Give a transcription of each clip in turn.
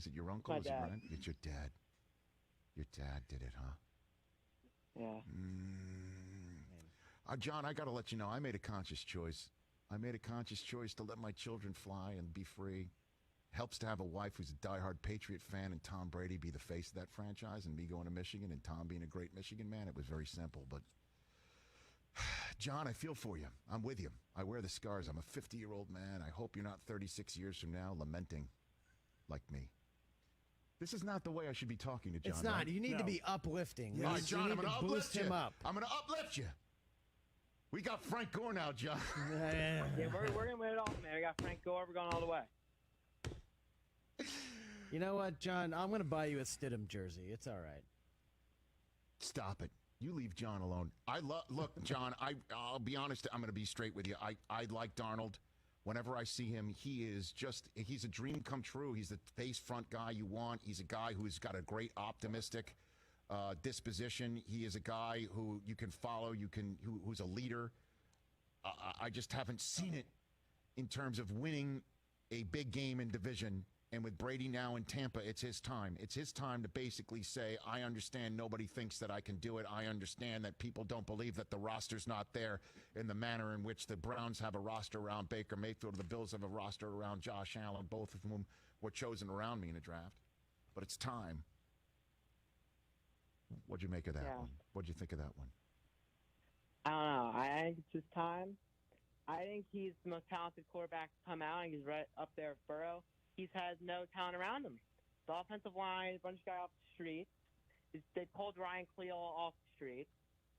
Is it your uncle? My Is it dad. Ryan? It's your dad. Your dad did it, huh? Yeah. John, I got to let you know, I made a conscious choice. I made a conscious choice to let my children fly and be free. Helps to have a wife who's a diehard Patriot fan and Tom Brady be the face of that franchise and me going to Michigan and Tom being a great Michigan man. It was very simple. But, John, I feel for you. I'm with you. I wear the scars. I'm a 50-year-old man. I hope you're not 36 years from now lamenting like me. This is not the way I should be talking to John. It's not. Right? You need to be uplifting. All right, John, I'm going to uplift him you. up. I'm going to uplift you. We got Frank Gore now, John. Yeah, we're going to win it all, man. We got Frank Gore. We're going all the way. You know what, John? I'm going to buy you a Stidham jersey. It's all right. Stop it. You leave John alone. Look, John, I'll be honest. I'm going to be straight with you. I like Darnold. Whenever I see him, he's a dream come true. He's the face front guy you want. He's a guy who's got a great optimistic disposition. He is a guy who you can follow, who's a leader. I just haven't seen it in terms of winning a big game in division. And with Brady now in Tampa, it's his time. It's his time to basically say, I understand nobody thinks that I can do it. I understand that people don't believe that the roster's not there in the manner in which the Browns have a roster around Baker Mayfield, or the Bills have a roster around Josh Allen, both of whom were chosen around me in a draft. But it's time. What'd you make of that one? What'd you think of that one? I don't know. I think it's just time. I think he's the most talented quarterback to come out, and he's right up there with Burrow. He has no talent around him. The offensive line, a bunch of guys off the street. They pulled Ryan Cleo off the street.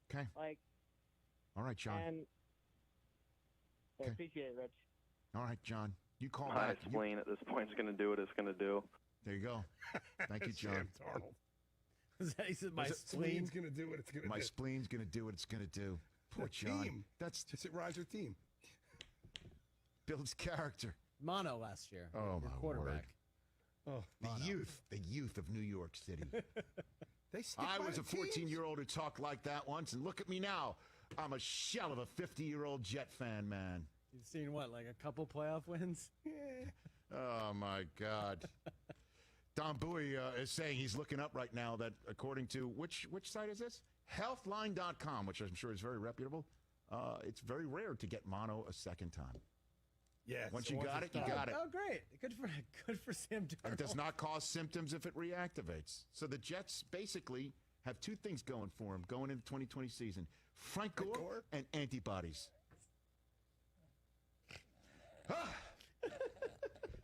Okay. All right, John. And I appreciate it, Rich. All right, John. You call My back. spleen at this point is going to do what it's going to do. There you go. Thank you, John. Sam Darnold. He said my spleen's going to do what it's going to do. My spleen's going to do what it's going to do. Poor John. Team. That's just it rides your team. Builds character. Mono last year. Oh, my quarterback. Word. Oh, the youth of New York City. They I was a 14-year-old who talked like that once, and look at me now. I'm a shell of a 50-year-old Jet fan, man. You've seen what, like a couple playoff wins? Oh, my God. Don Bowie is saying he's looking up right now that according to, which site is this? Healthline.com, which I'm sure is very reputable. It's very rare to get mono a second time. Yeah. Once you got it, you got it. Oh, great. Good for Sam Darnold. It does not cause symptoms if it reactivates. So the Jets basically have two things going for them going into the 2020 season. Frank Gore and antibodies.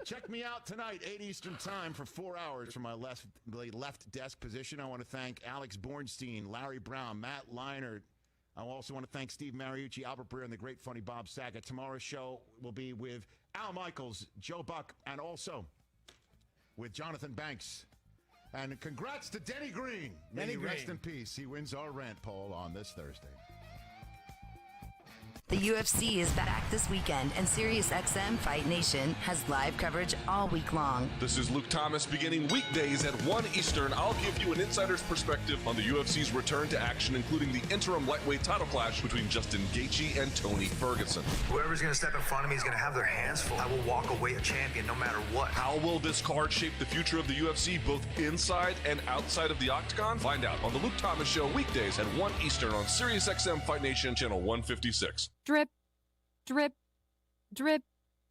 Check me out tonight, 8 Eastern Time, for 4 hours from my left desk position. I want to thank Alex Bornstein, Larry Brown, Matt Leinart. I also want to thank Steve Mariucci, Albert Breer, and the great funny Bob Saget. Tomorrow's show will be with Al Michaels, Joe Buck, and also with Jonathan Banks. And congrats to Denny Green. May he rest in peace. He wins our rant poll on this Thursday. The UFC is back this weekend, and SiriusXM Fight Nation has live coverage all week long. This is Luke Thomas. Beginning weekdays at 1 Eastern, I'll give you an insider's perspective on the UFC's return to action, including the interim lightweight title clash between Justin Gaethje and Tony Ferguson. Whoever's going to step in front of me is going to have their hands full. I will walk away a champion no matter what. How will this card shape the future of the UFC, both inside and outside of the octagon? Find out on the Luke Thomas Show, weekdays at 1 Eastern on SiriusXM Fight Nation, channel 156. Drip, drip, drip.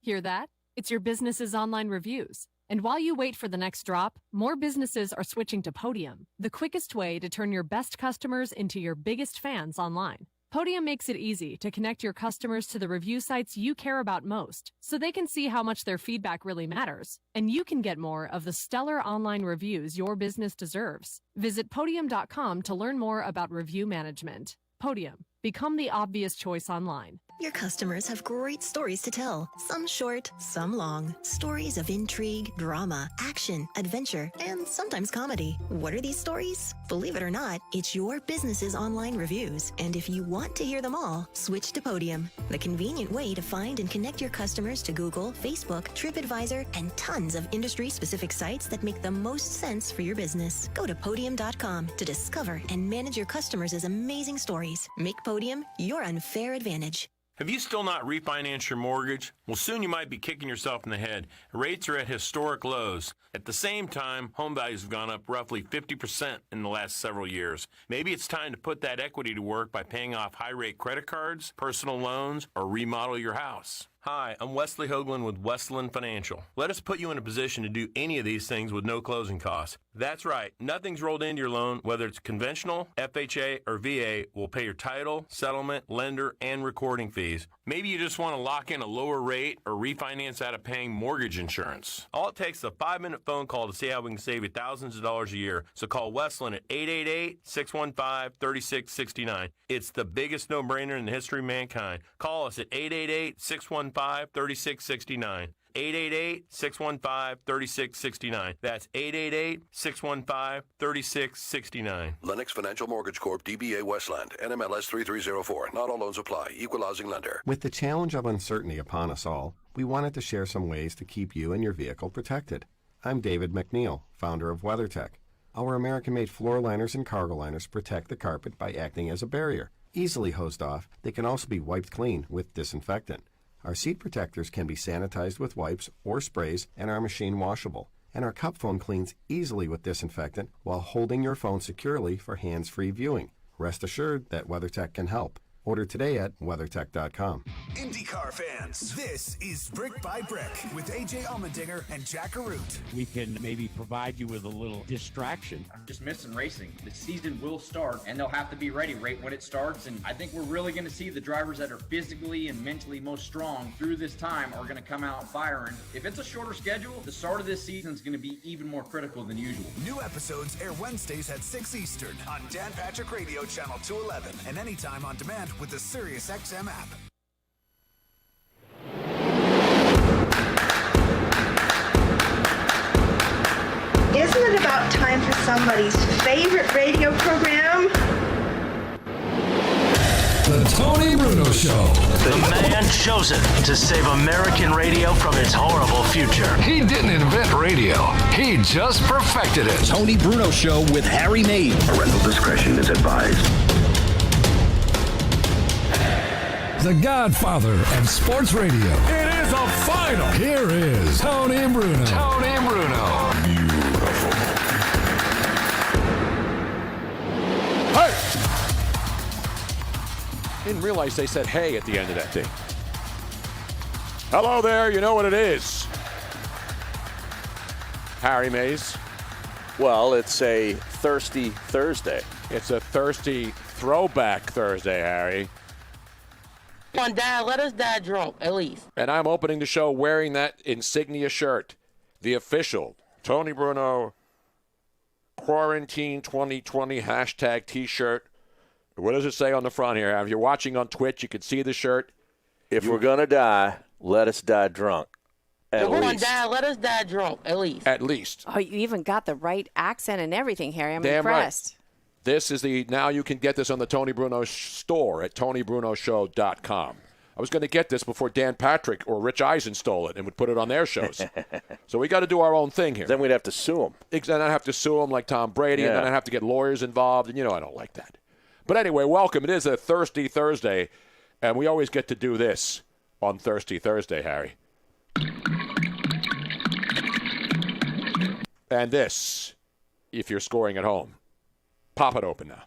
Hear that? It's your business's online reviews. And while you wait for the next drop, more businesses are switching to Podium, the quickest way to turn your best customers into your biggest fans online. Podium makes it easy to connect your customers to the review sites you care about most, so they can see how much their feedback really matters, and you can get more of the stellar online reviews your business deserves. Visit podium.com to learn more about review management. Podium. Become the obvious choice online. Your customers have great stories to tell. Some short, some long. Stories of intrigue, drama, action, adventure, and sometimes comedy. What are these stories? Believe it or not, it's your business's online reviews. And if you want to hear them all, switch to Podium, the convenient way to find and connect your customers to Google, Facebook, TripAdvisor, and tons of industry-specific sites that make the most sense for your business. Go to podium.com to discover and manage your customers' amazing stories. Make Podium your unfair advantage. Have you still not refinanced your mortgage? Well, soon you might be kicking yourself in the head. Rates are at historic lows. At the same time, home values have gone up roughly 50% in the last several years. Maybe it's time to put that equity to work by paying off high-rate credit cards, personal loans, or remodel your house. Hi, I'm Wesley Hoagland with Westland Financial. Let us put you in a position to do any of these things with no closing costs. That's right. Nothing's rolled into your loan, whether it's conventional, FHA, or VA. We'll pay your title, settlement, lender, and recording fees. Maybe you just want to lock in a lower rate or refinance out of paying mortgage insurance. All it takes is a 5-minute phone call to see how we can save you thousands of dollars a year. So call Westland at 888-615-3669. It's the biggest no-brainer in the history of mankind. Call us at 888-615-3669. 888-615-3669. That's 888-615-3669. Lennox Financial Mortgage Corp. DBA Westland. NMLS 3304. Not all loans apply. Equal housing lender. With the challenge of uncertainty upon us all, we wanted to share some ways to keep you and your vehicle protected. I'm David McNeil, founder of WeatherTech. Our American-made floor liners and cargo liners protect the carpet by acting as a barrier. Easily hosed off, they can also be wiped clean with disinfectant. Our seat protectors can be sanitized with wipes or sprays and are machine washable. And our cup phone cleans easily with disinfectant while holding your phone securely for hands-free viewing. Rest assured that WeatherTech can help. Order today at WeatherTech.com. IndyCar fans, this is Brick by Brick with AJ Allmendinger and Jack Arute. We can maybe provide you with a little distraction. I'm just missing racing. The season will start, and they'll have to be ready right when it starts. And I think we're really going to see the drivers that are physically and mentally most strong through this time are going to come out firing. If it's a shorter schedule, the start of this season is going to be even more critical than usual. New episodes air Wednesdays at 6 Eastern on Dan Patrick Radio Channel 211 and anytime on demand with the SiriusXM app. Isn't it about time for somebody's favorite radio program? The Tony Bruno Show. The man chosen to save American radio from its horrible future. He didn't invent radio. He just perfected it. Tony Bruno Show with Harry Mays. Parental discretion is advised. The Godfather of sports radio. It is a final. Here is Tony Bruno. Tony Bruno. Beautiful. Hey! Didn't realize they said hey at the end of that thing. Hello there, you know what it is. Harry Mays. Well, it's a thirsty Thursday. It's a thirsty throwback Thursday, Harry. Come on, Dad, let us die drunk, at least. And I'm opening the show wearing that insignia shirt, the official Tony Bruno Quarantine 2020 hashtag T-shirt. What does it say on the front here? If you're watching on Twitch, you can see the shirt. If we're going to die, let us die drunk. Come on, Dad, let us die drunk, at least. At least. Oh, you even got the right accent and everything, Harry. I'm Damn impressed. Right. This is now you can get this on the Tony Bruno store at TonyBrunoShow.com. I was going to get this before Dan Patrick or Rich Eisen stole it and would put it on their shows. So we got to do our own thing here. Then we'd have to sue him. Then I'd have to sue him like Tom Brady, and then I'd have to get lawyers involved, and I don't like that. But anyway, welcome. It is a Thirsty Thursday, and we always get to do this on Thirsty Thursday, Harry. And this, if you're scoring at home. Pop it open now.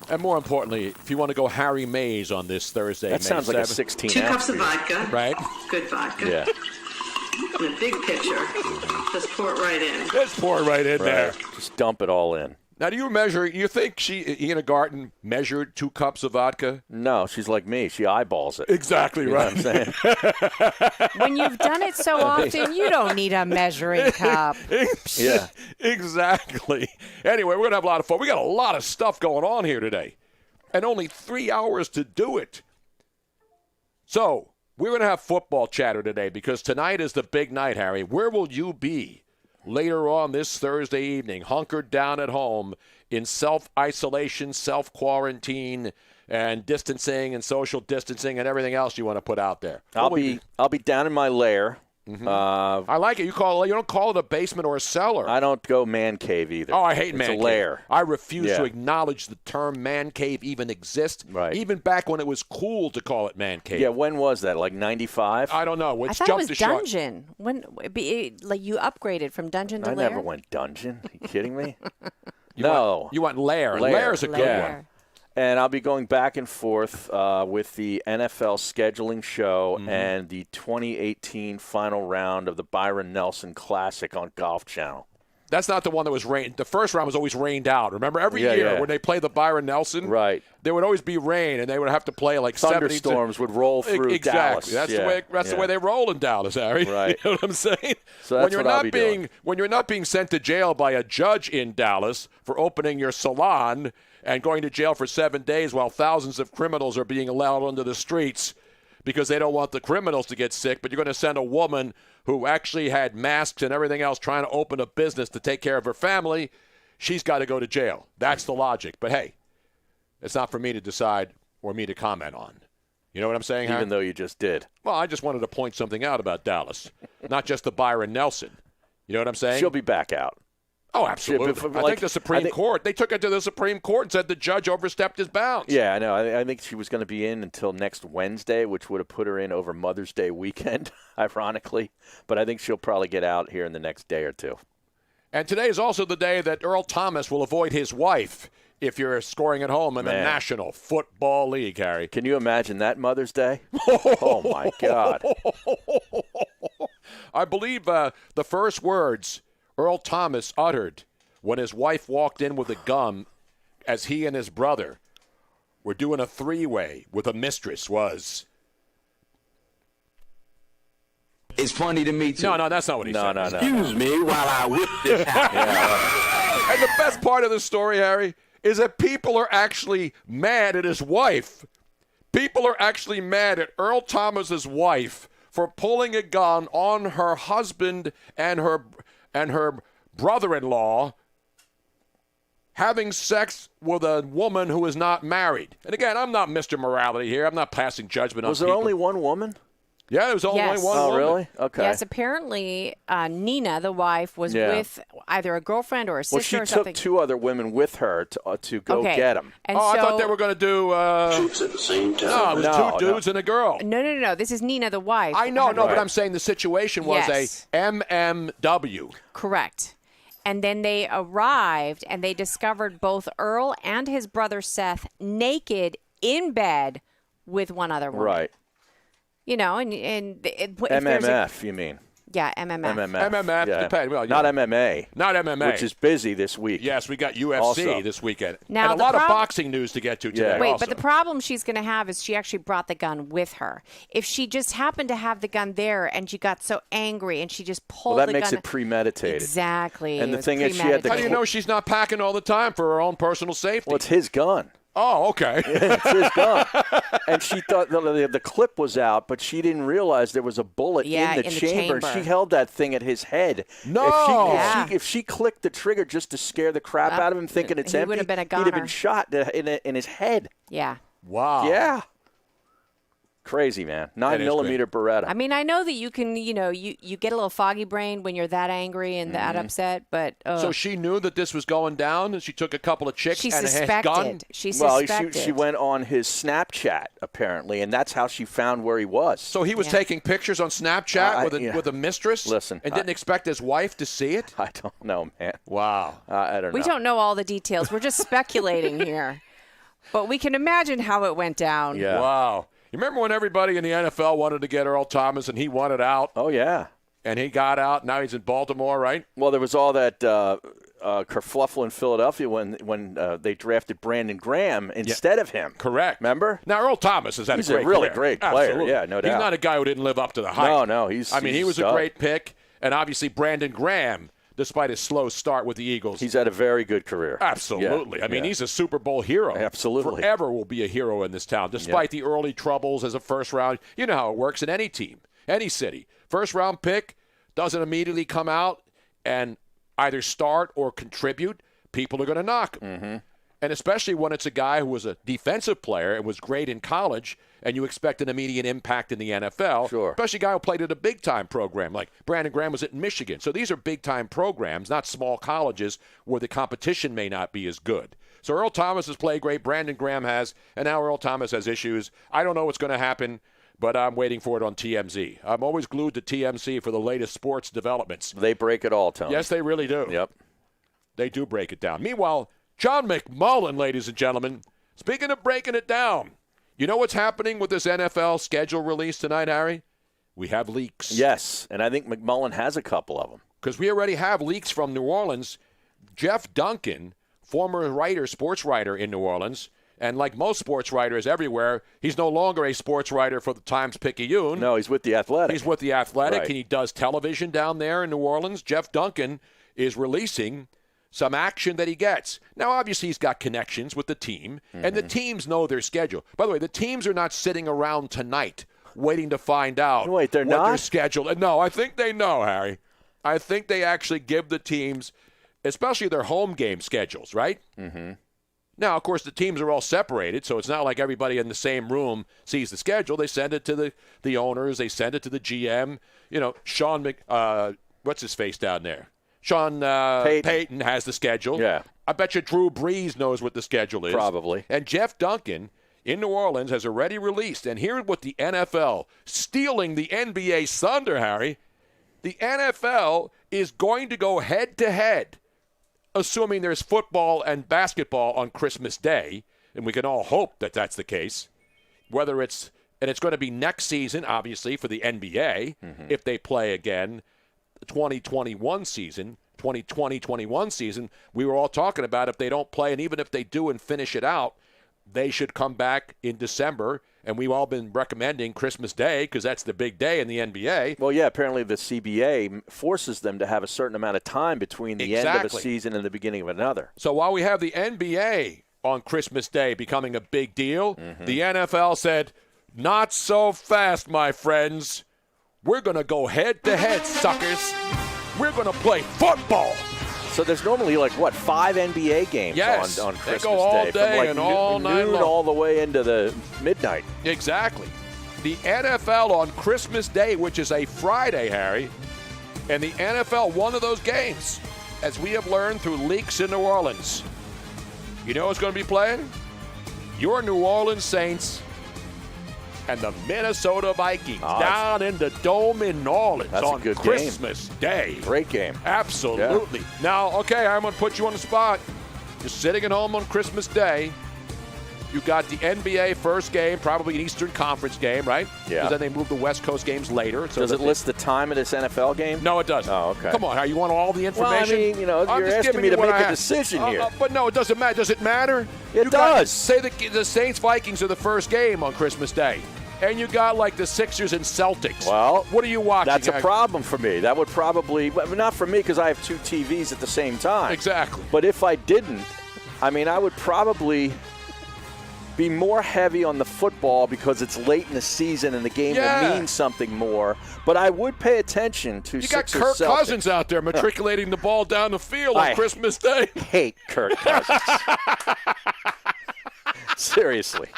And more importantly, if you want to go Harry Mays on this Thursday, that sounds May like 7th, a 16 2 cups of vodka. Right? Good vodka. Yeah. In a big pitcher. Just pour it right in. Just pour it right in there. Just dump it all in. Now, do you think Ina Garten measured 2 cups of vodka? No, she's like me. She eyeballs it. Exactly right. You know what I'm saying? When you've done it so often, you don't need a measuring cup. Yeah. Exactly. Anyway, we're going to have a lot of fun. We got a lot of stuff going on here today, and only 3 hours to do it. So, we're going to have football chatter today because tonight is the big night, Harry. Where will you be later on this Thursday evening, hunkered down at home in self-isolation, self-quarantine, and distancing and social distancing and everything else you want to put out there? I'll be down in my lair I like it. You don't call it a basement or a cellar. I don't go man cave either. Oh, I hate man cave. It's a lair. I refuse to acknowledge the term man cave even exists. Right. Even back when it was cool to call it man cave. Yeah, when was that? Like 95? I don't know. I thought it was dungeon. When like you upgraded from dungeon to lair? I never went dungeon. Are you kidding me? You went lair. Lair's a good one. And I'll be going back and forth with the NFL scheduling show and the 2018 final round of the Byron Nelson Classic on Golf Channel. That's not the one that was rained. The first round was always rained out. Remember, every year when they play the Byron Nelson, right? There would always be rain, and they would have to play like thunderstorms would roll through Dallas. That's the way. That's the way they roll in Dallas, Harry. Right. You know what I'm saying? So that's when you're not being sent to jail by a judge in Dallas for opening your salon and going to jail for 7 days while thousands of criminals are being allowed onto the streets because they don't want the criminals to get sick, but you're going to send a woman who actually had masks and everything else trying to open a business to take care of her family, she's got to go to jail. That's the logic. But, hey, it's not for me to decide or me to comment on. You know what I'm saying, Harry? Even though you just did. Well, I just wanted to point something out about Dallas, not just the Byron Nelson. You know what I'm saying? She'll be back out. Oh, absolutely. I think the Supreme Court, they took it to the Supreme Court and said the judge overstepped his bounds. Yeah, I know. I think she was going to be in until next Wednesday, which would have put her in over Mother's Day weekend, ironically. But I think she'll probably get out here in the next day or two. And today is also the day that Earl Thomas will avoid his wife if you're scoring at home in the National Football League, Harry. Can you imagine that Mother's Day? Oh, my God. I believe the first words Earl Thomas uttered when his wife walked in with a gun as he and his brother were doing a three-way with a mistress was, "It's funny to meet you." No, that's not what he said. No. Excuse me while I whip this out. And the best part of the story, Harry, is that people are actually mad at his wife. People are actually mad at Earl Thomas's wife for pulling a gun on her husband and her brother-in-law having sex with a woman who is not married. And again, I'm not Mr. Morality here. I'm not passing judgment on people. Was there only one woman? Yeah, there was only one woman. Oh, really? Okay. Yes, apparently Nina, the wife, was with either a girlfriend or a sister or something. Well, she took two other women with her to go get him. And I thought they were going to do shoots at the same time. No, it was two dudes and a girl. No. This is Nina, the wife. I know, but I'm saying the situation was a MMW. Correct. And then they arrived, and they discovered both Earl and his brother Seth naked in bed with one other woman. Right. You know, and MMF, you mean? Yeah, MMF. MMF, yeah. depends. Well, not MMA. Not MMA. Which is busy this week. Yes, we got UFC also this weekend. Now, and a lot of boxing news to get to today. Wait, but the problem she's going to have is she actually brought the gun with her. If she just happened to have the gun there and she got so angry and she just pulled the gun. Well, that makes it premeditated. Exactly. And the thing is, she had the. How do you know she's not packing all the time for her own personal safety? Well, it's his gun. Oh, okay. Yeah, it's his gun. And she thought the clip was out, but she didn't realize there was a bullet in the chamber. She held that thing at his head. No. If she clicked the trigger just to scare the crap out of him, thinking it's empty, he'd have been shot in his head. Yeah. Wow. Yeah. Crazy, man. 9mm Beretta. I mean, I know that you can, you get a little foggy brain when you're that angry and that upset, but... So she knew that this was going down, and she took a couple of chicks and a gun? She suspected. She went on his Snapchat, apparently, and that's how she found where he was. So he was taking pictures on Snapchat with a mistress? Listen. And didn't expect his wife to see it? I don't know, man. Wow. I don't know. We don't know all the details. We're just speculating here. But we can imagine how it went down. Yeah. Wow. You remember when everybody in the NFL wanted to get Earl Thomas and he wanted out? Oh, yeah. And he got out. Now he's in Baltimore, right? Well, there was all that kerfluffle in Philadelphia when they drafted Brandon Graham instead of him. Correct. Remember? Now, Earl Thomas has had he's a great really career. great player. Absolutely. Yeah, no doubt. He's not a guy who didn't live up to the hype. No, he was a great pick. And obviously, Brandon Graham, despite his slow start with the Eagles. He's had a very good career. Absolutely. I mean, he's a Super Bowl hero. Absolutely. Forever will be a hero in this town, despite the early troubles as a first round. You know how it works in any team, any city. First round pick doesn't immediately come out and either start or contribute. People are going to knock him. Mm-hmm. And especially when it's a guy who was a defensive player and was great in college, and you expect an immediate impact in the NFL. Sure. Especially a guy who played at a big-time program, like Brandon Graham was at Michigan. So these are big-time programs, not small colleges where the competition may not be as good. So Earl Thomas has played great, Brandon Graham has, and now Earl Thomas has issues. I don't know what's going to happen, but I'm waiting for it on TMZ. I'm always glued to TMZ for the latest sports developments. They break it all, Tony. Yes, they really do. Yep. They do break it down. Meanwhile, John McMullen, ladies and gentlemen, speaking of breaking it down, you know what's happening with this NFL schedule release tonight, Harry? We have leaks. Yes, and I think McMullen has a couple of them. Because we already have leaks from New Orleans. Jeff Duncan, former writer, sports writer in New Orleans, and like most sports writers everywhere, he's no longer a sports writer for the Times-Picayune. No, he's with The Athletic. He's with The Athletic, Right. and he does television down there in New Orleans. Jeff Duncan is releasing some action that he gets. Now, obviously, he's got connections with the team, and the teams know their schedule. By the way, the teams are not sitting around tonight waiting to find out Wait, they're what not? their schedule. No, I think they know, Harry. I think they actually give the teams, especially their home game schedules, right? Mm-hmm. Now, of course, the teams are all separated, so it's not like everybody in the same room sees the schedule. They send it to the owners. They send it to the GM. You know, Sean what's his face down there? Sean Payton has the schedule. Yeah. I bet you Drew Brees knows what the schedule is. Probably. And Jeff Duncan in New Orleans has already released. And here's what the NFL, stealing the NBA's thunder, Harry. The NFL is going to go head-to-head, assuming there's football and basketball on Christmas Day, and we can all hope that that's the case, and it's going to be next season, obviously, for the NBA, if they play again, 2021 season, 2020-21 season. We were all talking about if they don't play, and even if they do and finish it out, they should come back in December, and we've all been recommending Christmas Day because that's the big day in the NBA. Well, yeah, apparently the CBA forces them to have a certain amount of time between the end of a season and the beginning of another. So while we have the NBA on Christmas Day becoming a big deal, the NFL said, not so fast, my friends. We're going to go head-to-head, suckers. We're going to play football. So there's normally, 5 NBA games on Christmas Day? They go all day from and all night noon long. all the way into the midnight. Exactly. The NFL on Christmas Day, which is a Friday, Harry, and the NFL, one of those games, as we have learned through leaks in New Orleans. You know who's going to be playing? Your New Orleans Saints and the Minnesota Vikings down in the Dome in New Orleans on Christmas Day. Great game. Absolutely. Yeah. Now, okay, I'm going to put you on the spot. You're sitting at home on Christmas Day. You got the NBA first game, probably an Eastern Conference game, right? Yeah. Because then they move the West Coast games later. So Does it list the time of this NFL game? No, it doesn't. Oh, okay. Come on, how you want all the information? Well, I mean, you're asking me to make a decision here. But no, it doesn't matter. Does it matter? It does. Say the Saints-Vikings are the first game on Christmas Day. And you got the Sixers and Celtics. Well, what are you watching? That's a problem for me. That would probably, not for me because I have 2 TVs at the same time. Exactly. But if I didn't, I would probably be more heavy on the football because it's late in the season and the game will mean something more. But I would pay attention to Sixers. You got Kirk Celtics. Cousins out there matriculating the ball down the field on Christmas Day. I hate Kirk Cousins. Seriously.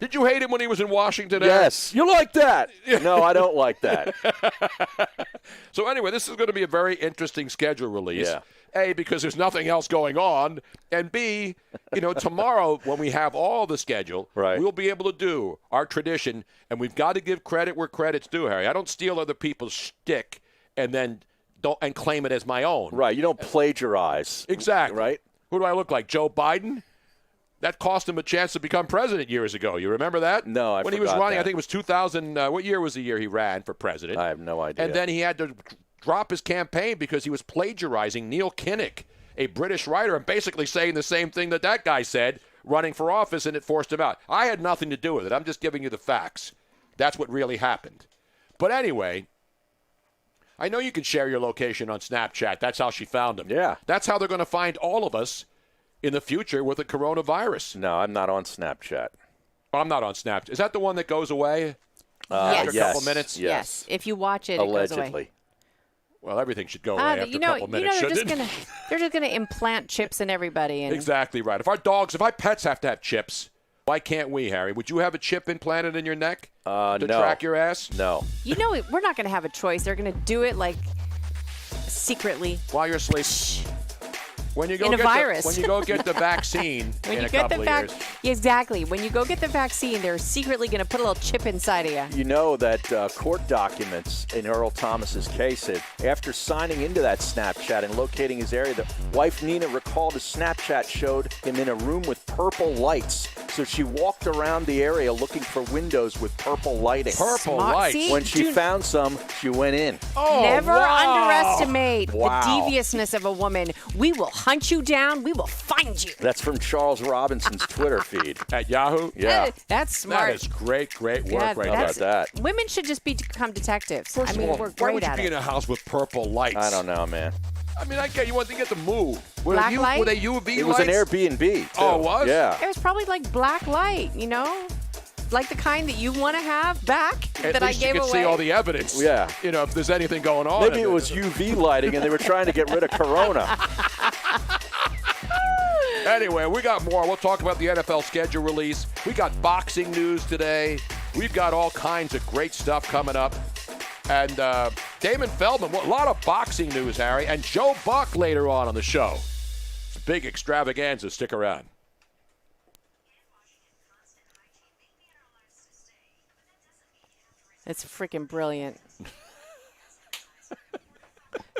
Did you hate him when he was in Washington? Yes. You like that? No, I don't like that. So anyway, this is going to be a very interesting schedule release. Yeah. A, because there's nothing else going on. And B, tomorrow when we have all the schedule, we'll be able to do our tradition. And we've got to give credit where credit's due, Harry. I don't steal other people's shtick and then claim it as my own. Right. You don't plagiarize. Exactly. Right. Who do I look like? Joe Biden? That cost him a chance to become president years ago. You remember that? No, I When he was running, I think it was 2000. What year was the year he ran for president? I have no idea. And then he had to drop his campaign because he was plagiarizing Neil Kinnock, a British writer, and basically saying the same thing that guy said running for office, and it forced him out. I had nothing to do with it. I'm just giving you the facts. That's what really happened. But anyway, I know you can share your location on Snapchat. That's how she found him. Yeah. That's how they're going to find all of us in the future with the coronavirus. No, I'm not on Snapchat. I'm not on Snapchat. Is that the one that goes away after a couple minutes? Yes. If you watch it, Allegedly. it goes away. Well, everything should go away after a couple minutes, shouldn't it? They're just gonna implant chips in everybody. And Exactly right. If our pets have to have chips, why can't we, Harry? Would you have a chip implanted in your neck to track your ass? No. We're not gonna have a choice. They're gonna do it like secretly while you're asleep. When you go in a virus. When you go get the vaccine in a couple of years. Exactly. When you go get the vaccine, they're secretly going to put a little chip inside of you. You know that court documents in Earl Thomas's case said after signing into that Snapchat and locating his area, the wife Nina recalled his Snapchat showed him in a room with purple lights. So she walked around the area looking for windows with purple lighting. Purple lights. See, when she found some, she went in. Never underestimate the Wow. deviousness of a woman. We will hunt you down. We will find you. That's from Charles Robinson's Twitter feed. At Yahoo? Yeah. That's smart. That is great work Yeah, right How about that? Women should just become detectives. First I mean, of all, we're why great would you at be it. in a house with purple lights? I don't know, man. I mean, I get you want to get the mood. Were Black light? Were they UV It was an lights? Airbnb, too. Oh, it was? Yeah. It was probably like black light, like the kind that you want to have back At that I least gave you can away. see all the evidence. Yeah. If there's anything going on. Maybe it was UV lighting and they were trying to get rid of Corona. Anyway, we got more. We'll talk about the NFL schedule release. We got boxing news today. We've got all kinds of great stuff coming up. And Damon Feldman, a lot of boxing news, Harry. And Joe Buck later on the show. It's a big extravaganza. Stick around. It's freaking brilliant.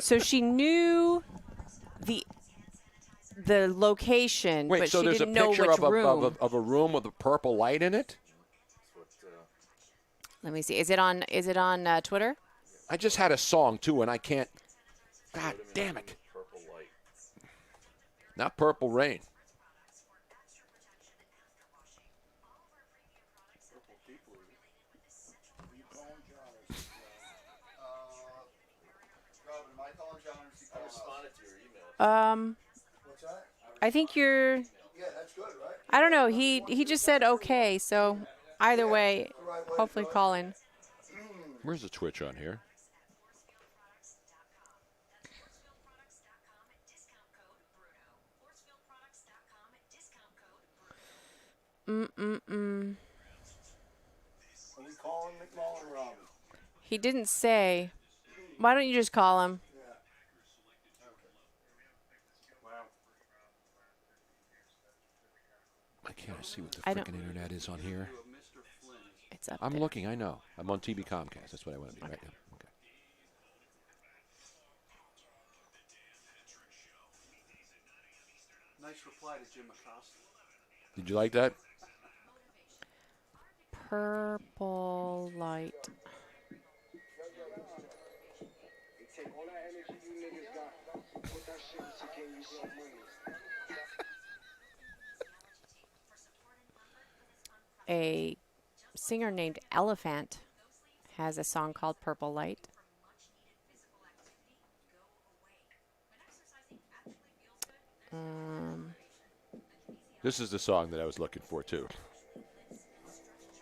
So she knew the location, Wait, but so she there's a didn't know picture which of room. a room with a purple light in it? Let me see. Is it on Twitter? I just had a song, too, and I can't. God damn it. Not Purple Rain. I think you're. Yeah, that's good, right? I don't know. He just said okay, so either way, hopefully call in. Where's the Twitch on here? He didn't say. Why don't you just call him? I can't see what the freaking internet is on here. It's up I'm there. looking. I know. I'm on TV Comcast. That's what I want to be right now. Okay. Nice reply to Jim Acosta. Did you like that? Purple light. A singer named Elephant has a song called Purple Light. This is the song that I was looking for, too.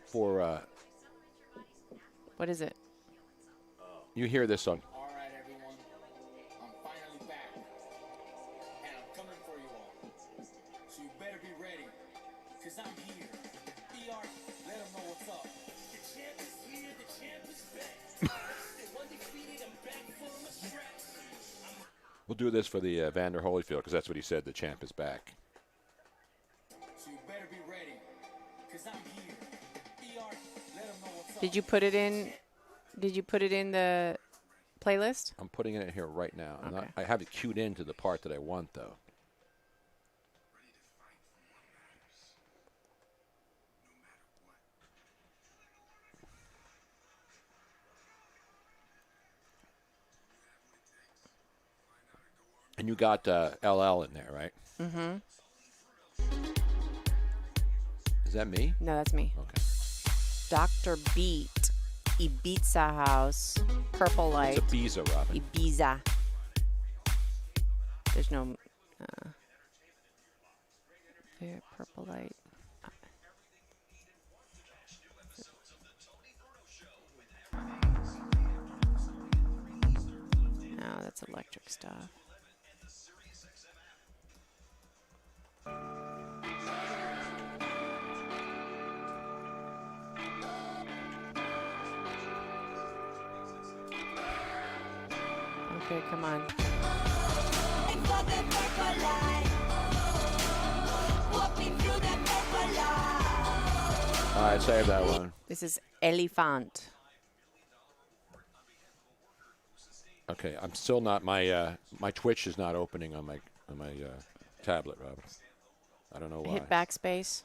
For, what is it? you hear this song. All right, everyone. I'm finally back. And I'm coming for you all. So you better be ready. Because I'm here. ER, let them know what's up. The champ is here. The champ is back. Undefeated, I'm back full of straps. We'll do this for the Vander Holyfield, because that's what he said. The champ is back. So you better be ready. Because I'm here. ER, let them know what's up. Did you put it in? Did you put it in the playlist? I'm putting it in here right now. Okay. I have it queued into the part that I want, though. And you got LL in there, right? Mm-hmm. Is that me? No, that's me. Okay. Dr. Beat, Ibiza House, Purple Light. It's Ibiza, Robin. Ibiza. There's no. There, Purple Light. No, That's electric stuff. Okay, come on. All right, save that one. This is Elephant. Okay, I'm still not my Twitch is not opening on my tablet, Robert. I don't know why. Hit backspace.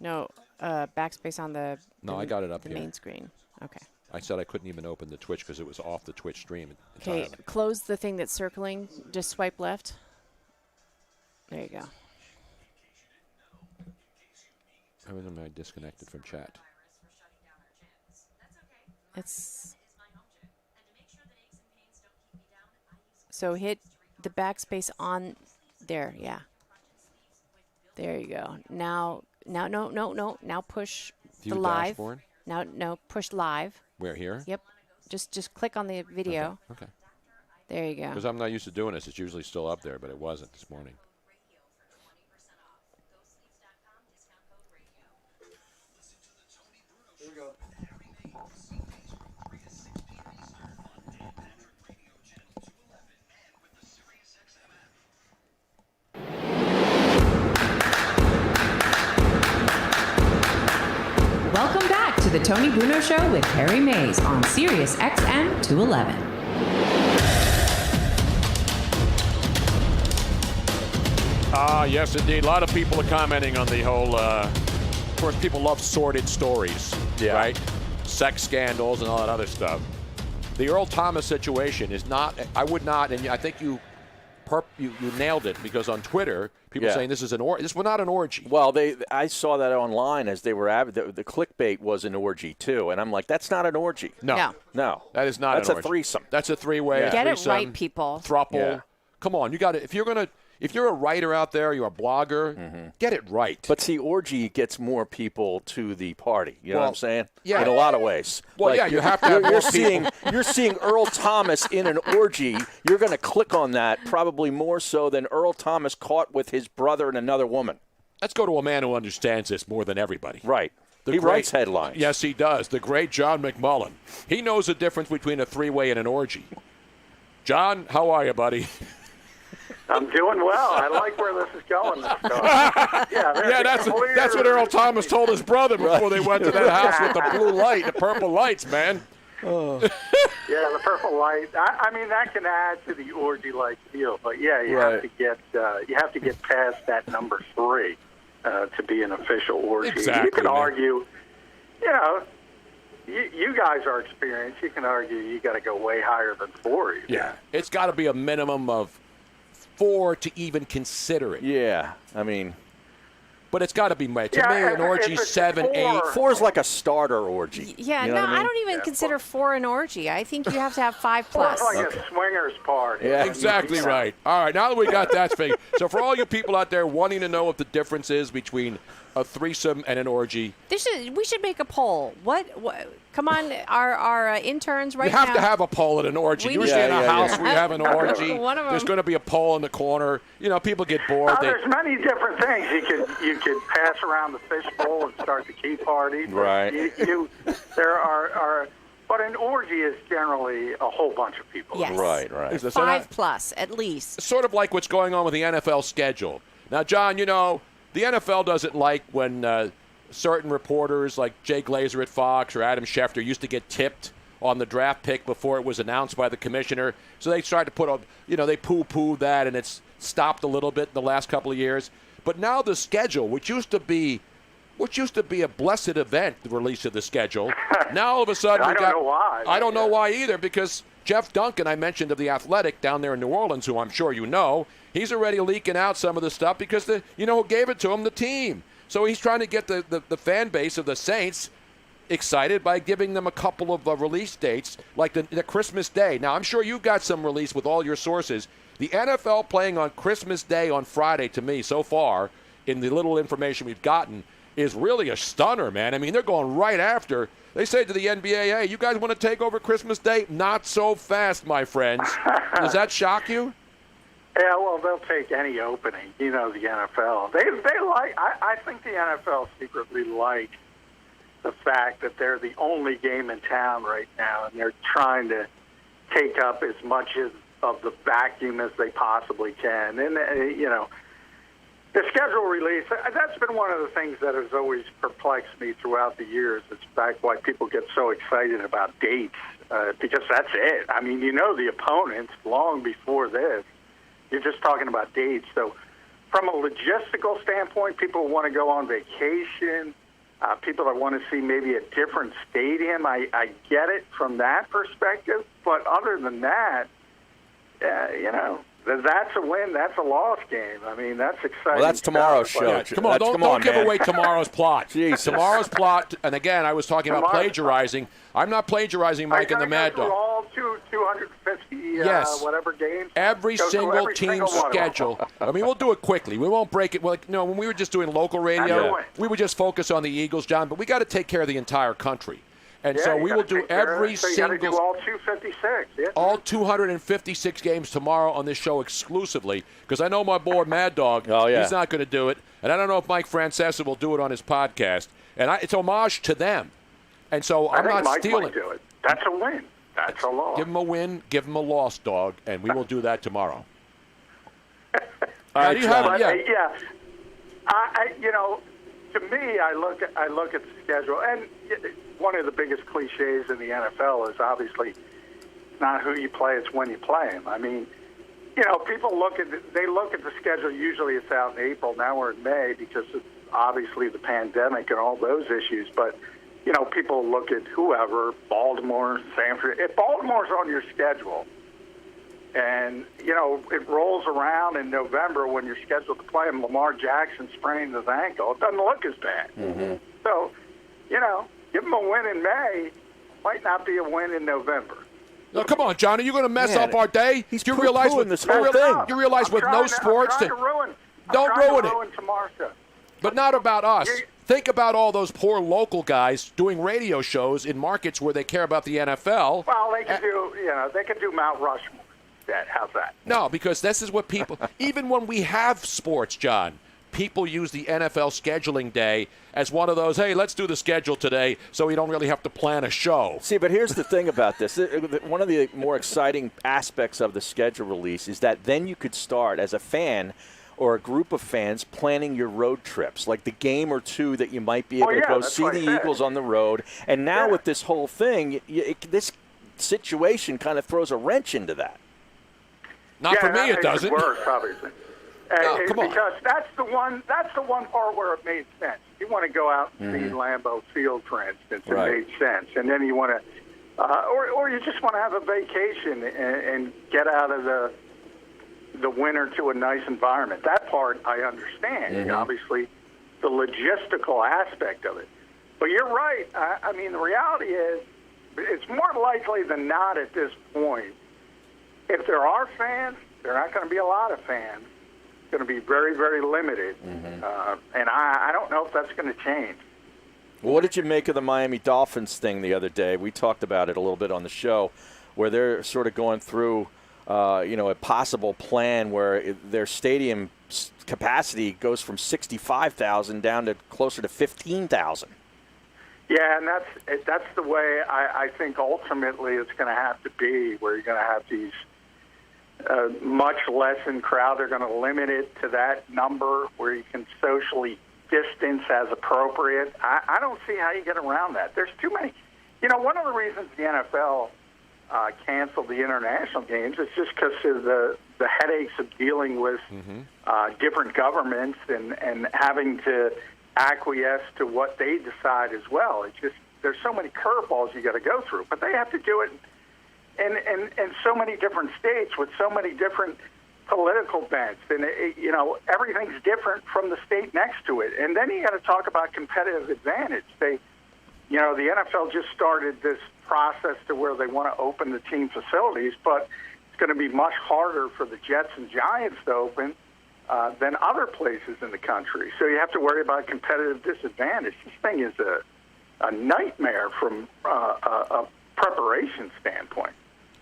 No, backspace on the. No, I got it up the here. main screen. Okay. I said I couldn't even open the Twitch because it was off the Twitch stream. Okay, close the thing that's circling. Just swipe left. There you go. How am I disconnected from chat? It's. So hit the backspace on there. Yeah. There you go. Now, no. Now push View the live. dashboard? No, push live. Where, here? Yep. Just click on the video. Okay. There you go. Because I'm not used to doing this. It's usually still up there, but it wasn't this morning. Here we go. Welcome back to the Tony Bruno Show with Harry Mays on Sirius XM 211. Yes, indeed. A lot of people are commenting on the whole, of course, people love sordid stories, right? Sex scandals and all that other stuff. The Earl Thomas situation is not, I would not, and I think you nailed it, because on Twitter, people saying this is this was not an orgy. Well, I saw that online as they were the clickbait was an orgy too, and I'm like, that's not an orgy. No. That is not That's an a orgy. threesome. That's a three-way. Get threesome, it right, people. Thruple. Yeah. Come on, you got to. If you're a writer out there, you're a blogger, get it right. But see, orgy gets more people to the party. You know what I'm saying? Yeah. In a lot of ways. Well, yeah, you have to have more people. You're seeing Earl Thomas in an orgy. You're going to click on that probably more so than Earl Thomas caught with his brother and another woman. Let's go to a man who understands this more than everybody. Right. He writes headlines. Yes, he does. The great John McMullen. He knows the difference between a three-way and an orgy. John, how are you, buddy? I'm doing well. I like where this is going. That's what Earl Thomas told his brother before they went to that house with the blue light, the purple lights, man. Yeah, the purple light. I mean, that can add to the orgy-like feel, but you have to get past that number 3 to be an official orgy. Exactly, you can man. argue, you guys are experienced. You can argue you got to go way higher than 4. Yeah, it's got to be a minimum of 4 to even consider it. Yeah, I mean, but it's got to be to me an orgy 7, 8. 4 is like a starter orgy. Yeah, You know what I mean? I don't even consider 4 an orgy. I think you have to have 5 plus. It's like a swingers party. Yeah, exactly right. All right, now that we got that figured. So for all you people out there wanting to know what the difference is between a threesome and an orgy, We should make a poll. What come on, our interns right you now. have to have a poll at an orgy. We Usually do. in a house where you have an orgy, One of there's them. going to be a poll in the corner. People get bored. There's many different things. You could pass around the fishbowl and start the key party. Right. There are but an orgy is generally a whole bunch of people. Yes. Right. 5 plus at least. Sort of like what's going on with the NFL schedule. Now, John, the NFL doesn't like when certain reporters like Jay Glazer at Fox or Adam Schefter used to get tipped on the draft pick before it was announced by the commissioner. So they tried to put up, they poo-poo that, and it's stopped a little bit in the last couple of years. But now the schedule, which used to be a blessed event, the release of the schedule, now all of a sudden I don't know why. I don't know why either, because Jeff Duncan, I mentioned of The Athletic down there in New Orleans, who I'm sure you know, he's already leaking out some of the stuff because who gave it to him? The team. So he's trying to get the fan base of the Saints excited by giving them a couple of release dates, like the Christmas Day. Now, I'm sure you've got some release with all your sources. The NFL playing on Christmas Day on Friday, to me, so far, in the little information we've gotten, is really a stunner, man. I mean, they're going right after. They say to the NBA, hey, you guys want to take over Christmas Day? Not so fast, my friends. Does that shock you? Yeah, well, they'll take any opening. You know, the NFL. They like. I think the NFL secretly like the fact that they're the only game in town right now, and they're trying to take up as much of the vacuum as they possibly can. And you know, the schedule release. That's been one of the things that has always perplexed me throughout the years. It's in fact why people get so excited about dates, because that's it. I mean, you know the opponents long before this. You're just talking about dates. So from a logistical standpoint, people want to go on vacation. People that want to see maybe a different stadium. I get it from that perspective. But other than that, you know, that's a win. That's a loss game. I mean, that's exciting. Well, that's tomorrow's show. Yeah, come on, don't give away tomorrow's plot. Tomorrow's plot, and again, I was talking about plagiarizing. I'm not plagiarizing, Mike, and the Mad Dog. All 250 whatever games. Every single team schedule. I mean, we'll do it quickly. We won't break it. Like, no, when we were just doing local radio, we would just focus on the Eagles, John. But we got to take care of the entire country. And so we will do every single. Do all 256. Yeah. All 256 games tomorrow on this show exclusively, because I know my boy Mad Dog. He's not going to do it, and I don't know if Mike Francesa will do it on his podcast. And it's homage to them. And so I'm not stealing. Might do it. That's a win. That's a loss. Give him a win, give him a loss, dog, and we will do that tomorrow. I you know, to me, I look at the schedule, and one of the biggest cliches in the NFL is obviously not who you play; it's when you play them. I mean, you know, people look at the schedule. Usually, it's out in April. Now we're in May because it's obviously the pandemic and all those issues. But you know, people look at whoever, Baltimore, Sanford. If Baltimore's on your schedule, and you know it rolls around in November when you're scheduled to play him, Lamar Jackson sprained his ankle. It doesn't look as bad. Mm-hmm. So, you know, give him a win in May, might not be a win in November. No, come on, John. Are you going to mess up our day? He's you realize with this whole thing. You realize with no sports, don't ruin it. Tomorrow's show. But not about us. Think about all those poor local guys doing radio shows in markets where they care about the NFL. Well, they can do Mount Rushmore. How's that? No, because this is what people. Even when we have sports, John, people use the NFL scheduling day as one of those, hey, let's do the schedule today so we don't really have to plan a show. See, but here's the thing about this. One of the more exciting aspects of the schedule release is that then you could start as a fan or a group of fans planning your road trips, like the game or two that you might be able to go see the Eagles on the road. And now with this whole thing, this situation kind of throws a wrench into that. Not for me, it doesn't. Worse, obviously. Come on. Because that's the one part where it made sense. You want to go out and see Lambeau Field, for instance. It made sense. And then you want to, or you just want to have a vacation and get out of the winter to a nice environment. That part I understand. Obviously, the logistical aspect of it. But you're right. I mean, the reality is, it's more likely than not at this point. If there are fans, there are not going to be a lot of fans. It's going to be very, very limited. And I don't know if that's going to change. Well, what did you make of the Miami Dolphins thing the other day? We talked about it a little bit on the show, where they're sort of going through, a possible plan where their stadium capacity goes from 65,000 down to closer to 15,000. Yeah, and that's the way I think ultimately it's going to have to be, where you're going to have these much lessened crowd. They're going to limit it to that number where you can socially distance as appropriate. I don't see how you get around that. There's too many. You know, one of the reasons the NFL canceled the international games is just because of the headaches of dealing with different governments and having to acquiesce to what they decide as well. It's just there's so many curveballs you got to go through, but they have to do it in so many different states with so many different political bents, and everything's different from the state next to it. And then you got to talk about competitive advantage. The NFL just started this process to where they want to open the team facilities, but it's going to be much harder for the Jets and Giants to open than other places in the country. So you have to worry about competitive disadvantage. This thing is a nightmare from a preparation standpoint.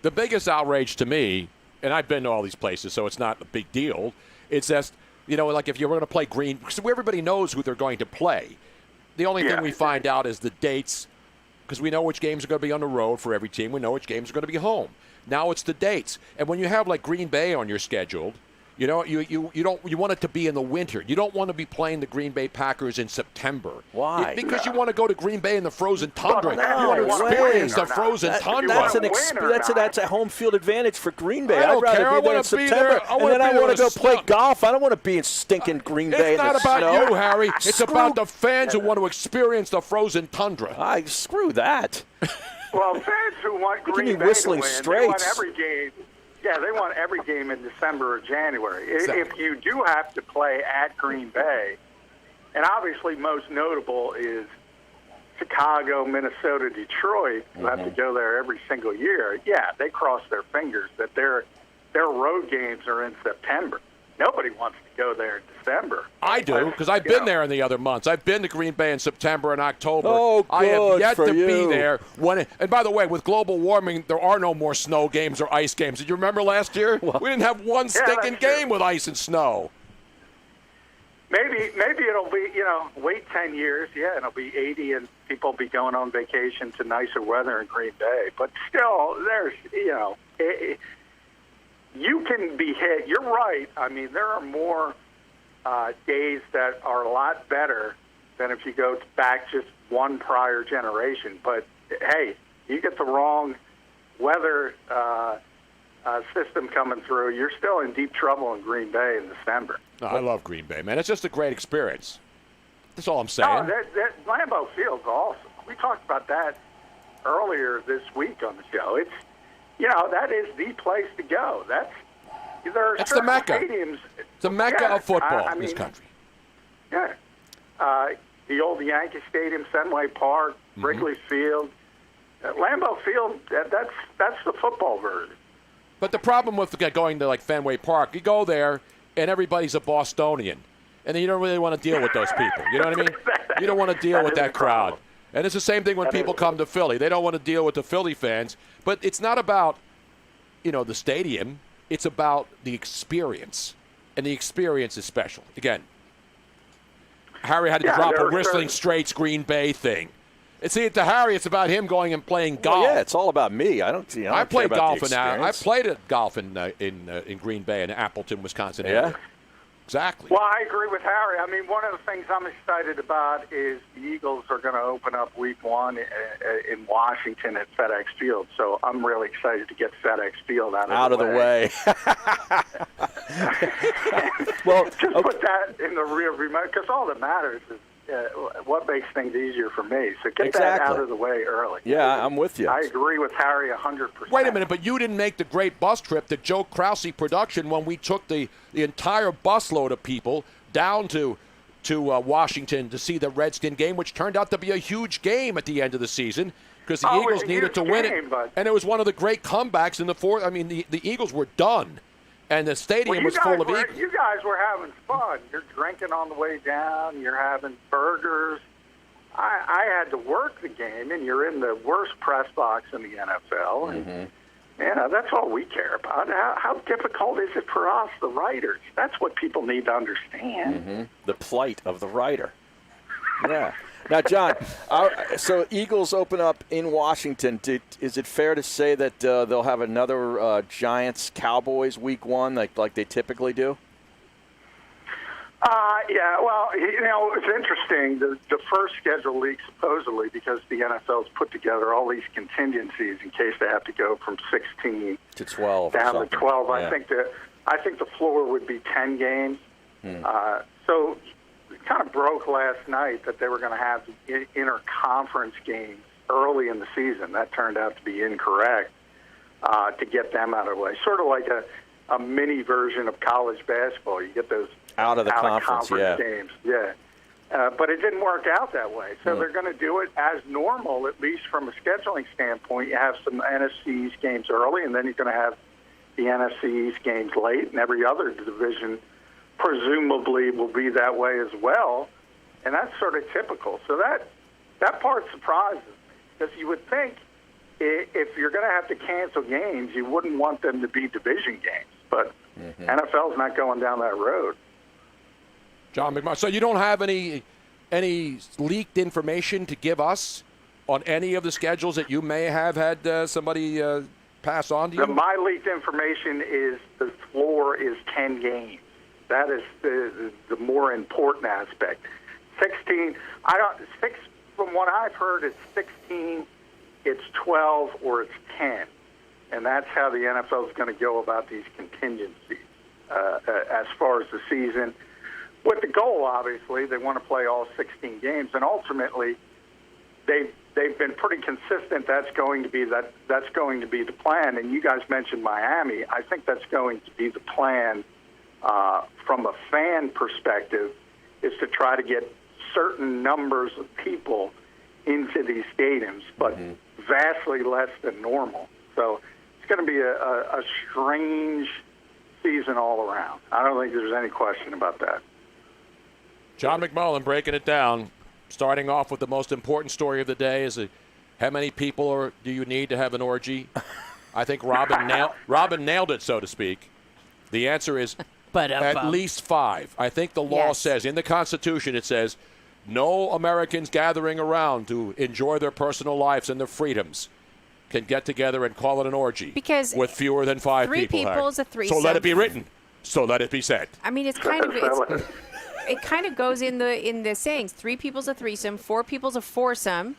The biggest outrage to me, and I've been to all these places, so it's not a big deal, it's just, like if you're going to play Green, because everybody knows who they're going to play. The only thing we find out is the dates, because we know which games are going to be on the road for every team. We know which games are going to be home. Now it's the dates. And when you have, like, Green Bay on your schedule, you want it to be in the winter. You don't want to be playing the Green Bay Packers in September. Why? Because you want to go to Green Bay in the frozen tundra. No, you want to experience the way. frozen tundra. That's a home field advantage for Green Bay. I don't I'd rather care. be there in September, and then I want to go play golf. I don't want to be in stinking Green Bay in the snow. It's not about you, Harry. It's about the fans who want to experience the frozen tundra. Screw that. Well, fans who want Green Bay to win, they want every game. Yeah, they want every game in December or January. Exactly. If you do have to play at Green Bay, and obviously most notable is Chicago, Minnesota, Detroit, who have to go there every single year. Yeah, they cross their fingers that their road games are in September. Nobody wants to go there in December. I do, because I've been there in the other months. I've been to Green Bay in September and October. Oh, I have good yet for to you. be there. And by the way, with global warming, there are no more snow games or ice games. Did you remember last year? We didn't have one stinking game with ice and snow. Maybe it'll be, wait 10 years. Yeah, it'll be 80 and people will be going on vacation to nicer weather in Green Bay. But still, there's, you can be hit. You're right. I mean, there are more days that are a lot better than if you go back just one prior generation. But, hey, you get the wrong weather system coming through, you're still in deep trouble in Green Bay in December. No, I love Green Bay, man. It's just a great experience. That's all I'm saying. No, that Lambeau Field's awesome. We talked about that earlier this week on the show. It's, that is the place to go. That's the Mecca. Stadiums. It's the Mecca of football in this country. Yeah. The old Yankee Stadium, Fenway Park, Wrigley Field. Lambeau Field, that's the football version. But the problem with going to, like, Fenway Park, you go there, and everybody's a Bostonian. And then you don't really want to deal with those people. You know what I mean? You don't want to deal with that crowd. And it's the same thing when people come to Philly. They don't want to deal with the Philly fans. But it's not about, the stadium. It's about the experience. And the experience is special. Again, Harry had to drop a Whistling Straits Green Bay thing. And see, to Harry, it's about him going and playing golf. Well, yeah, it's all about me. I played golf I played golf in Green Bay and Appleton, Wisconsin area. Yeah. Exactly. Well, I agree with Harry. I mean, one of the things I'm excited about is the Eagles are going to open up Week 1 in Washington at FedEx Field. So I'm really excited to get FedEx Field out of the way. Well, just put that in the rear view mirror, because all that matters is what makes things easier for me. So get that out of the way early. Yeah, I'm with you. I agree with Harry 100%. Wait a minute, but you didn't make the great bus trip that Joe Krause production when we took the entire busload of people down to Washington to see the Redskin game, which turned out to be a huge game at the end of the season because the Eagles needed to win it. And it was one of the great comebacks in the fourth. I mean, the Eagles were done. And the stadium was full of Eagles. You guys were having fun. You're drinking on the way down. You're having burgers. I had to work the game, and you're in the worst press box in the NFL. And, that's all we care about. How difficult is it for us, the writers? That's what people need to understand. The plight of the writer. Yeah. Now, John, so Eagles open up in Washington. Is it fair to say that they'll have another Giants-Cowboys Week 1 like they typically do? Yeah, well, it's interesting. The first schedule leak, supposedly, because the NFL's put together all these contingencies in case they have to go from 16 to 12 down to 12. Yeah. I think the floor would be 10 games. So it kind of broke last night that they were going to have the interconference games early in the season. That turned out to be incorrect to get them out of the way. Sort of like a mini version of college basketball. You get those out of the conference games. Yeah. But it didn't work out that way. So they're going to do it as normal, at least from a scheduling standpoint. You have some NFC East games early, and then you're going to have the NFC East games late, and every other division presumably will be that way as well, and that's sort of typical. So that part surprises me, because you would think if you're going to have to cancel games, you wouldn't want them to be division games, but NFL's not going down that road. John McMahon. So you don't have any leaked information to give us on any of the schedules that you may have had somebody pass on to you? My leaked information is the floor is 10 games. That is the more important aspect. 16. From what I've heard, it's 16, it's 12, or it's 10, and that's how the NFL is going to go about these contingencies as far as the season. With the goal, obviously, they want to play all 16 games, and ultimately, they've been pretty consistent. That's going to be the plan. And you guys mentioned Miami. I think that's going to be the plan from a fan perspective, is to try to get certain numbers of people into these stadiums, but vastly less than normal. So it's going to be a strange season all around. I don't think there's any question about that. John McMullen breaking it down, starting off with the most important story of the day is how many people do you need to have an orgy? I think Robin nailed it, so to speak. The answer is at least 5. I think the law says, in the Constitution, it says, no Americans gathering around to enjoy their personal lives and their freedoms can get together and call it an orgy. Because with fewer than 5 3 people. people is a threesome. So let it be written. So let it be said. I mean, it kind of goes in the sayings. 3 people's a threesome, 4 people's a foursome,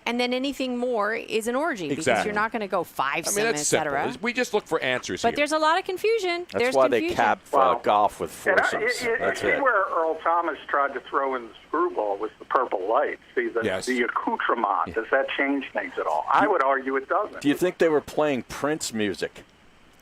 and then anything more is an orgy, because you're not going to go 5-some, etc. We just look for answers But here. there's a lot of confusion. That's why they cap golf with foursomes. That's it. Where Earl Thomas tried to throw in the screwball was the purple light. See, the accoutrement, does that change things at all? I would argue it doesn't. Do you think they were playing Prince music?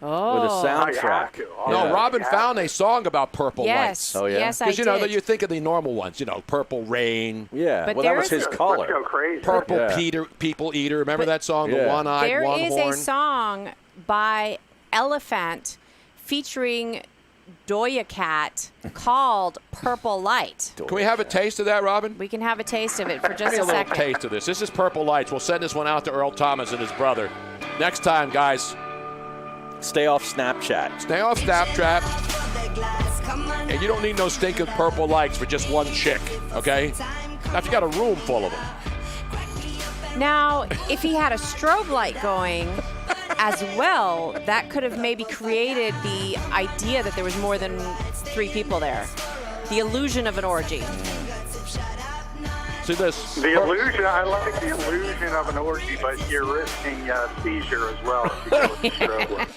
With a soundtrack. No, Robin found a song about purple lights. Oh, yeah? Yes, I Because, did. you think of the normal ones, Purple Rain. Yeah, But well, that was his color. Let's go crazy. Purple People Eater. Remember that song, The One-Eyed, One Horn? There is a song by Elephant featuring Doja Cat called Purple Light. Can we have a taste of that, Robin? We can have a taste of it for just Give me a a little second. taste of this. This is Purple Lights. We'll send this one out to Earl Thomas and his brother. Next time, guys. Stay off Snapchat. Stay off Snapchat. And you don't need no stinking purple lights for just one chick, okay? Now, if you got a room full of them. Now, if he had a strobe light going as well, that could have maybe created the idea that there was more than 3 people there. The illusion of an orgy. See this? The illusion, I like the illusion of an orgy, but you're risking seizure as well if you go with the strobe light.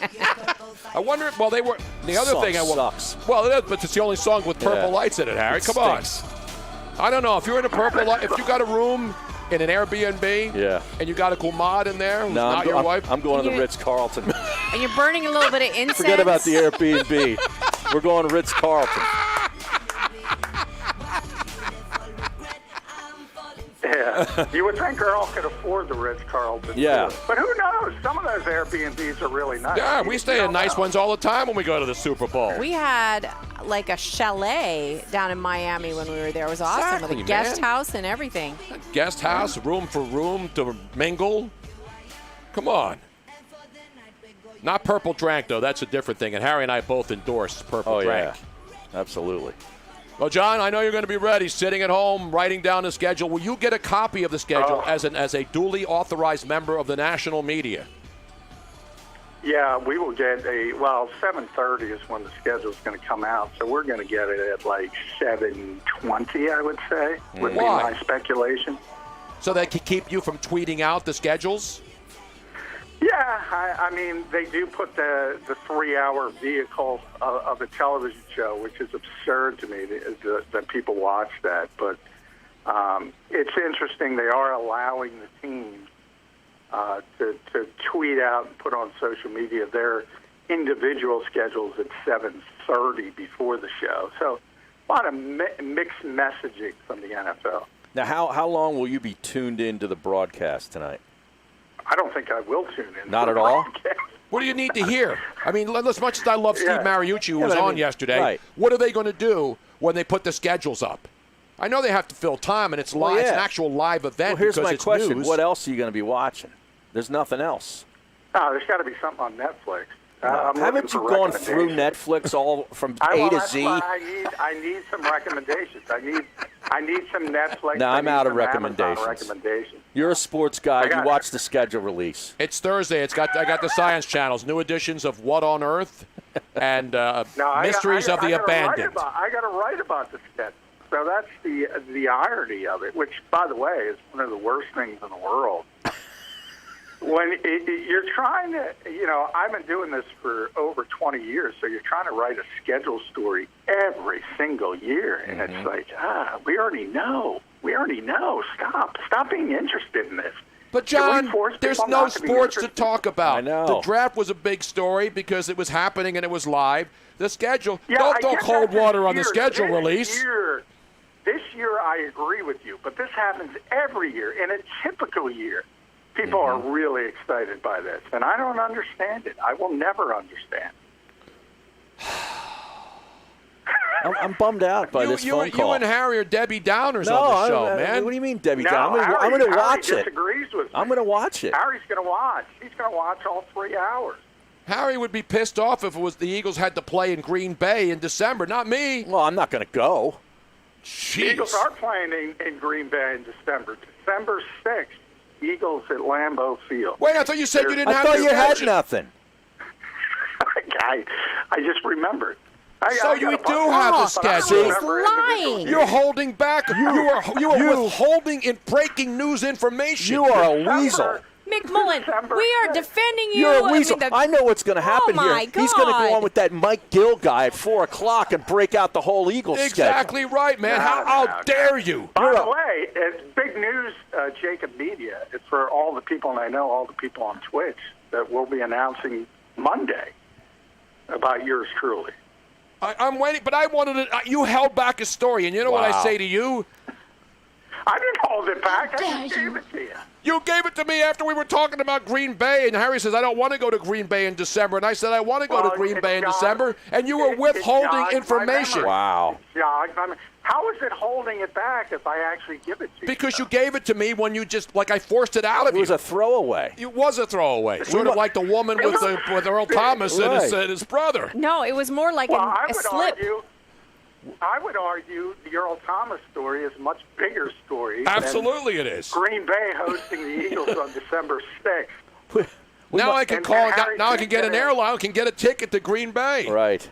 I wonder, the other Song thing sucks. Well, it is, but it's the only song with purple lights in it, Harry. Come on. I don't know. If you're in a purple light, if you got a room in an Airbnb and you got a kumad in there who's not your wife. I'm going to the Ritz-Carlton. And you're burning a little bit of incense. Forget about the Airbnb. We're going to Ritz-Carlton. Yeah, you would think Earl could afford the Ritz-Carlton. Yeah. Too. But who knows? Some of those Airbnbs are really nice. Yeah, we stay in nice ones all the time when we go to the Super Bowl. We had like a chalet down in Miami when we were there. It was awesome Exactly, with a guest man. house and everything. Guest house, room for room to mingle. Come on. Not purple drank, though. That's a different thing. And Harry and I both endorse purple drank. Yeah. Absolutely. Well, John, I know you're going to be ready, sitting at home, writing down the schedule. Will you get a copy of the schedule as a duly authorized member of the national media? Yeah, we will get 7:30 is when the schedule is going to come out, so we're going to get it at like 7:20, I would say, would be my speculation. So that can keep you from tweeting out the schedules? Yeah, I mean, they do put the 3-hour vehicle of a television show, which is absurd to me that people watch that. But it's interesting. They are allowing the teams to tweet out and put on social media their individual schedules at 7:30 before the show. So a lot of mixed messaging from the NFL. Now, how long will you be tuned in to the broadcast tonight? I don't think I will tune in. Not at all? What do you need to hear? I mean, as much as I love Steve Mariucci, who was but I on mean, yesterday, right. what are they going to do when they put the schedules up? I know they have to fill time, and it's live. Well, It's an yeah. actual live event Well, here's because my it's question. news. What else are you going to be watching? There's nothing else. Oh, there's got to be something on Netflix. Haven't you gone through Netflix all from A to Z? I need some recommendations. I need some Netflix. No, I'm I need out of some Amazon recommendations. recommendations. You're a sports guy. I got You watch the schedule release. It's Thursday. I got the Science Channels, new editions of What on Earth and Mysteries of the Abandoned. I got to write about the schedule. So that's the irony of it, which, by the way, is one of the worst things in the world. When you're trying to, I've been doing this for over 20 years, so you're trying to write a schedule story every single year, and it's like, we already know. Stop being interested in this. But, John, Can we force there's people no not to be sports to interested? talk about. I know. The draft was a big story because it was happening and it was live. The schedule, Yeah, I don't get cold that water this on the year. schedule This release. This year, I agree with you, but this happens every year. In a typical year, people are really excited by this, and I don't understand it. I will never understand. I'm bummed out by this phone call. You and Harry are Debbie Downers No, on the show, man. What do you mean, Debbie No, Down? I'm going to watch Harry it. disagrees with me. I'm going to watch it. Harry's going to watch. He's going to watch all 3 hours. Harry would be pissed off if it was the Eagles had to play in Green Bay in December, not me. Well, I'm not going to go. The Eagles are playing in Green Bay in December. December 6th, Eagles at Lambeau Field. Wait, I thought you said you didn't I have thought the you had schedule. nothing. I just remembered. So you do have the schedule. He's lying. You're holding back. You are withholding in breaking news information. You are a weasel. McMullen, we are defending you. You're a weasel. I mean, I know what's going to happen my here. He's going to go God. on with that Mike Gill guy at 4 o'clock and break out the whole Eagles Exactly right, man. How dare you? By the way, it's big news, Jacob Media. It's for all the people, and I know all the people on Twitch, that we'll be announcing Monday about yours truly. I'm waiting, but I wanted to. You held back a story, and you know what I say to you? I didn't hold it back. I just gave it to you. You gave it to me after we were talking about Green Bay, and Harry says, I don't want to go to Green Bay in December. And I said, I want to go to Green Bay in December, and you were withholding information. Wow. How is it holding it back if I actually give it to you? Because you gave it to me when you just, like I forced it out of you. It was a throwaway. It was a throwaway. Sort of like the woman with Earl Thomas and his brother. No, it was more like Well, a slip. I would argue the Earl Thomas story is a much bigger story. Absolutely than it is. Green Bay hosting the Eagles on December 6th. Now I can call. Now I can get an airline. I can get a ticket to Green Bay. Right.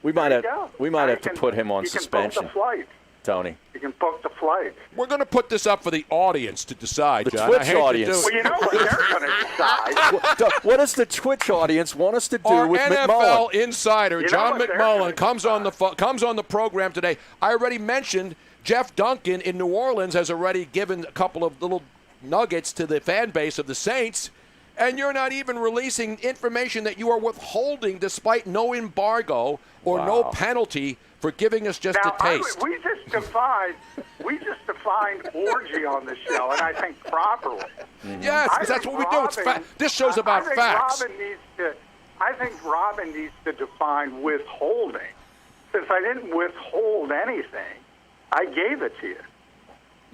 We might have to can- put him on you can suspension, book the flight. Tony. You can book the flight. We're going to put this up for the audience to decide, The John. Twitch I hate to audience. do it. Well, you know what they're going to decide. What does the Twitch audience want us to do Our with NFL McMullen? insider, You know John what they're McMullen, gonna comes on the program today. I already mentioned Jeff Duncan in New Orleans has already given a couple of little nuggets to the fan base of the Saints, and you're not even releasing information that you are withholding despite no embargo or no penalty for giving us just a taste. We just defined orgy on the show, and I think properly. Yes, because that's what we do. It's this show's about I think facts. I think Robin needs to define withholding. Since I didn't withhold anything, I gave it to you.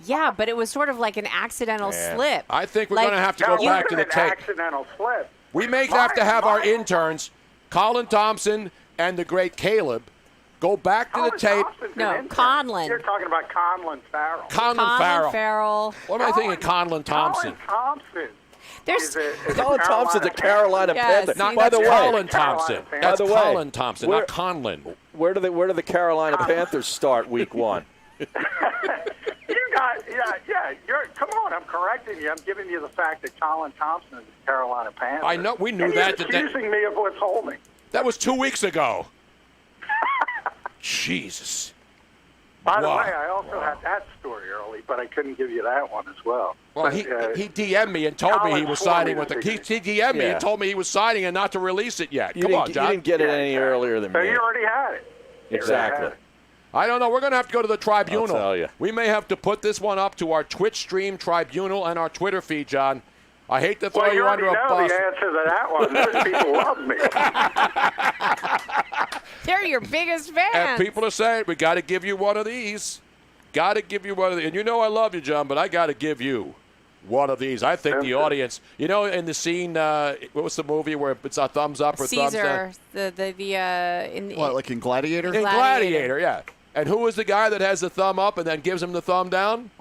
Yeah, but it was sort of like an accidental slip. I think we're going to have to go back to the tape. Accidental slip. We may have to have our interns, Colin Thompson and the great Caleb, go back to the tape. No, Conlon. You're talking about Conlon Farrell. Conlon Farrell. What am I thinking? Conlon Thompson. Colin Thompson. There's Colin Thompson's a Carolina Panther. Not By the way, Colin Thompson. By That's the way, Colin Thompson, not Conlon. Where do the Carolina Panthers start week 1? Come on, I'm correcting you. I'm giving you the fact that Colin Thompson is a Carolina Panther. I know, we knew and that. You're accusing me of withholding. That was 2 weeks ago. Jesus. By the way, I also had that story early, but I couldn't give you that one as well. Well, But, he DM'd me and told me he was signing with the. He DM'd me and told me he was signing and not to release it yet. Come on, John. You didn't get it any earlier than So me. you already had it. Exactly. I don't know. We're going to have to go to the tribunal. I'll tell you. We may have to put this one up to our Twitch stream tribunal and our Twitter feed, John. I hate to throw Well, you you under already a know bus. the answer to that one. Those people love me. They're your biggest fans. And people are saying, we got to give you one of these. Got to give you one of these. And you know I love you, John, but I got to give you one of these. I think the audience, you know, in the scene, what was the movie where it's a thumbs up or thumbs down? Caesar, like in Gladiator? In Gladiator, yeah. And who was the guy that has the thumb up and then gives him the thumb down?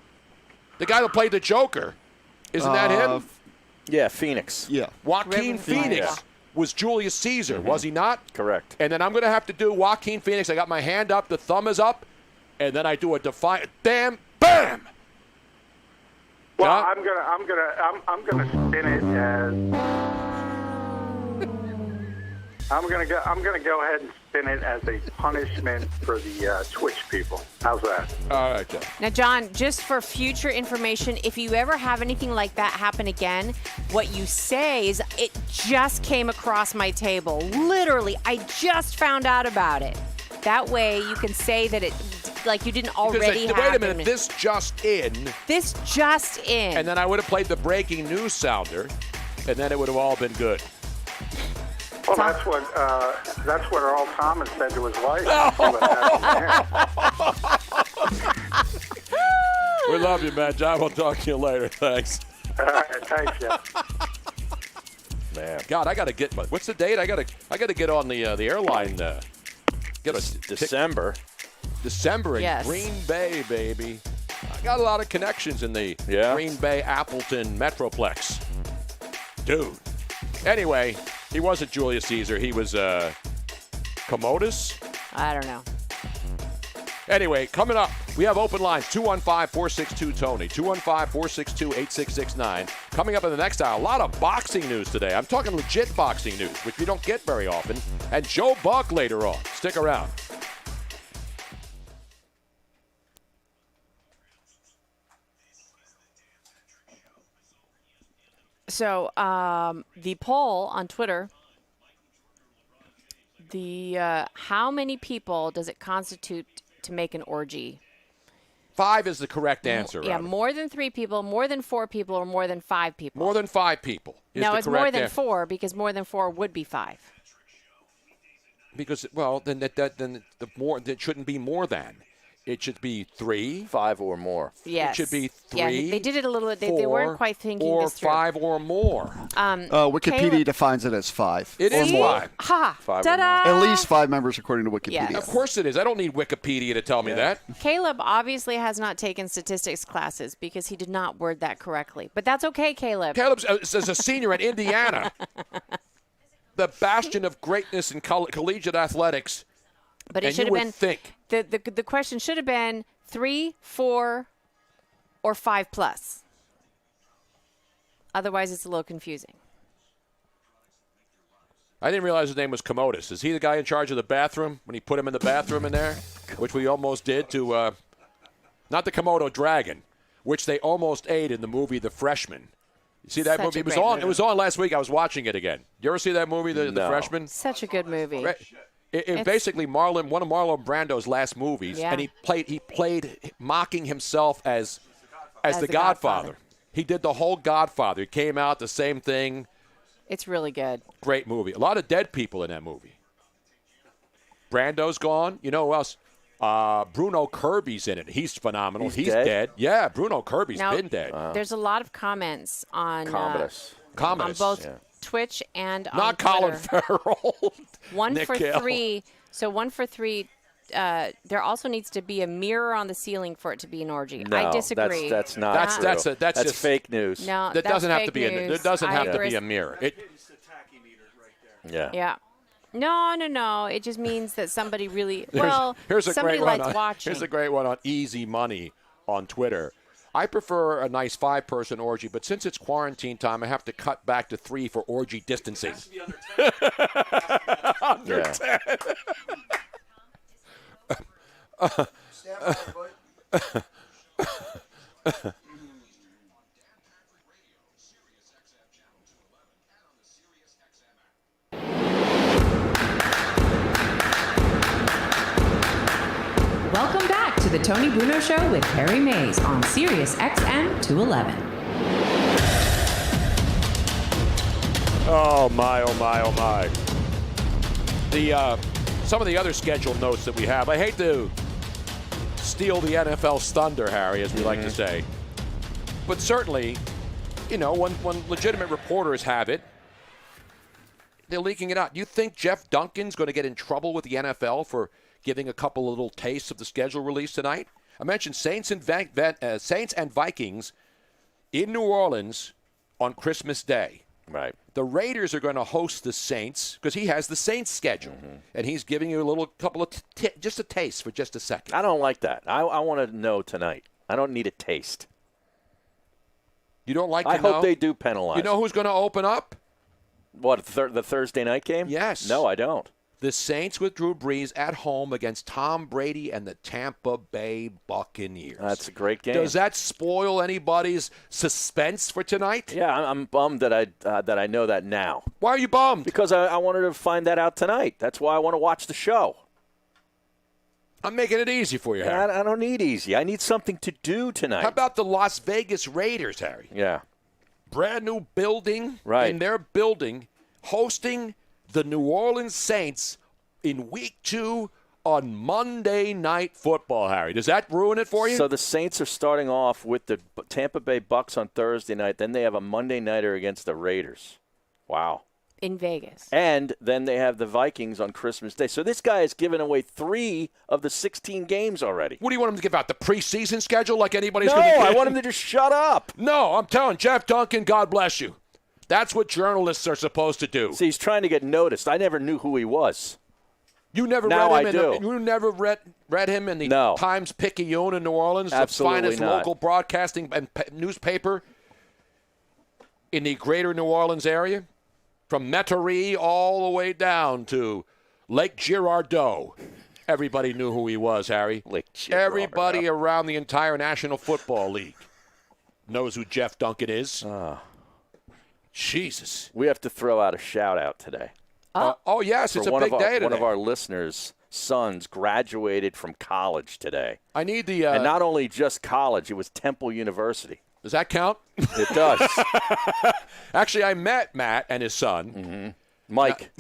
The guy that played the Joker. Isn't that him? Yeah, Phoenix. Yeah. Joaquin Phoenix was Julius Caesar, was he not? Correct. And then I'm going to have to do Joaquin Phoenix. I got my hand up, the thumb is up, and then I do a defiant bam. Well, John? I'm gonna spin it as I'm gonna go ahead and spin it as a punishment for the Twitch people. How's that? All right, John. Now, John, just for future information, if you ever have anything like that happen again, what you say is, it just came across my table. Literally, I just found out about it. That way you can say that it, like you didn't already have. Wait a minute, this just in. This just in. And then I would have played the breaking news sounder, and then it would have all been good. Well, that's what Earl Thomas said to his wife. We love you, man. John, we'll talk to you later. Thanks. All right, thanks, Jeff. Man, God, I got to get. What's the date? I got to get on the airline. Get a December. December in Green Bay, baby. I got a lot of connections in the Green Bay Appleton Metroplex, dude. Anyway, he wasn't Julius Caesar. He was Commodus. I don't know. Anyway, coming up, we have open lines, 215-462-TONY, 215-462-8669. Coming up in the next hour, a lot of boxing news today. I'm talking legit boxing news, which we don't get very often. And Joe Buck later on. Stick around. So the poll on Twitter, how many people does it constitute to make an orgy? 5 is the correct answer. Yeah, Robin. more than 3 people, more than 4 people, or more than 5 people. More than 5 people. No, it's more than 4 because more than 4 would be 5. Because then the more that shouldn't be more than. It should be 3, 5 or more. Yes. It should be 3. Yeah, they did it a little. They weren't quite thinking or this through. 5 or more. Wikipedia defines it as 5. It is 5. Ha! 5 Ta-da! At least 5 members according to Wikipedia. Yes. Of course it is. I don't need Wikipedia to tell me that. Caleb obviously has not taken statistics classes because he did not word that correctly. But that's okay, Caleb. Caleb's as a senior at Indiana, the bastion of greatness in collegiate athletics. But it and should you have would been think. the question should have been 3, 4, or 5 plus. Otherwise, it's a little confusing. I didn't realize his name was Commodus. Is he the guy in charge of the bathroom when he put him in the bathroom in there, which we almost did to not the Komodo dragon, which they almost ate in the movie The Freshman. You see that Such movie? a It was great on. movie. It was on last week. I was watching it again. You ever see that movie, The Freshman? Such a good movie. It basically one of Marlon Brando's last movies, and he played mocking himself as the Godfather. He did the whole Godfather. It came out the same thing. It's really good. Great movie. A lot of dead people in that movie. Brando's gone. You know who else? Bruno Kirby's in it. He's phenomenal. He's dead. Yeah, Bruno Kirby's Now, been dead. There's a lot of comments on Commodus. on both Twitch and on Not Twitter. Colin Farrell. One Nick for Hill. 3. So 1 for 3. There also needs to be a mirror on the ceiling for it to be an orgy. No, I disagree. That's not true. That's just fake news. No, That that's doesn't have fake to be. news. There doesn't have I to be agree. a mirror. Yeah. Yeah. No. It just means that somebody really somebody likes watching. Here's a great one on Easy Money on Twitter. I prefer a nice 5-person orgy, but since it's quarantine time, I have to cut back to 3 for orgy distancing. Under 10. Welcome back to the Tony Bruno Show with Harry Mays on Sirius XM 211. Oh, my, oh, my, oh, my. Some of the other scheduled notes that we have, I hate to steal the NFL's thunder, Harry, as we like to say. But certainly, when legitimate reporters have it, they're leaking it out. Do you think Jeff Duncan's going to get in trouble with the NFL for giving a couple of little tastes of the schedule release tonight? I mentioned Saints and Vikings in New Orleans on Christmas Day. Right. The Raiders are going to host the Saints because he has the Saints schedule, and he's giving you a couple of just a taste for just a second. I don't like that. I want to know tonight. I don't need a taste. You don't like to I know? hope they do penalize. You know who's going to open up? What, the Thursday night game? Yes. No, I don't. The Saints with Drew Brees at home against Tom Brady and the Tampa Bay Buccaneers. That's a great game. Does that spoil anybody's suspense for tonight? Yeah, I'm bummed that I know that now. Why are you bummed? Because I wanted to find that out tonight. That's why I want to watch the show. I'm making it easy for you, Harry. I don't need easy. I need something to do tonight. How about the Las Vegas Raiders, Harry? Yeah. Brand new building. Right. In their building, hosting the New Orleans Saints in Week 2 on Monday Night Football, Harry. Does that ruin it for you? So the Saints are starting off with the Tampa Bay Bucks on Thursday night. Then they have a Monday nighter against the Raiders. Wow. In Vegas. And then they have the Vikings on Christmas Day. So this guy has given away 3 of the 16 games already. What do you want him to give out? The preseason schedule like anybody's No, going to I want him to just shut up. No, I'm telling Jeff Duncan, God bless you. That's what journalists are supposed to do. See, he's trying to get noticed. I never knew who he was. You never now read him I do. You never read him in the No. Times-Picayune in New Orleans, Absolutely the finest not. local broadcasting and newspaper in the greater New Orleans area, from Metairie all the way down to Lake Girardeau. Everybody knew who he was, Harry. Lake Girardeau. Everybody around the entire National Football League knows who Jeff Duncan is. Jesus. We have to throw out a shout-out today. Oh, yes, it's a big day today. One of our listeners' sons graduated from college today. I need the... and not only just college, it was Temple University. Does that count? It does. Actually, I met Matt and his son. Mike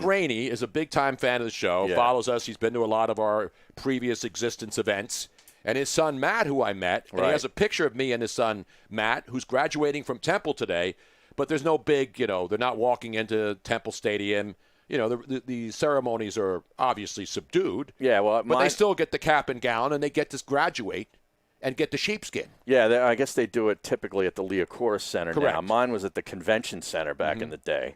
Rainey is a big-time fan of the show, follows us. He's been to a lot of our previous existence events. And his son, Matt, who I met, and he has a picture of me and his son, Matt, who's graduating from Temple today. But there's no big, they're not walking into Temple Stadium. The ceremonies are obviously subdued. Yeah, well, but they still get the cap and gown, and they get to graduate and get the sheepskin. Yeah, I guess they do it typically at the Leocoris Center Correct. now. Mine was at the Convention Center back in the day.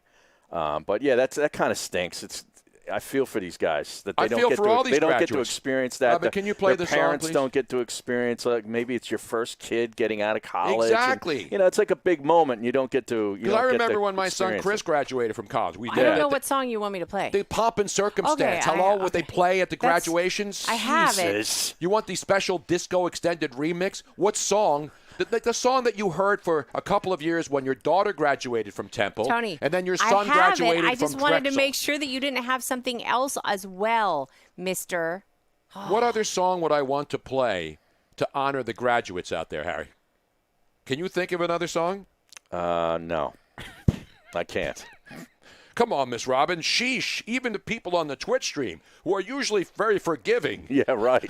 But yeah, that kind of stinks. I feel for these guys that they don't get to experience that. But can you play the song, parents please? Don't get to experience maybe it's your first kid getting out of college. Exactly. And, it's like a big moment, and you don't get to. Because I remember when my son Chris graduated from college. We did I don't know what song you want me to play. The pomp and circumstance. What they play at the graduations. I have it. You want the special disco extended remix? What song? The song that you heard for a couple of years when your daughter graduated from Temple, Tony, and then your son I graduated have it. from I just wanted to Drexel. make sure that you didn't have something else as well, mister. What other song would I want to play to honor the graduates out there, Harry? Can you think of another song? No. I can't. Come on, Miss Robin. Sheesh. Even the people on the Twitch stream, who are usually very forgiving. Yeah, right.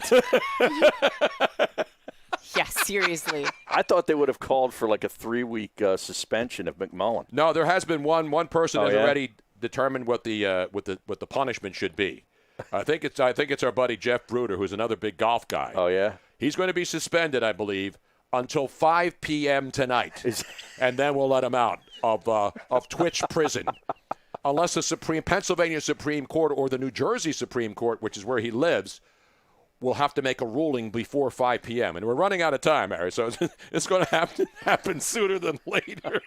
Yeah, seriously. I thought they would have called for like a 3-week suspension of McMullen. No, there has been one person has yeah? already determined what the punishment should be. I think it's our buddy Jeff Bruder, who's another big golf guy. Oh yeah. He's going to be suspended, I believe, until 5 p.m. tonight, and then we'll let him out of Twitch prison, unless the Pennsylvania Supreme Court or the New Jersey Supreme Court, which is where he lives, will have to make a ruling before 5 p.m. And we're running out of time, Harry, so it's going to have to happen sooner than later.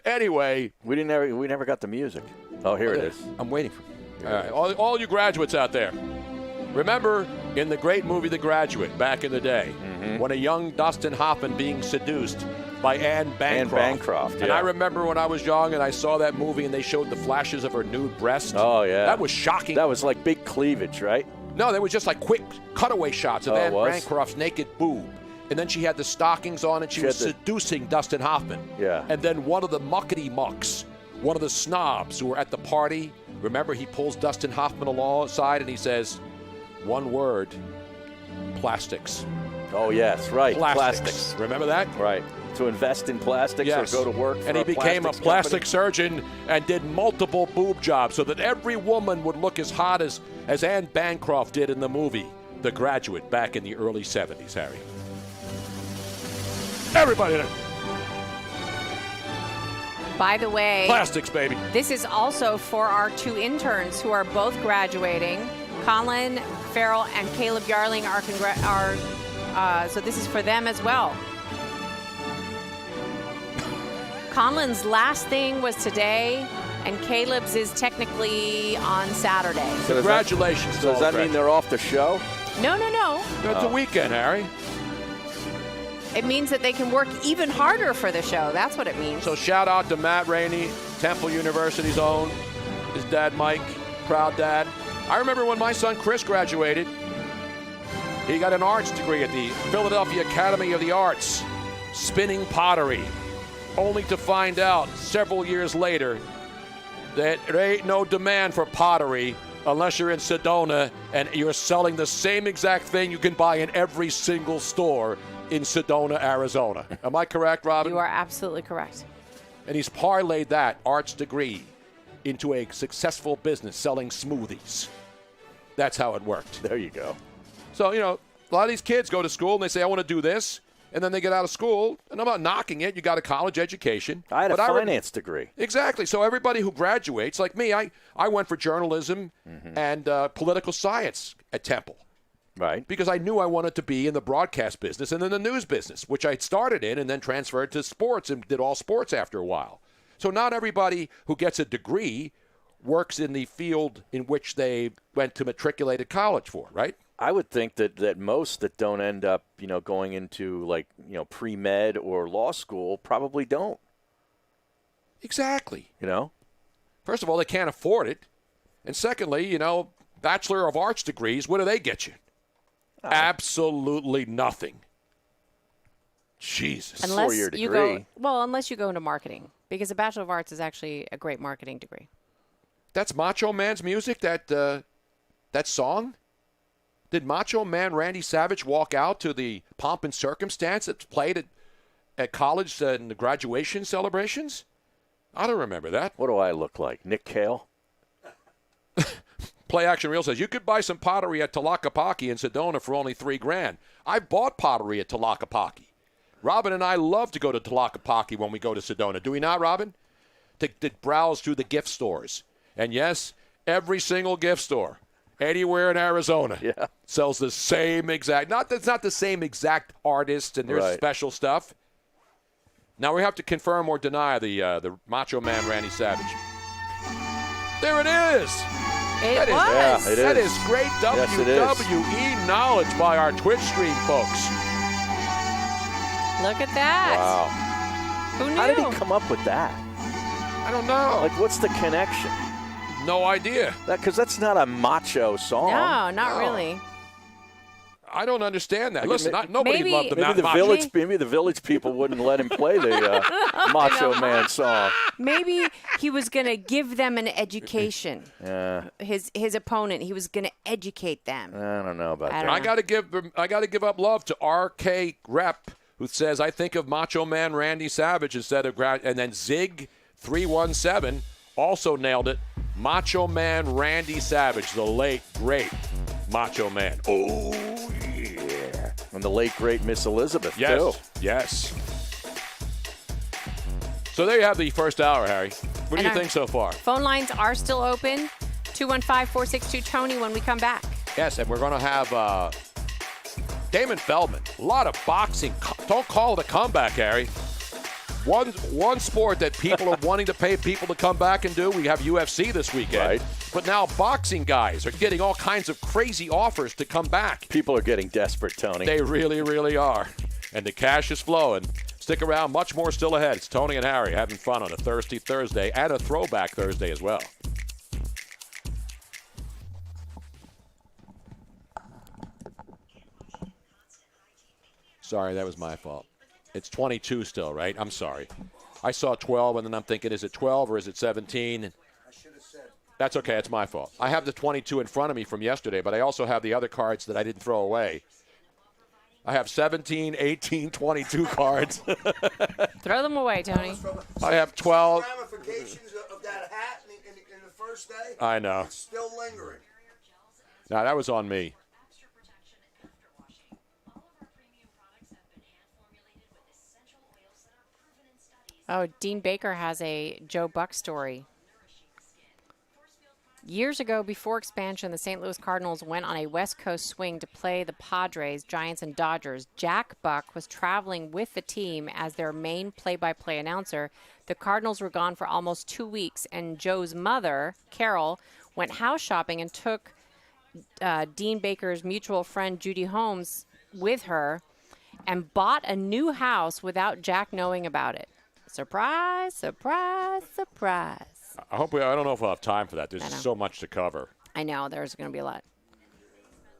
Anyway. We never got the music. Oh, here it is. I'm waiting for it. All right, all you graduates out there, remember in the great movie The Graduate back in the day, when a young Dustin Hoffman being seduced by Anne Bancroft. Anne Bancroft, And I remember when I was young and I saw that movie and they showed the flashes of her nude breast. Oh, yeah. That was shocking. That was like big cleavage, right? No, they were just like quick cutaway shots of Anne was? Bancroft's naked boob. and then she had the stockings on, and she was seducing Dustin Hoffman. Yeah. And then one of the muckety mucks, one of the snobs who were at the party, remember, he pulls Dustin Hoffman aside and he says, one word, plastics. Oh, yes, right. Plastics. Remember that? Right. To invest in plastics or go to work for and he became a plastic company. surgeon and did multiple boob jobs so that every woman would look as hot as Anne Bancroft did in the movie The Graduate back in the early 70s, Harry. Everybody. By the way, Plastics, baby. This is also for our 2 interns who are both graduating. Colin Farrell and Caleb Yarling are so this is for them as well. Colin's last thing was today, and Caleb's is technically on Saturday. So congratulations. Does that mean they're off the show? No. That's the weekend, Harry. It means that they can work even harder for the show. That's what it means. So shout out to Matt Rainey, Temple University's own, his dad Mike, proud dad. I remember when my son Chris graduated, he got an arts degree at the Philadelphia Academy of the Arts, spinning pottery, only to find out several years later that there ain't no demand for pottery unless you're in Sedona and you're selling the same exact thing you can buy in every single store in Sedona, Arizona. Am I correct, Robin? You are absolutely correct. And he's parlayed that arts degree into a successful business selling smoothies. That's how it worked. There you go. So, a lot of these kids go to school and they say, I want to do this. And then they get out of school, and I'm not knocking it. You got a college education. I had a finance degree. Exactly. So everybody who graduates, like me, I went for journalism and political science at Temple. Right. Because I knew I wanted to be in the broadcast business and in the news business, which I started in and then transferred to sports and did all sports after a while. So not everybody who gets a degree works in the field in which they went to matriculated college for, right? I would think that most that don't end up, going into pre-med or law school probably don't. Exactly. First of all, they can't afford it. And secondly, Bachelor of Arts degrees, what do they get you? Absolutely nothing. Jesus. Unless you go into marketing, because a Bachelor of Arts is actually a great marketing degree. That's Macho Man's music, that song? Did Macho Man Randy Savage walk out to the pomp and circumstance that's played at college in the graduation celebrations? I don't remember that. What do I look like? Nick Cale? Play Action Real says, you could buy some pottery at Tlaquepaque in Sedona for only $3,000. I bought pottery at Tlaquepaque. Robin and I love to go to Tlaquepaque when we go to Sedona. Do we not, Robin? To browse through the gift stores. And yes, every single gift store anywhere in Arizona sells the same exact, it's not the same exact artist and there's special stuff. Now we have to confirm or deny the Macho Man Randy Savage. There it is. That is great WWE knowledge by our Twitch stream folks. Look at that. Wow. Who knew? How did he come up with that? I don't know. Like, what's the connection? No idea. Because that's not a macho song. No, not really. I don't understand that. Listen, nobody loved the Maybe the village people wouldn't let him play the Macho Man song. Maybe he was going to give them an education. His opponent, he was going to educate them. I don't know about that. I got to give up love to RK Rep, who says, I think of Macho Man Randy Savage instead of and then Zig 317 also nailed it. Macho Man Randy Savage, the late great Macho Man. Oh yeah. And the late great Miss Elizabeth too. Yes. So there you have the first hour, Harry. What do you think so far? Phone lines are still open. 215-462-TONY when we come back. Yes, and we're going to have Damon Feldman. A lot of boxing. Don't call it a comeback, Harry. One sport that people are wanting to pay people to come back and do. We have UFC this weekend. Right. But now boxing guys are getting all kinds of crazy offers to come back. People are getting desperate, Tony. They really, really are. And the cash is flowing. Stick around. Much more still ahead. It's Tony and Harry having fun on a Thirsty Thursday and a Throwback Thursday as well. Sorry, that was my fault. It's 22 still, right? I'm sorry. I saw 12, and then I'm thinking, is it 12 or is it 17? That's okay. It's my fault. I have the 22 in front of me from yesterday, but I also have the other cards that I didn't throw away. I have 17, 18, 22 cards. Throw them away, Tony. I have 12. Ramifications of that hat in the first day. I know. It's still lingering. No, that was on me. Oh, Dean Baker has a Joe Buck story. Years ago, before expansion, the St. Louis Cardinals went on a West Coast swing to play the Padres, Giants, and Dodgers. Jack Buck was traveling with the team as their main play-by-play announcer. The Cardinals were gone for almost 2 weeks, and Joe's mother, Carol, went house shopping and took Dean Baker's mutual friend, Judy Holmes, with her and bought a new house without Jack knowing about it. Surprise, surprise, surprise. I don't know if we'll have time for that. There's just so much to cover. I know there's going to be a lot.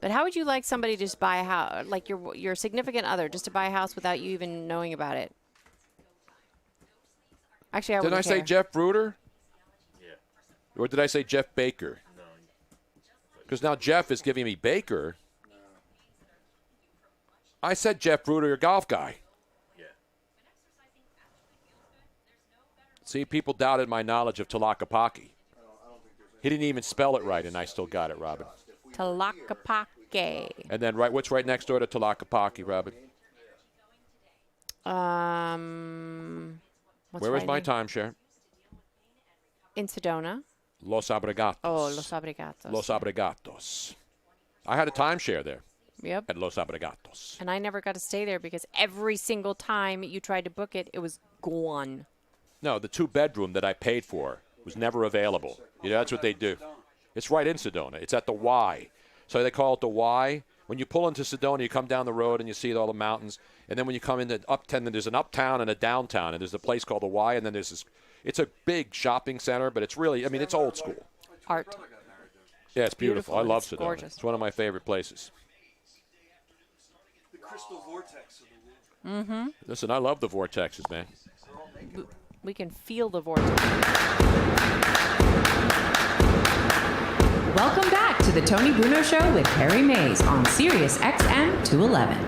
But how would you like somebody to just buy a house, like your significant other, just to buy a house without you even knowing about it? Actually, I wouldn't Didn't I say Jeff Bruder? Yeah. Or did I say Jeff Baker? No. Because now Jeff is giving me Baker. No. I said Jeff Bruder, your golf guy. See, people doubted my knowledge of Talakapaki. He didn't even spell it right, and I still got it, Robin. Talakapaki. And then what's right next door to Talakapaki, Robin? Where is my timeshare? In Sedona. Los Abrigatos. Oh, Los Abrigatos. Los Abrigatos. I had a timeshare there. Yep. At Los Abrigatos. And I never got to stay there because every single time you tried to book it, it was gone. No, the 2-bedroom that I paid for was never available. You know, that's what they do. It's right in Sedona. It's at the Y. So they call it the Y. When you pull into Sedona, you come down the road and you see all the mountains. And then when you come into Uptown, there's an uptown and a downtown. And there's a place called the Y. And then there's this. It's a big shopping center, but it's really, it's old school. Art. Yeah, it's beautiful. I love Sedona. Gorgeous. It's one of my favorite places. The crystal vortex of the world. Mm-hmm. Listen, I love the vortexes, man. We can feel the vortex. Welcome back to the Tony Bruno Show with Harry Mays on Sirius XM 211.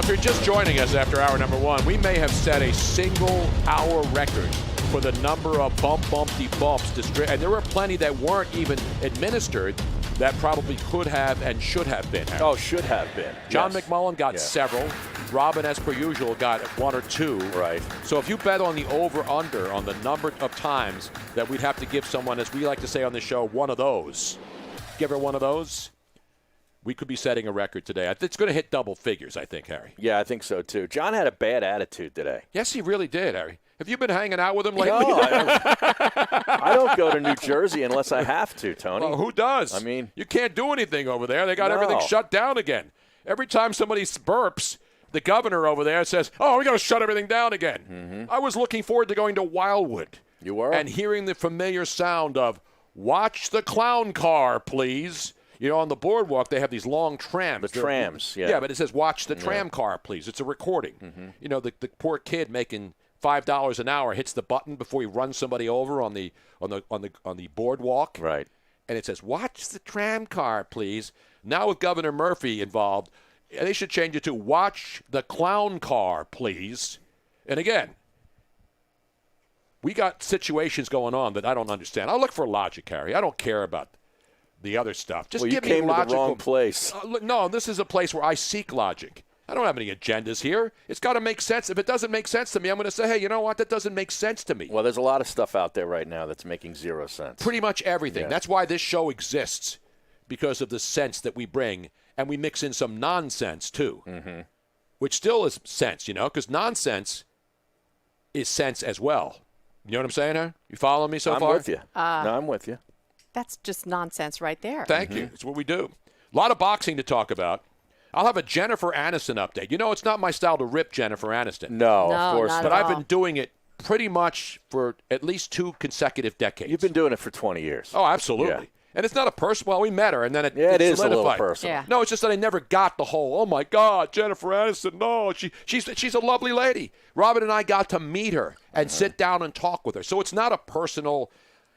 If you're just joining us after hour number 1, we may have set a single-hour record for the number of bumpty bumps. And there were plenty that weren't even administered that probably could have and should have been. Harry. Oh, should have been. John Yes. McMullen got several. Robin, as per usual, got 1 or 2. Right. So if you bet on the over-under on the number of times that we'd have to give someone, as we like to say on the show, one of those, give her one of those, we could be setting a record today. It's going to hit double figures, I think, Harry. Yeah, I think so, too. John had a bad attitude today. Yes, he really did, Harry. Have you been hanging out with him lately? No, I don't go to New Jersey unless I have to, Tony. Well, who does? I mean, you can't do anything over there. They got everything shut down again. Every time somebody burps, the governor over there says, "Oh, we got to shut everything down again." Mm-hmm. I was looking forward to going to Wildwood. You were? And hearing the familiar sound of, "Watch the clown car, please." You know, on the boardwalk, they have these long trams. The trams, yeah. Yeah, but it says, "Watch the tram car, please." It's a recording. Mm-hmm. You know, the poor kid making $5 an hour hits the button before he runs somebody over on the boardwalk. Right. And it says, "Watch the tram car, please." Now with Governor Murphy involved, they should change it to "Watch the clown car, please." And again, we got situations going on that I don't understand. I'll look for logic, Harry. I don't care about the other stuff. Just give me logical. To the wrong place. No, this is a place where I seek logic. I don't have any agendas here. It's got to make sense. If it doesn't make sense to me, I'm going to say, hey, you know what? That doesn't make sense to me. Well, there's a lot of stuff out there right now that's making zero sense. Pretty much everything. Yeah. That's why this show exists, because of the sense that we bring, and we mix in some nonsense, too, which still is sense, you know, because nonsense is sense as well. You know what I'm saying, huh? You following me so far? I'm with you. No, I'm with you. That's just nonsense right there. Thank you. It's what we do. A lot of boxing to talk about. I'll have a Jennifer Aniston update. You know, it's not my style to rip Jennifer Aniston. No, of course not. But I've been doing it pretty much for at least 2 consecutive decades. You've been doing it for 20 years. Oh, absolutely. And it's not a person. Well, we met her, and then it is a little solidified. personal. Yeah. No, it's just that I never got the whole, oh, my God, Jennifer Aniston, no. She's a lovely lady. Robin and I got to meet her and sit down and talk with her. So it's not a personal,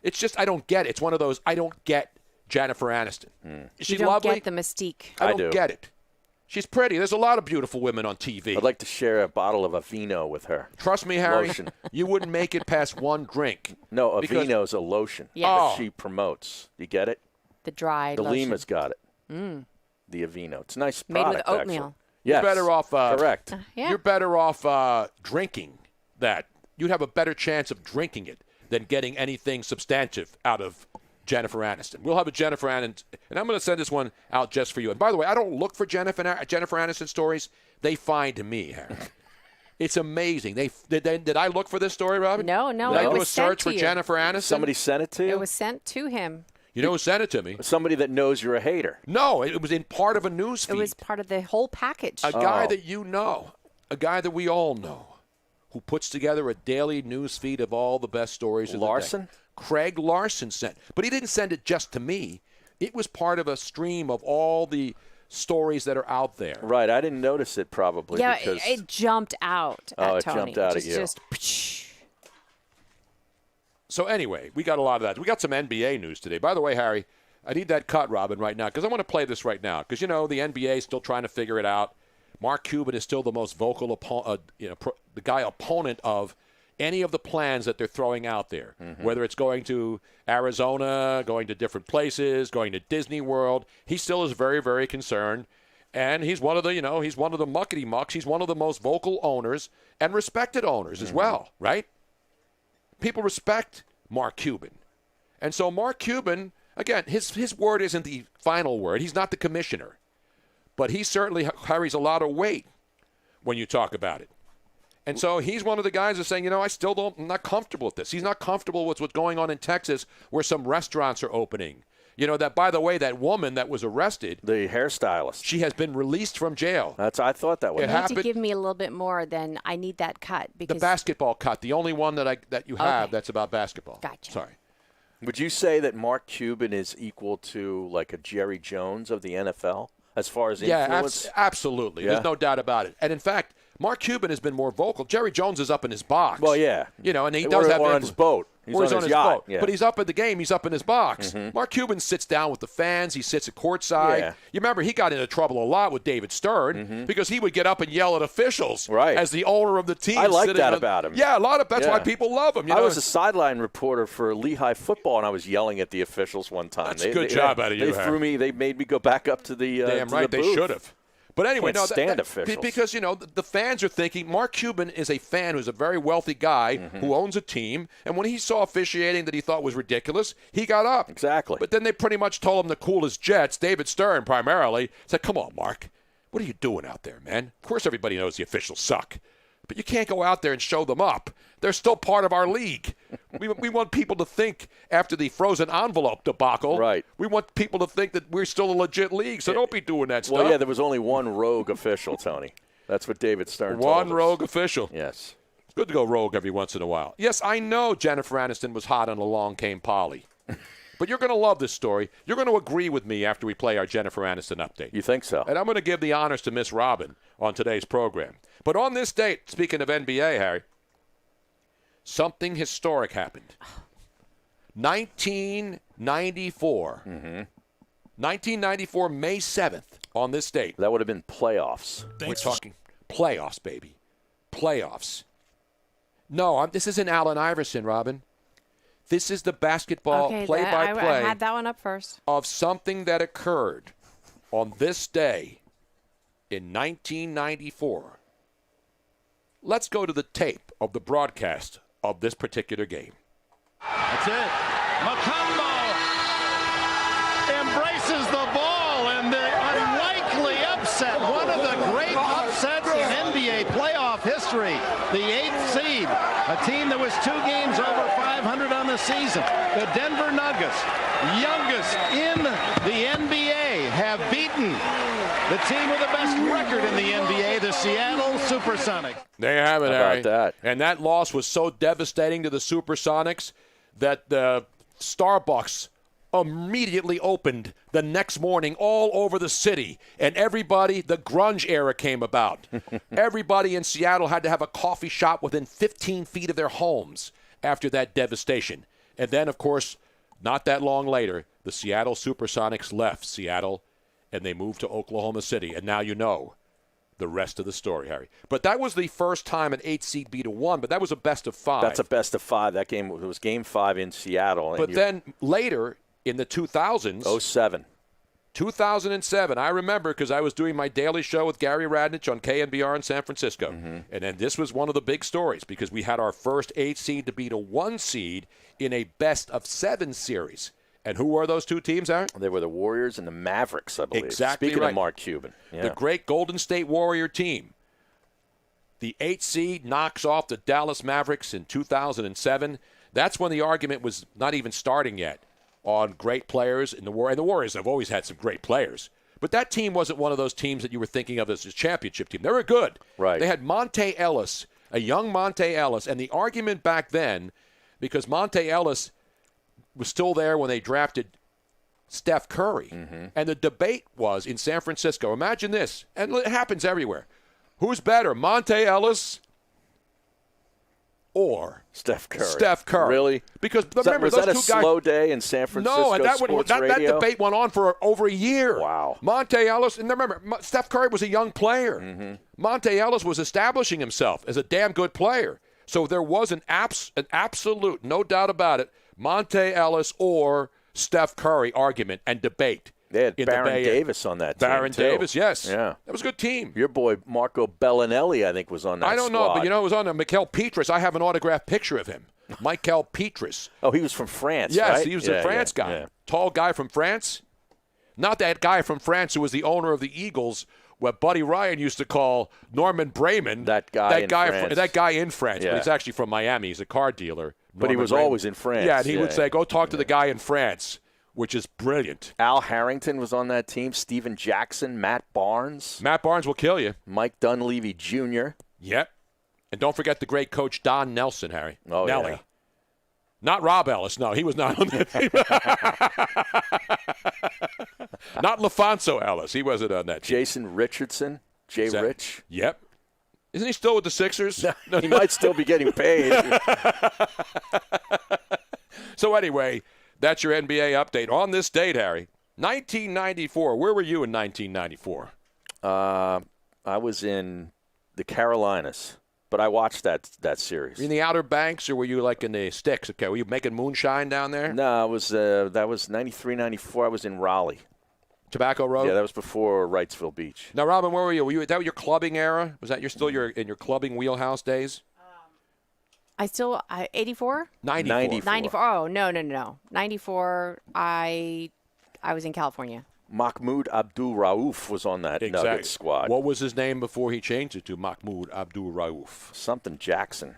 it's just I don't get it. It's one of those, I don't get Jennifer Aniston. Is she You don't lovely? get the mystique. I I don't do. get it. She's pretty. There's a lot of beautiful women on TV. I'd like to share a bottle of Aveeno with her. Trust me, Harry, Lotion. you wouldn't make it past one drink. No, Because- Aveeno's a lotion Yes. that Oh. she promotes. You get it? The dry The lotion. Lima's got it. Mm. The Aveeno. It's a nice Made with product, oatmeal. actually. Yes. You're better off. Correct. Yeah. You're better off drinking that. You'd have a better chance of drinking it than getting anything substantive out of Jennifer Aniston. We'll have a Jennifer Aniston, and I'm going to send this one out just for you. And by the way, I don't look for Jennifer Aniston stories. They find me, Harry. It's amazing. Did I look for this story, Robin? No, Did it I do was a search sent for to you. Jennifer Aniston? Somebody sent it to you? It was sent to him. You know who sent it to me? Somebody that knows you're a hater. No, it was in part of a news feed. It was part of the whole package. A guy that you know, a guy that we all know, who puts together a daily news feed of all the best stories of Larson? the day. Craig Larson sent. But he didn't send it just to me. It was part of a stream of all the stories that are out there. Right. I didn't notice it probably. Yeah, because it jumped out Oh, at it Tony. jumped out at you. Just, So anyway, we got a lot of that. We got some NBA news today. By the way, Harry, I need that cut, Robin, right now, because I want to play this right now. Because, the NBA is still trying to figure it out. Mark Cuban is still the most vocal opponent of any of the plans that they're throwing out there, whether it's going to Arizona, going to different places, going to Disney World. He still is very, very concerned. And he's one of the, he's one of the muckety mucks. He's one of the most vocal owners and respected owners as well, right? People respect Mark Cuban. And so Mark Cuban, again, his word isn't the final word. He's not the commissioner. But he certainly carries a lot of weight when you talk about it. And so he's one of the guys that's saying, I'm not comfortable with this. He's not comfortable with what's going on in Texas where some restaurants are opening. That, by the way, that woman that was arrested. The hairstylist. She has been released from jail. I thought that was. you need to give me a little bit more than I need that cut. The Because basketball cut, the only one that you have that's about basketball. Gotcha. Sorry. Would you say that Mark Cuban is equal to like a Jerry Jones of the NFL as far as influence? Yeah, absolutely. Yeah. There's no doubt about it. And in fact, Mark Cuban has been more vocal. Jerry Jones is up in his box. Well, yeah. And he does have on his boat. He's on his yacht. Yeah. But he's up at the game. He's up in his box. Mark Cuban sits down with the fans. He sits at courtside. Yeah. You remember he got into trouble a lot with David Stern because he would get up and yell at officials as the owner of the team. I like sitting that on- about him. Yeah, that's why people love him. I was a sideline reporter for Lehigh football, and I was yelling at the officials one time. That's a good job out of you, They Harry. threw me. They made me go back up to the Damn to right, the they booth. should have. But anyway, Can't stand officials. because the fans are thinking Mark Cuban is a fan who's a very wealthy guy who owns a team, and when he saw officiating that he thought was ridiculous, he got up. Exactly. But then they pretty much told him to cool his jets. David Stern primarily said, "Come on, Mark, what are you doing out there, man? Of course, everybody knows the officials suck, but you can't go out there and show them up. They're still part of our league. We want people to think after the frozen envelope debacle. Right. We want people to think that we're still a legit league. So don't be doing that stuff. Well, yeah, there was only one rogue official, Tony. That's what David Stern told One us. rogue official. Yes. It's good to go rogue every once in a while. Yes, I know Jennifer Aniston was hot on Along Came Polly. But you're going to love this story. You're going to agree with me after we play our Jennifer Aniston update. You think so? And I'm going to give the honors to Miss Robin on today's program. But on this date, speaking of NBA, Harry, something historic happened. 1994. 1994, May 7th, on this date. That would have been playoffs. We're talking playoffs, baby. Playoffs. No, this isn't Allen Iverson, Robin. This is the basketball play-by-play I had that one up first. of something that occurred on this day in 1994. Let's go to the tape of the broadcast of this particular game. That's it. Makumbo embraces the ball and the unlikely upset. One of the great upsets in NBA playoff history. The 8th seed, a team that was 2 games over 500 on the season. The Denver Nuggets, youngest in the NBA, have beaten the team with the best record in the NBA, the Seattle Supersonics. There you have it, How about Harry. that? And that loss was so devastating to the Supersonics that the Starbucks immediately opened the next morning all over the city. And everybody, the grunge era came about. Everybody in Seattle had to have a coffee shop within 15 feet of their homes after that devastation. And then, of course, not that long later, the Seattle Supersonics left Seattle and they moved to Oklahoma City. And now you know the rest of the story, Harry. But that was the first time an 8 seed beat a 1, but that was a best of 5. That's a best of 5. That game was Game 5 in Seattle. But then later in the 2000s. 2007, I remember because I was doing my daily show with Gary Radnich on KNBR in San Francisco. And then this was one of the big stories because we had our first 8 seed to beat a 1 seed in a best of 7 series. And who were those two teams, Aaron? They were the Warriors and the Mavericks, I believe. Exactly. Speaking right. of Mark Cuban. Yeah. The great Golden State Warrior team. The 8 seed knocks off the Dallas Mavericks in 2007. That's when the argument was not even starting yet on great players in the Warriors. And the Warriors have always had some great players. But that team wasn't one of those teams that you were thinking of as a championship team. They were good. Right. They had Monte Ellis, a young Monte Ellis. And the argument back then, because Monte Ellis was still there when they drafted Steph Curry. And the debate was in San Francisco. Imagine this, and it happens everywhere. Who's better, Monte Ellis or Steph Curry? Steph Curry. Really? Because remember, was those that two a guys. slow day in San Francisco No, and that radio? debate went on for over a year. Wow. Monte Ellis, and remember, Steph Curry was a young player. Monte Ellis was establishing himself as a damn good player. So there was an absolute, no doubt about it, Monte Ellis or Steph Curry argument and debate. They had Baron Davis on that team, Baron too. Davis, yes. Yeah. That was a good team. Your boy Marco Bellinelli, I think, was on that I don't know, squad. but you know, it was on there. Mikel Petrus. I have an autographed picture of him. Mikel Petrus. Oh, he was from France, yes, right? He was a France guy. Yeah. Tall guy from France. Not that guy from France who was the owner of the Eagles, what Buddy Ryan used to call Norman Brayman. That guy in France. Yeah. But he's actually from Miami. He's a car dealer. But he was always in France. Yeah, and he would say, go talk to the guy in France, which is brilliant. Al Harrington was on that team. Steven Jackson, Matt Barnes. Matt Barnes will kill you. Mike Dunleavy Jr. Yep. And don't forget the great coach Don Nelson, Harry. Oh, Nelly. yeah. Not Rob Ellis. No, he was not on that team. Not LaFonso Ellis. He wasn't on that team. Jason Richardson. Rich. Yep. Isn't he still with the Sixers? No, he might still be getting paid. So anyway, that's your NBA update on this date, Harry. 1994. Where were you in 1994? I was in the Carolinas, but I watched that series. Were you in the Outer Banks, or were you like in the sticks? Okay, were you making moonshine down there? No, that was 93, 94. I was in Raleigh. Tobacco Road? Yeah, that was before Wrightsville Beach. Now, Robin, where were you? Were you that your clubbing era? Was that in your clubbing wheelhouse days? 84? 94. Oh, no. 94, I was in California. Mahmoud Abdul Rauf was on that Nuggets squad. What was his name before he changed it to Mahmoud Abdul Rauf? Something Jackson.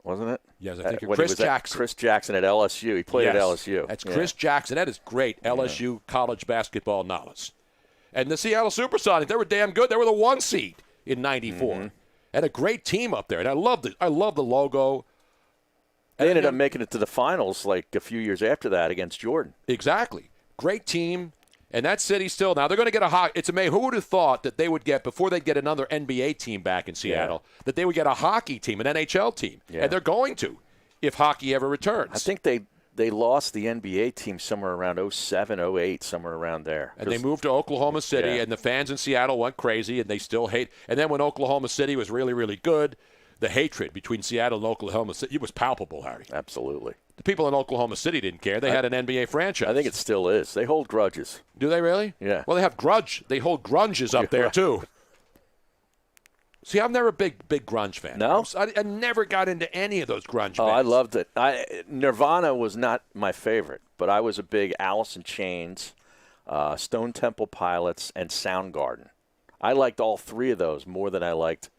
Wasn't it? Yes, I think Chris Jackson. Chris Jackson at LSU. He played at LSU. That's Chris Jackson. That is great LSU college basketball knowledge. And the Seattle Supersonics, they were damn good. They were the 1 seed in 94. Had a great team up there. And I love the logo. They ended up making it to the finals like a few years after that against Jordan. Exactly. Great team. And that city still, now they're going to get a hockey. It's amazing. Who would have thought that they would get, before they get another NBA team back in Seattle, that they would get a hockey team, an NHL team. Yeah. And they're going to, if hockey ever returns. I think they lost the NBA team somewhere around 07, 08, somewhere around there. And they moved to Oklahoma City, and the fans in Seattle went crazy, and they still hate. And then when Oklahoma City was really, really good, the hatred between Seattle and Oklahoma City, it was palpable, Harry. Absolutely. The people in Oklahoma City didn't care. They had an NBA franchise. I think it still is. They hold grudges. Do they really? Yeah. Well, they have grudge. They hold grunges up there, too. See, I'm never a big grunge fan. No? I never got into any of those grunge bands. I loved it. Nirvana was not my favorite, but I was a big Alice in Chains, Stone Temple Pilots, and Soundgarden. I liked all 3 of those more than I liked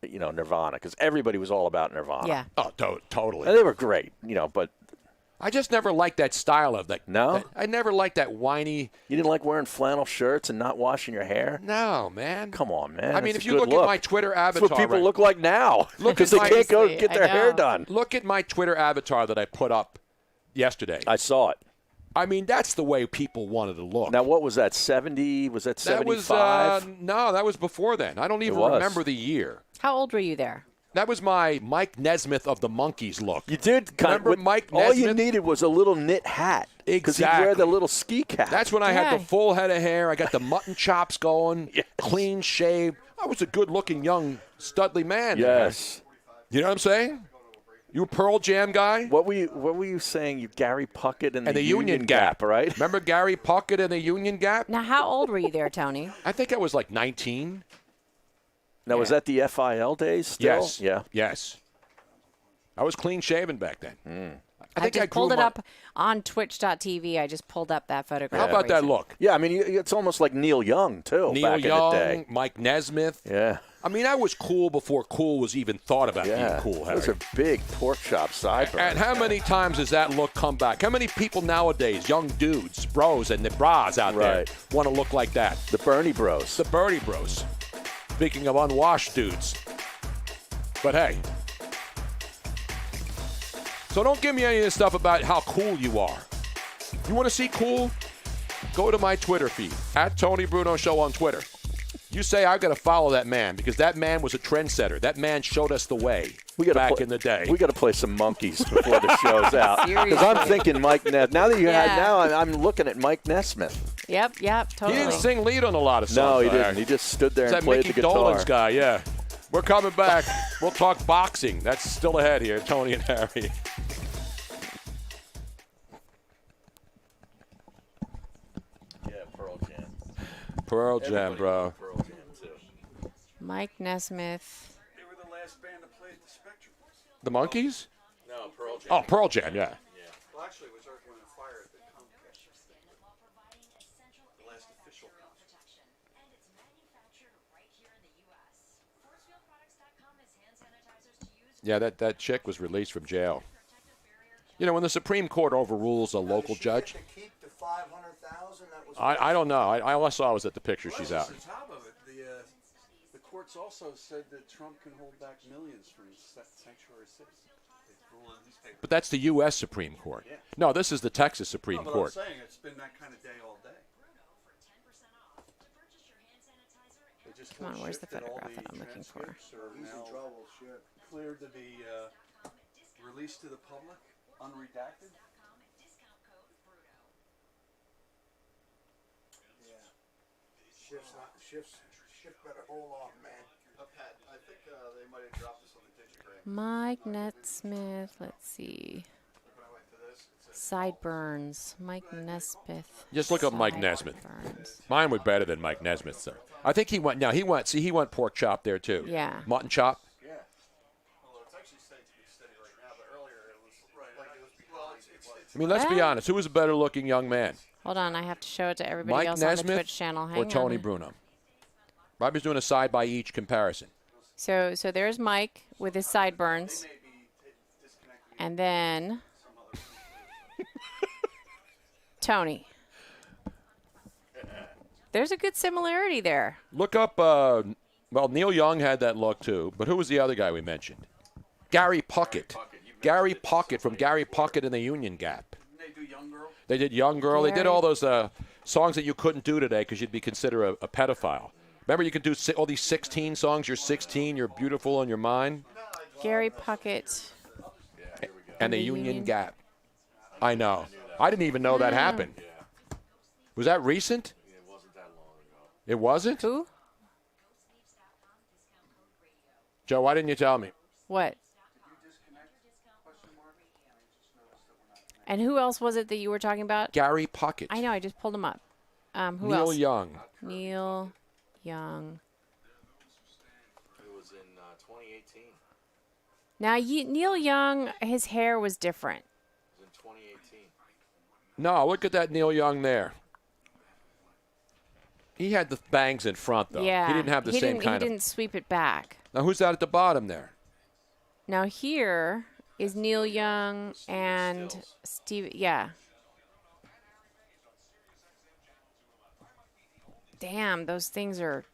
Nirvana, because everybody was all about Nirvana. Yeah. Oh, totally. And they were great, but I just never liked that style of that. No? I never liked that whiny. You didn't like wearing flannel shirts and not washing your hair? No, man. Come on, man. I mean, That's if a you good look at my Twitter avatar. That's what people look like now, because they can't go get their hair done. Look at my Twitter avatar that I put up yesterday. I saw it. I mean, that's the way people wanted to look. Now, what was that, 70? Was that 75? That was, no, that was before then. I don't even remember the year. How old were you there? That was my Mike Nesmith of the Monkees look. You did remember Mike Nesmith? All you needed was a little knit hat. Because he'd wear the little ski cap. That's when I had the full head of hair. I got the mutton chops going, clean shaved. I was a good-looking young Studley man. Yes. You know what I'm saying? You a Pearl Jam guy? What were you saying? You Gary Puckett and the Union Gap, right? Remember Gary Puckett and the Union Gap? Now, how old were you there, Tony? I think I was like 19. Now, was that the FIL days still? Yes. Yeah. Yes. I was clean-shaven back then. I think just pulled it up on twitch.tv. I just pulled up that photograph. How about that look? Yeah, I mean, it's almost like Neil Young, too, Neil back Young, in the day. Mike Nesmith. Yeah. I mean, I was cool before cool was even thought about being cool, Harry. Those are big pork chop sideburns. And how many times has that look come back? How many people nowadays, young dudes, bros, and the bras out there want to look like that? The Bernie bros. The Bernie bros. Speaking of unwashed dudes. But hey. So don't give me any of this stuff about how cool you are. You want to see cool? Go to my Twitter feed, @TonyBruno Show on Twitter. You say, I've got to follow that man because that man was a trendsetter. That man showed us the way back in the day. We got to play some monkeys before the show's out. Because I'm thinking Mike Nesmith. Now that you had, I'm looking at Mike Nesmith. Yep, totally. He didn't sing lead on a lot of songs. No, he didn't. He just stood there and played Mickey the guitar. Dolenz guy, yeah. We're coming back. We'll talk boxing. That's still ahead here, Tony and Harry. Yeah, Pearl Jam. Pearl Jam, bro. Pearl Jam, too. Mike Nesmith. They were the last band to play at the Spectrum. The Monkees? No, Pearl Jam. Oh, Pearl Jam, yeah. Well, actually, it was Earth, Wind, and Fire at the Comcast. The last official concert. Yeah, that chick was released from jail. You know, when the Supreme Court overrules a local judge. Keep the 500,000. That was. I don't know. All I saw was that the picture she's out. On top of it, the courts also said that Trump can hold back millions from sanctuary cities. But that's the U.S. Supreme Court. Yeah. No, this is the Texas Supreme but Court. I'm saying it's been that kind of day all day. Come on, where's the photograph that I'm looking for? He's in trouble, shit. Cleared to be released to the public, unredacted. Yeah. Shift better hold on, man. Pat, I think they might have dropped this on the digigram. Mike Nesmith. Let's see. Sideburns. Mike Nesmith. Just look up Mike Nesmith. Mine was better than Mike Nesmith, sir. I think he went. Now he went. See, he went pork chop there too. Yeah. Mutton chop. Yeah. Well, it's actually steady right now, but earlier it was like it was behind. I mean, let's be honest. Who was a better looking young man? Hold on, I have to show it to everybody Mike else Nesmith on the Twitch channel. Hang or Tony on. Bruno? Robbie's doing a side by each comparison. So there's Mike with his sideburns, and then Tony. There's a good similarity there. Look up. Well, Neil Young had that look too, but who was the other guy we mentioned? Gary Puckett. Gary Puckett from Gary Puckett and the Union Gap. Didn't they do Young Girl? They did Young Girl. They did all those songs that you couldn't do today because you'd be considered a pedophile. Remember, you could do all these 16 songs. You're 16. You're beautiful in your mind. Gary Puckett. And the Union Gap. I know. I didn't even know that happened. Was that recent? It wasn't that long ago. It wasn't? Who? Joe, why didn't you tell me? What? And who else was it that you were talking about? Gary Puckett. I know. I just pulled him up. Who Neil else? Young. Neil Young. It was in 2018. Now, Neil Young, his hair was different. It was in 2018. No, look at that Neil Young there. He had the bangs in front, though. Yeah. He didn't have the same kind He of. didn't sweep it back. Now, who's that at the bottom there? Now, here is Neil Young and Steve. Yeah. Damn, those things are.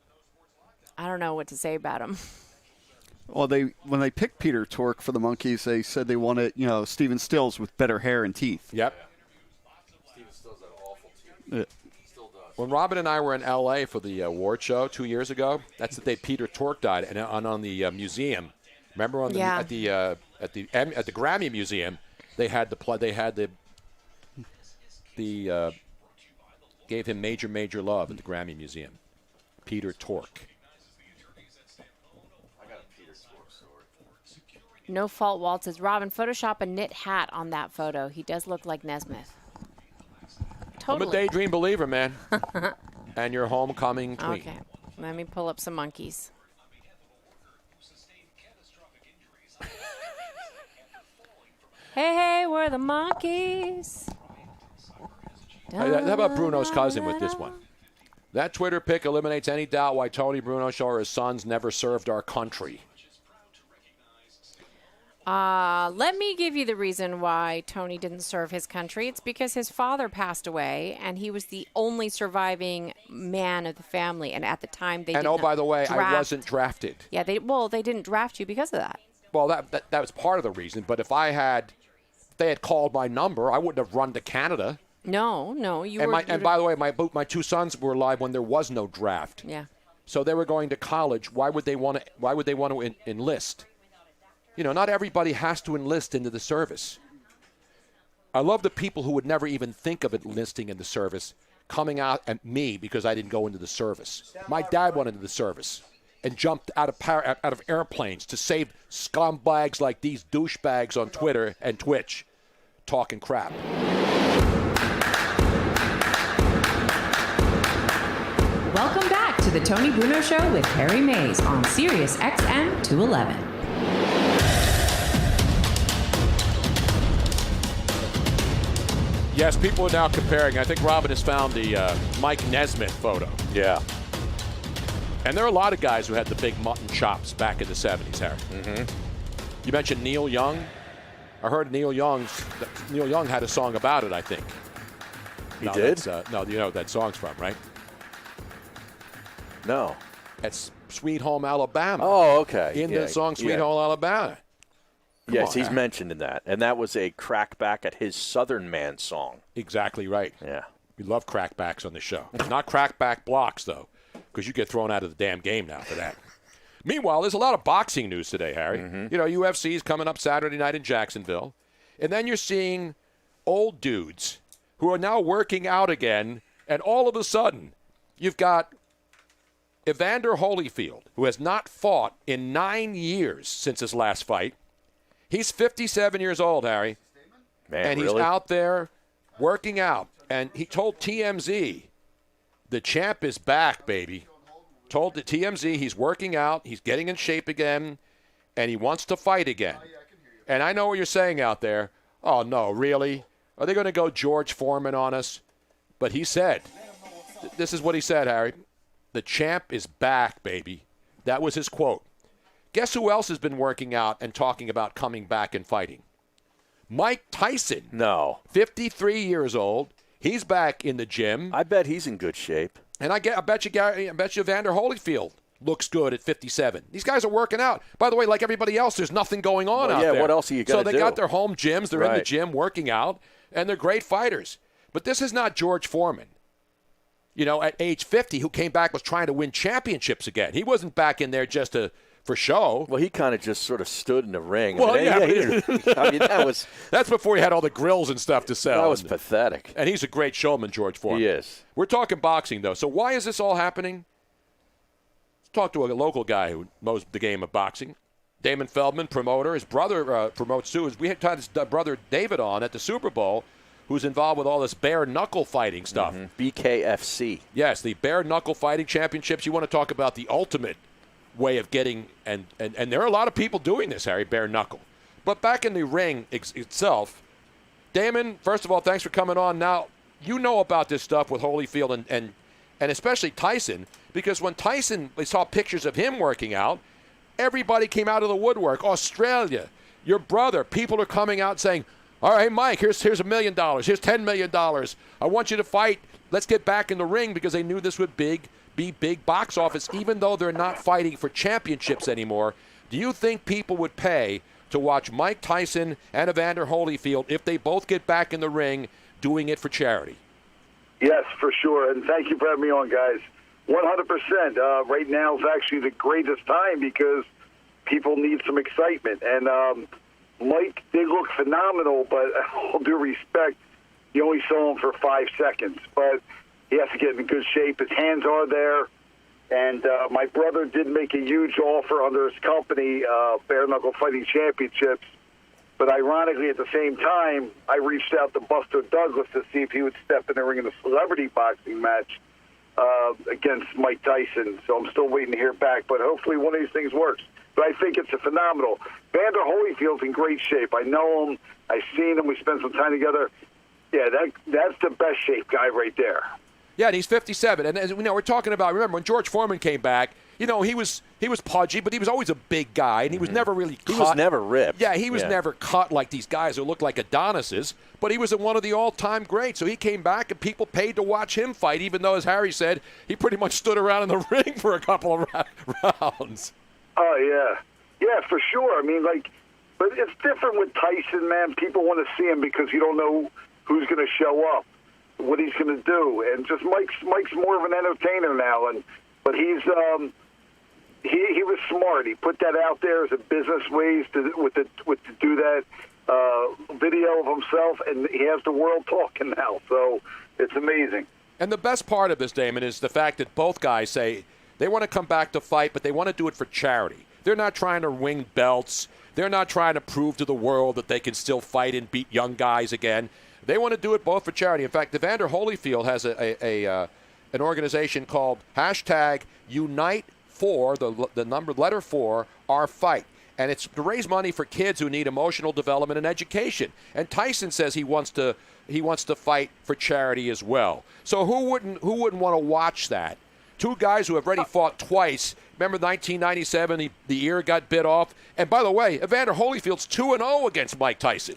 I don't know what to say about them. Well, when they picked Peter Tork for the Monkees, they said they wanted, Stephen Stills with better hair and teeth. Yep. Stephen When Robin and I were in L.A. for the award show 2 years ago, that's the day Peter Tork died, and on the museum. Remember at the Grammy Museum, they had gave him major love at the Grammy Museum. Peter Tork. No Fault Walt says, Robin, Photoshop a knit hat on that photo. He does look like Nesmith. Totally. I'm a daydream believer, man. And your homecoming tweet. Okay. Let me pull up some monkeys. Hey, we're the monkeys. How about Bruno's cousin with this one? That Twitter pic eliminates any doubt why Tony Bruno or his sons never served our country. Let me give you the reason why Tony didn't serve his country. It's because his father passed away, and he was the only surviving man of the family. And at the time, they didn't by the way, draft. I wasn't drafted. Yeah, they didn't draft you because of that. Well, that was part of the reason. But if they had called my number, I wouldn't have run to Canada. No, And by the way, my two sons were alive when there was no draft. Yeah. So they were going to college. Why would they want to enlist? You know, not everybody has to enlist into the service. I love the people who would never even think of enlisting in the service coming out at me because I didn't go into the service. My dad went into the service and jumped out of airplanes to save scumbags like these douchebags on Twitter and Twitch talking crap. Welcome back to the Tony Bruno Show with Harry Mays on Sirius XM 211. Yes, people are now comparing. I think Robin has found the Mike Nesmith photo. Yeah. And there are a lot of guys who had the big mutton chops back in the 70s, Harry. Mm-hmm. You mentioned Neil Young. I heard Neil Young had a song about it, I think. He did? No, you know what that song's from, right? No. That's Sweet Home Alabama. Oh, okay. In the song Sweet Home Alabama. Yes, he's mentioned in that. And that was a crackback at his Southern Man song. Exactly right. Yeah. We love crackbacks on the show. Not crackback blocks, though, because you get thrown out of the damn game now for that. Meanwhile, there's a lot of boxing news today, Harry. Mm-hmm. You know, UFC is coming up Saturday night in Jacksonville. And then you're seeing old dudes who are now working out again. And all of a sudden, you've got Evander Holyfield, who has not fought in 9 years since his last fight. He's 57 years old, Harry. Man, and he's really? out there working out. And he told TMZ, the champ is back, baby. Told the TMZ he's working out, he's getting in shape again, and he wants to fight again. And I know what you're saying out there. Oh, no, really? Are they going to go George Foreman on us? But he said, this is what he said, Harry. The champ is back, baby. That was his quote. Guess who else has been working out and talking about coming back and fighting? Mike Tyson. No. 53 years old. He's back in the gym. I bet he's in good shape. And I bet you Evander Holyfield looks good at 57. These guys are working out. By the way, like everybody else, there's nothing going on out there. Yeah, what else are you going to do? So they got their home gyms. They're in the Right. gym working out, and they're great fighters. But this is not George Foreman. You know, at age 50, who came back was trying to win championships again. He wasn't back in there just for show. Well, he kind of just sort of stood in the ring. Well, I mean, that was... That's before he had all the grills and stuff to sell. That was pathetic. And he's a great showman, George Foreman. He is. We're talking boxing, though. So why is this all happening? Let's talk to a local guy who knows the game of boxing. Damon Feldman, promoter. His brother promotes too. We had his brother David on at the Super Bowl, who's involved with all this bare-knuckle fighting stuff. Mm-hmm. BKFC. Yes, the bare-knuckle fighting championships. You want to talk about the ultimate way of getting, and there are a lot of people doing this, Harry, bare-knuckle. But back in the ring itself, Damon, first of all, thanks for coming on. Now, you know about this stuff with Holyfield and especially Tyson, because when Tyson, we saw pictures of him working out, everybody came out of the woodwork. Australia, your brother, people are coming out saying, all right, Mike, here's $1 million. Here's $10 million. I want you to fight. Let's get back in the ring, because they knew this would be big box office, even though they're not fighting for championships anymore. Do you think people would pay to watch Mike Tyson and Evander Holyfield if they both get back in the ring doing it for charity? Yes, for sure. And thank you for having me on, guys. 100%. Right now is actually the greatest time because people need some excitement. And Mike did look phenomenal, but all due respect, you only saw him for 5 seconds. But he has to get in good shape. His hands are there. And my brother did make a huge offer under his company, Bare Knuckle Fighting Championships. But ironically, at the same time, I reached out to Buster Douglas to see if he would step in the ring in a celebrity boxing match against Mike Tyson. So I'm still waiting to hear back. But hopefully one of these things works. But I think it's a phenomenal. Vander Holyfield's in great shape. I know him. I've seen him. We spent some time together. Yeah, that's the best shape guy right there. Yeah, and he's 57. And as we know, we're talking about, remember, when George Foreman came back, he was pudgy, but he was always a big guy, and he was never really cut. He was never ripped. Yeah, he was never cut like these guys who look like Adonises, but he was one of the all-time greats. So he came back, and people paid to watch him fight, even though, as Harry said, he pretty much stood around in the ring for a couple of rounds. Oh, yeah. Yeah, for sure. I mean, but it's different with Tyson, man. People want to see him because you don't know who's going to show up, what he's going to do. And just Mike's more of an entertainer now, but he's he was smart. He put that out there as a business ways to do that video of himself, and he has the world talking now. So it's amazing. And the best part of this, Damon, is the fact that both guys say they want to come back to fight, but they want to do it for charity. They're not trying to win belts. They're not trying to prove to the world that they can still fight and beat young guys again. They want to do it both for charity. In fact, Evander Holyfield has an organization called #Unite4, the letter 4, our fight. And it's to raise money for kids who need emotional development and education. And Tyson says he wants to fight for charity as well. So who wouldn't want to watch that? Two guys who have already fought twice. Remember 1997, the ear got bit off. And by the way, Evander Holyfield's 2-0 against Mike Tyson.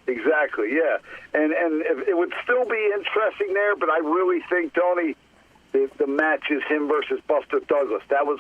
Exactly, yeah. And it would still be interesting there, but I really think, Tony, the match is him versus Buster Douglas. That was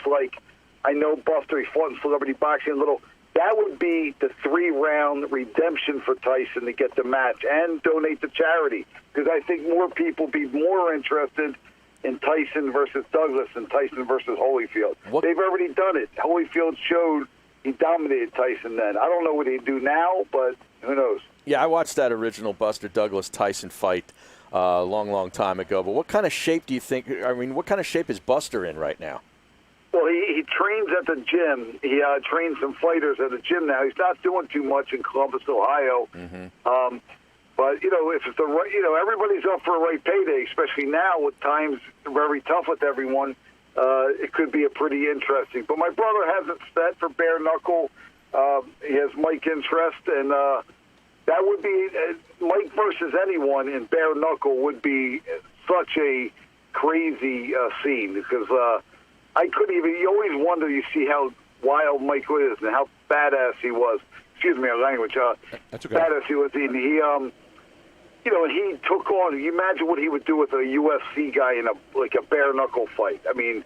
I know Buster, he fought in celebrity boxing a little. That would be the 3-round redemption for Tyson to get the match and donate to charity, because I think more people be more interested in Tyson versus Douglas than Tyson versus Holyfield. They've already done it. Holyfield showed he dominated Tyson then. I don't know what he'd do now, but who knows? Yeah, I watched that original Buster Douglas-Tyson fight a long time ago. But what kind of shape do you think, what kind of shape is Buster in right now? Well, he trains at the gym. He trains some fighters at the gym now. He's not doing too much in Columbus, Ohio. Mm-hmm. But, if it's the right, everybody's up for a right payday, especially now with times very tough with everyone. It could be a pretty interesting. But my brother has it set for bare knuckle. He has Mike interest, and that would be Mike versus anyone in bare knuckle would be such a crazy scene because I couldn't even. You always wonder. You see how wild Mike is and how badass he was. Excuse me, our language. That's okay. Badass he was, and he he took on. You imagine what he would do with a UFC guy in a bare knuckle fight. I mean,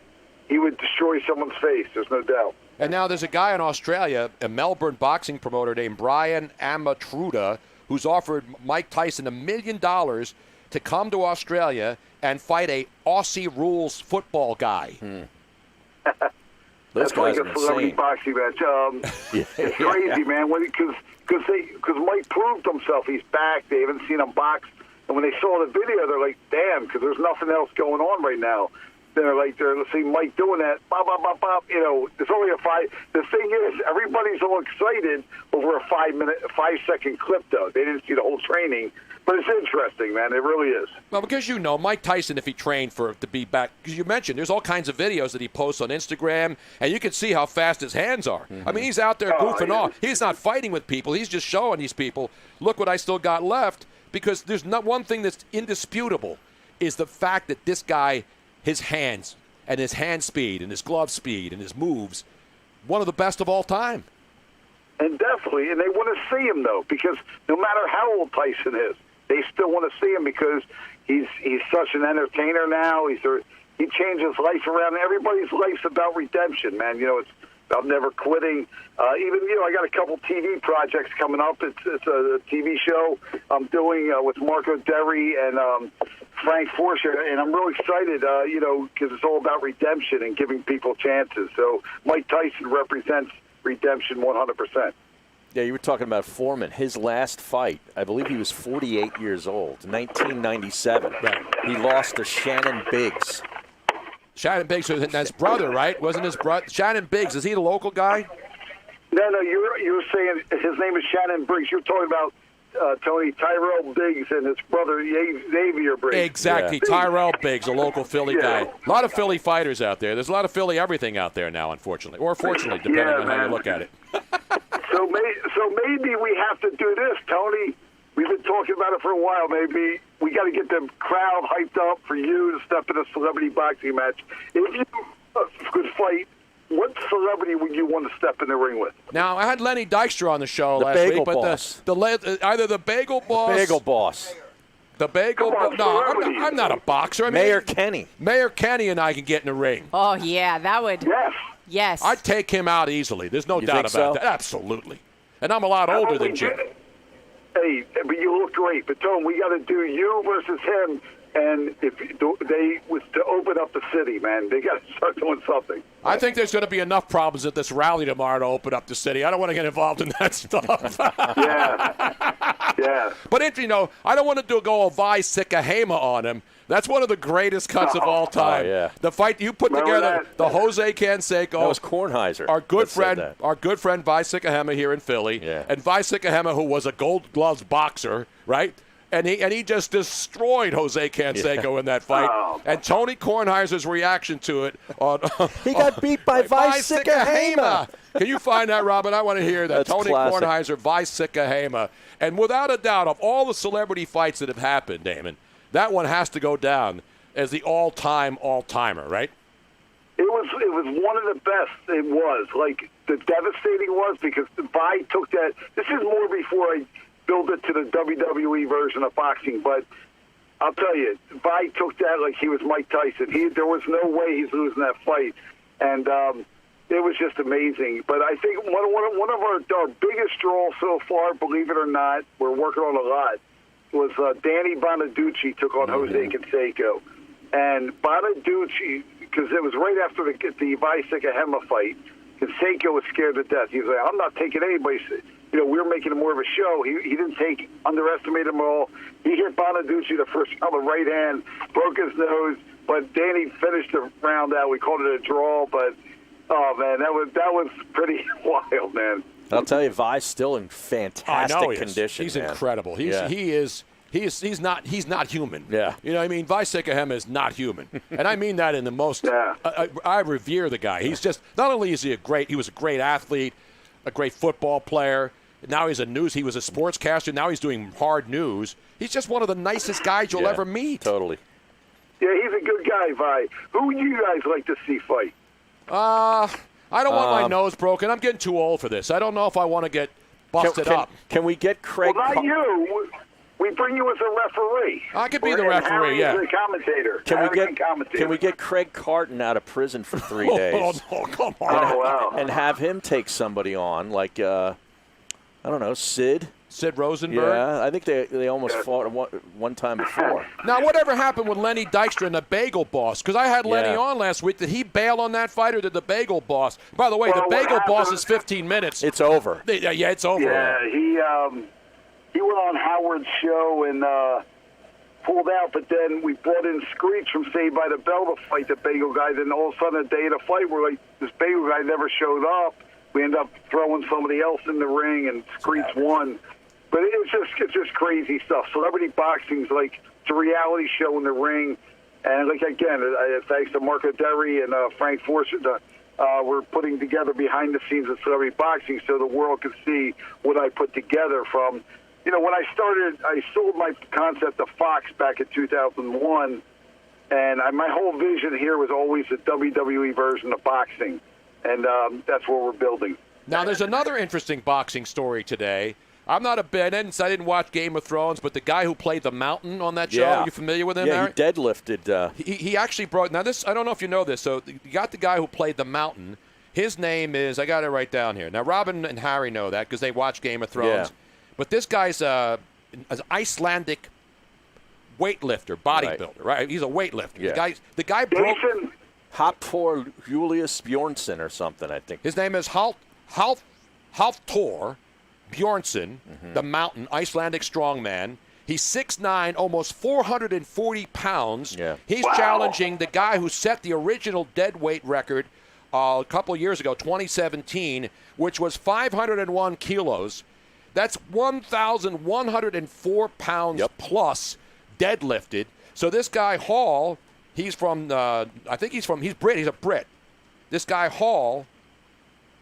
he would destroy someone's face. There's no doubt. And now there's a guy in Australia, a Melbourne boxing promoter named Brian Amatruda, who's offered Mike Tyson $1 million to come to Australia and fight a Aussie rules football guy. That's like a celebrity boxing match. It's crazy, man. Because Mike proved himself. He's back. They haven't seen him box. And when they saw the video, they're like, damn, because there's nothing else going on right now. They're seeing Mike doing that. Bop, bop, bop, bop. There's only a 5. The thing is, everybody's all excited over a 5-second clip, though. They didn't see the whole training. But it's interesting, man. It really is. Well, because Mike Tyson, if he trained to be back, because you mentioned there's all kinds of videos that he posts on Instagram, and you can see how fast his hands are. Mm-hmm. I mean, he's out there goofing off. He's not fighting with people. He's just showing these people, look what I still got left, because there's not one thing that's indisputable is the fact that this guy, his hands and his hand speed and his glove speed and his moves, one of the best of all time. And definitely, and they want to see him, though, because no matter how old Tyson is, they still want to see him because he's such an entertainer now. He changes life around. Everybody's life's about redemption, man. It's about never quitting. Even, I got a couple TV projects coming up. It's a TV show I'm doing with Marco Derry and Frank Forster, and I'm really excited, because it's all about redemption and giving people chances. So Mike Tyson represents redemption 100%. Yeah, you were talking about Foreman. His last fight, I believe he was 48 years old, 1997. Right. He lost to Shannon Biggs. Shannon Biggs was his brother, right? Wasn't his brother? Shannon Biggs, is he the local guy? No, you were saying his name is Shannon Briggs. You're talking about Tony Tyrell Biggs and his brother Xavier Briggs. Exactly, Yeah. Tyrell Biggs, a local Philly guy. A lot of Philly fighters out there. There's a lot of Philly everything out there now, unfortunately, or fortunately, depending on how you look at it. So maybe we have to do this, Tony. We've been talking about it for a while. Maybe we got to get the crowd hyped up for you to step in a celebrity boxing match. If you could fight, what celebrity would you want to step in the ring with? Now, I had Lenny Dykstra on the show The last Bagel week, but Boss. either the Bagel Boss. Bagel Boss. The Bagel Come on, Boss. No, celebrity. I'm not a boxer. I mean, Mayor Kenny. Mayor Kenny and I can get in the ring. Oh, yeah, that would. Yes. Yes. I'd take him out easily. There's no You doubt think about so? that. Absolutely. And I'm a lot older than Jim. Hey, but you look great. But Tone, we got to do you versus him. And if they was to open up the city, man, they got to start doing something. I think there's going to be enough problems at this rally tomorrow to open up the city. I don't want to get involved in that stuff. Yeah. But I don't want to go a Vi Sikahema on him. That's one of the greatest cuts of all time. Oh, yeah. The fight you put Remember together, that? the Jose Canseco. That was Kornheiser. Our good that said friend Vi Sikahema here in Philly, Yeah. and Vi Sikahema, who was a Gold Gloves boxer, right? And he just destroyed Jose Canseco in that fight. Oh. And Tony Kornheiser's reaction to it on He got beat by Vi Sikahema. Can you find that, Robin? I want to hear that. That's Tony classic. Kornheiser, Vi Sikahema. And without a doubt, of all the celebrity fights that have happened, Damon, that one has to go down as the all-timer, right? It was one of the best. It was like the devastating was because Vi took that. This is more before I build it to the WWE version of boxing, but I'll tell you, Vi took that like he was Mike Tyson. There was no way he's losing that fight, and it was just amazing. But I think one of our biggest draws so far, believe it or not, we're working on a lot, was Danny Bonaducci took on Jose Canseco. And Bonaducci, because it was right after the Vi Sikahema fight, Canseco was scared to death. He was like, I'm not taking anybody. We were making it more of a show. He didn't underestimate him at all. He hit Bonaducci the first round, the right hand, broke his nose, but Danny finished the round out. We called it a draw, but, oh, man, that was pretty wild, man. I'll tell you, Vi's still in fantastic condition. He's man. incredible. He's not human. Yeah. You know what I mean? Vi Sikahema is not human. And I mean that in the most I revere the guy. He's just not only is he he was a great athlete, a great football player. Now he was a sportscaster. Now he's doing hard news. He's just one of the nicest guys you'll ever meet. Totally. Yeah, he's a good guy, Vi. Who would you guys like to see fight? I don't want my nose broken. I'm getting too old for this. I don't know if I want to get busted up. Can we get Craig? Well, not you. We bring you as a referee. I could be the referee, Harry is the commentator. Can we get Craig Carton out of prison for 3 days? Oh, come on. And have him take somebody on, like, I don't know, Sid Rosenberg? Yeah, I think they almost fought one time before. Now, whatever happened with Lenny Dykstra and the Bagel Boss? Because I had Lenny on last week. Did he bail on that fight, or did the Bagel Boss? By the way, the Bagel Boss is 15 minutes. It's over. Yeah, it's over. Yeah, he went on Howard's show and pulled out, but then we brought in Screech from Saved by the Bell to fight the Bagel guy. Then all of a sudden, the day of the fight, we're like, this Bagel guy never showed up. We end up throwing somebody else in the ring, and Screech won. But it's just crazy stuff. Celebrity boxing's like it's a reality show in the ring, and like again, thanks to Marco Derry and Frank Forster, we're putting together behind the scenes of celebrity boxing so the world can see what I put together. From when I started, I sold my concept to Fox back in 2001, and my whole vision here was always the WWE version of boxing, and that's what we're building. Now, there's another interesting boxing story today. I'm not a I didn't watch Game of Thrones, but the guy who played the Mountain on that show, are you familiar with him? Yeah, Aaron? he deadlifted. He actually brought. Now this, I don't know if you know this. So you got the guy who played the Mountain. His name is, I got it right down here. Now Robin and Harry know that because they watch Game of Thrones. Yeah. But this guy's an Icelandic weightlifter, bodybuilder, right? He's a weightlifter. Yeah. The guy broke. Haftor Julius Bjornsson or something, I think. His name is Haftor Bjornsson, the mountain, Icelandic strongman. He's 6'9", almost 440 pounds. Yeah. He's challenging the guy who set the original dead weight record a couple years ago, 2017, which was 501 kilos. That's 1,104 pounds plus deadlifted. So this guy Hall, he's from, he's Brit. He's a Brit. This guy Hall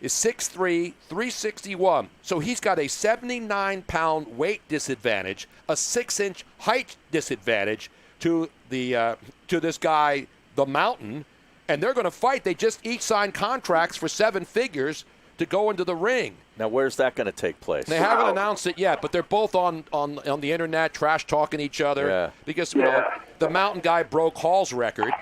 is 6'3", 361. So he's got a 79-pound weight disadvantage, a 6-inch height disadvantage to this guy, the Mountain, and they're going to fight. They just each signed contracts for 7 figures to go into the ring. Now, where's that going to take place? They haven't announced it yet, but they're both on the internet, trash talking each other because the Mountain guy broke Hall's record,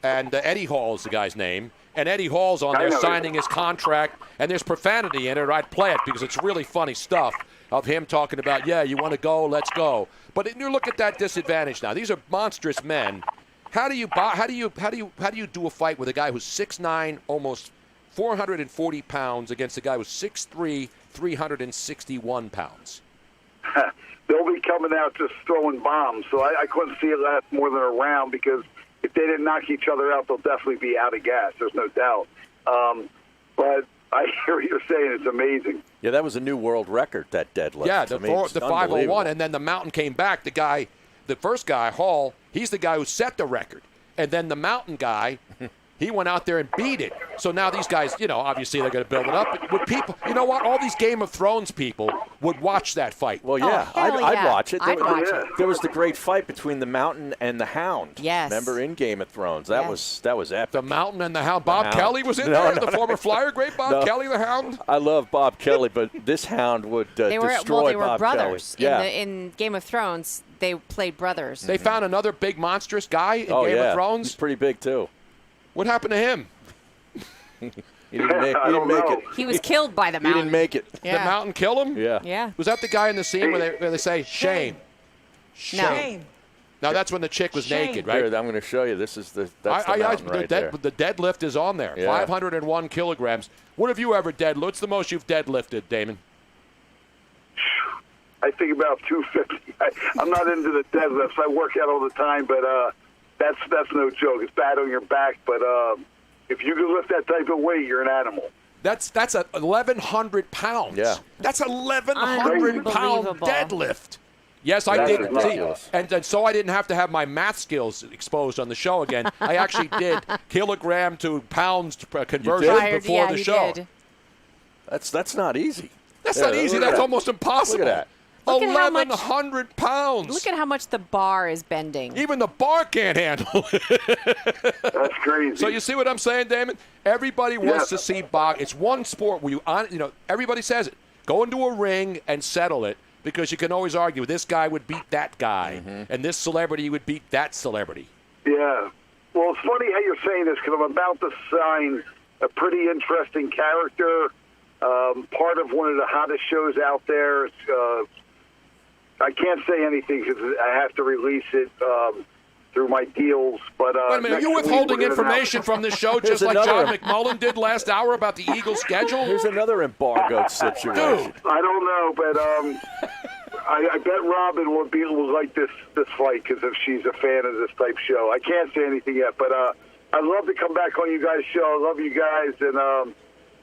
and Eddie Hall is the guy's name. And Eddie Hall's on there signing his contract, and there's profanity in it. I'd play it because it's really funny stuff of him talking about, you want to go, let's go. But you look at that disadvantage now. These are monstrous men. How do you do a fight with a guy who's 6'9", almost 440 pounds against a guy who's 6'3", 361 pounds? They'll be coming out just throwing bombs, so I couldn't see it last more than a round because if they didn't knock each other out, they'll definitely be out of gas. There's no doubt. But I hear what you're saying. It's amazing. Yeah, that was a new world record, that deadlift. Yeah, the 501, and then the Mountain came back. The first guy, Hall, he's the guy who set the record. And then the Mountain guy, he went out there and beat it. So now these guys, obviously they're going to build it up. Would people, you know what? All these Game of Thrones people would watch that fight. Well, yeah, I'd watch it. I'd watch it. There was the great fight between the Mountain and the Hound. Yes. Remember in Game of Thrones? That was epic. The Mountain and the Hound. Bob Kelly was in there, the former Flyer great Bob Kelly, the Hound. I love Bob Kelly, but this Hound would destroy they were Bob brothers. Kelly. In Game of Thrones, they played brothers. They found another big monstrous guy in Game of Thrones. He's pretty big too. What happened to him? He didn't make it. He was killed by the He Mountain. didn't make it. The Mountain kill him? Yeah. Was that the guy in the scene where they say, shame? No. Now, that's when the chick was naked, right? Here, I'm going to show you. That's the Mountain right there. The deadlift is on there. Yeah. 501 kilograms. What have you ever deadlifted? What's the most you've deadlifted, Damon? I think about 250. I'm not into the deadlifts. I work out all the time, but that's no joke. It's bad on your back, but if you can lift that type of weight, you're an animal. That's 1,100 pounds. Yeah. That's 1,100 pound deadlift. Yes, I That's did. ridiculous. See, and so I didn't have to have my math skills exposed on the show again. I actually did kilogram to pounds conversion before the show. Did. That's not easy. That's not easy. That's almost impossible. Look at that. 1,100 pounds. Look at how much the bar is bending. Even the bar can't handle it. That's crazy. So you see what I'm saying, Damon? Everybody wants to see boxing. It's one sport where everybody says it. Go into a ring and settle it because you can always argue this guy would beat that guy and this celebrity would beat that celebrity. Yeah. Well, it's funny how you're saying this because I'm about to sign a pretty interesting character, part of one of the hottest shows out there. It's, I can't say anything because I have to release it through my deals. But wait a minute, are you withholding information from this show just like John McMullen did last hour about the Eagles' schedule? Here's another embargoed situation. Dude. I don't know, but I bet Robin will like this fight because if she's a fan of this type show. I can't say anything yet, but I'd love to come back on you guys' show. I love you guys, and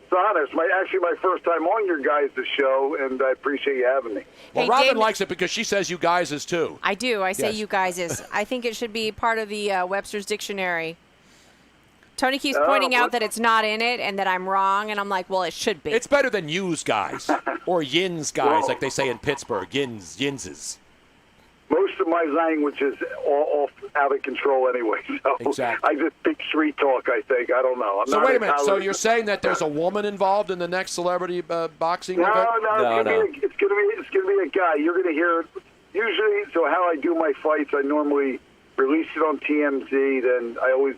it's honest. Actually, my first time on your guys' show, and I appreciate you having me. Well, Robin likes it because she says you guys is too. I do. I say Yes. you guys is. I think it should be part of the Webster's Dictionary. Tony keeps pointing out that it's not in it and that I'm wrong, and I'm like, well, it should be. It's better than yous guys or yins guys, like they say in Pittsburgh. Yinses. Most of my language is all out of control anyway, so Exactly. I just speak street talk, I think. I don't know. So wait a minute. So you're saying that there's a woman involved in the next celebrity boxing No, event? it's gonna be a guy. You're gonna hear it. Usually, so how I do my fights, I normally release it on TMZ. Then I always,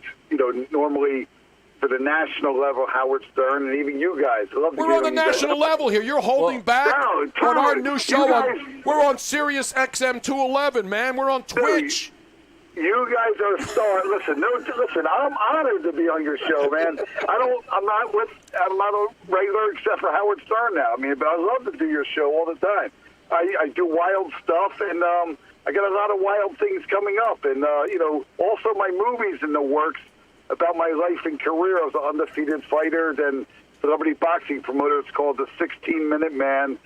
normally for the national level, Howard Stern, and even you guys. I love to We're hear on the when you guys- national level here. You're holding back no, on our Tom, new you show. guys- We're on Sirius XM 211, man. We're on Twitch. You guys are stars. Listen, I'm honored to be on your show, man. I'm not a regular except for Howard Stern now. I mean, but I love to do your show all the time. I do wild stuff, and I got a lot of wild things coming up, and also my movies in the works about my life and career as an undefeated fighter and celebrity boxing promoter. It's called The 16-Minute Man.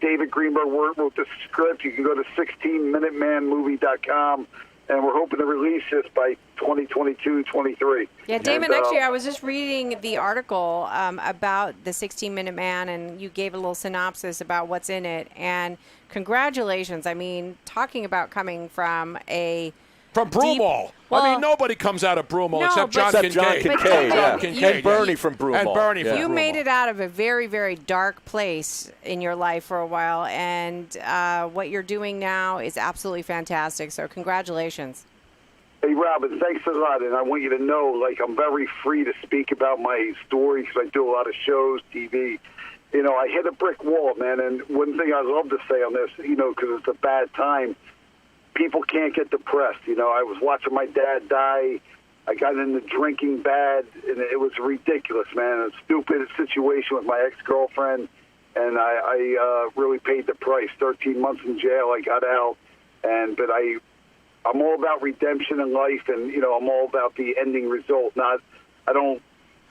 David Greenberg wrote the script. You can go to 16minutemanmovie.com, and we're hoping to release this by 2022-23. Yeah, Damon, And, actually, I was just reading the article about the 16-Minute Man, and you gave a little synopsis about what's in it. And congratulations. I mean, talking about coming from Broomall. I mean, nobody comes out of Broomall No, except John but- Kincaid. John Kincaid, And Bernie from Broomall. And Bernie from You Broomall. made it out of a very, very dark place in your life for a while, and what you're doing now is absolutely fantastic. So congratulations. Hey, Robin, thanks a lot. And I want you to know, like, I'm very free to speak about my story because I do a lot of shows, TV. I hit a brick wall, man. And one thing I'd love to say on this, because it's a bad time, people can't get depressed. I was watching my dad die. I got into drinking bad, and it was ridiculous, man. A stupid situation with my ex-girlfriend, and I really paid the price. 13 months in jail, I got out, but I'm all about redemption in life, and I'm all about the ending result. I don't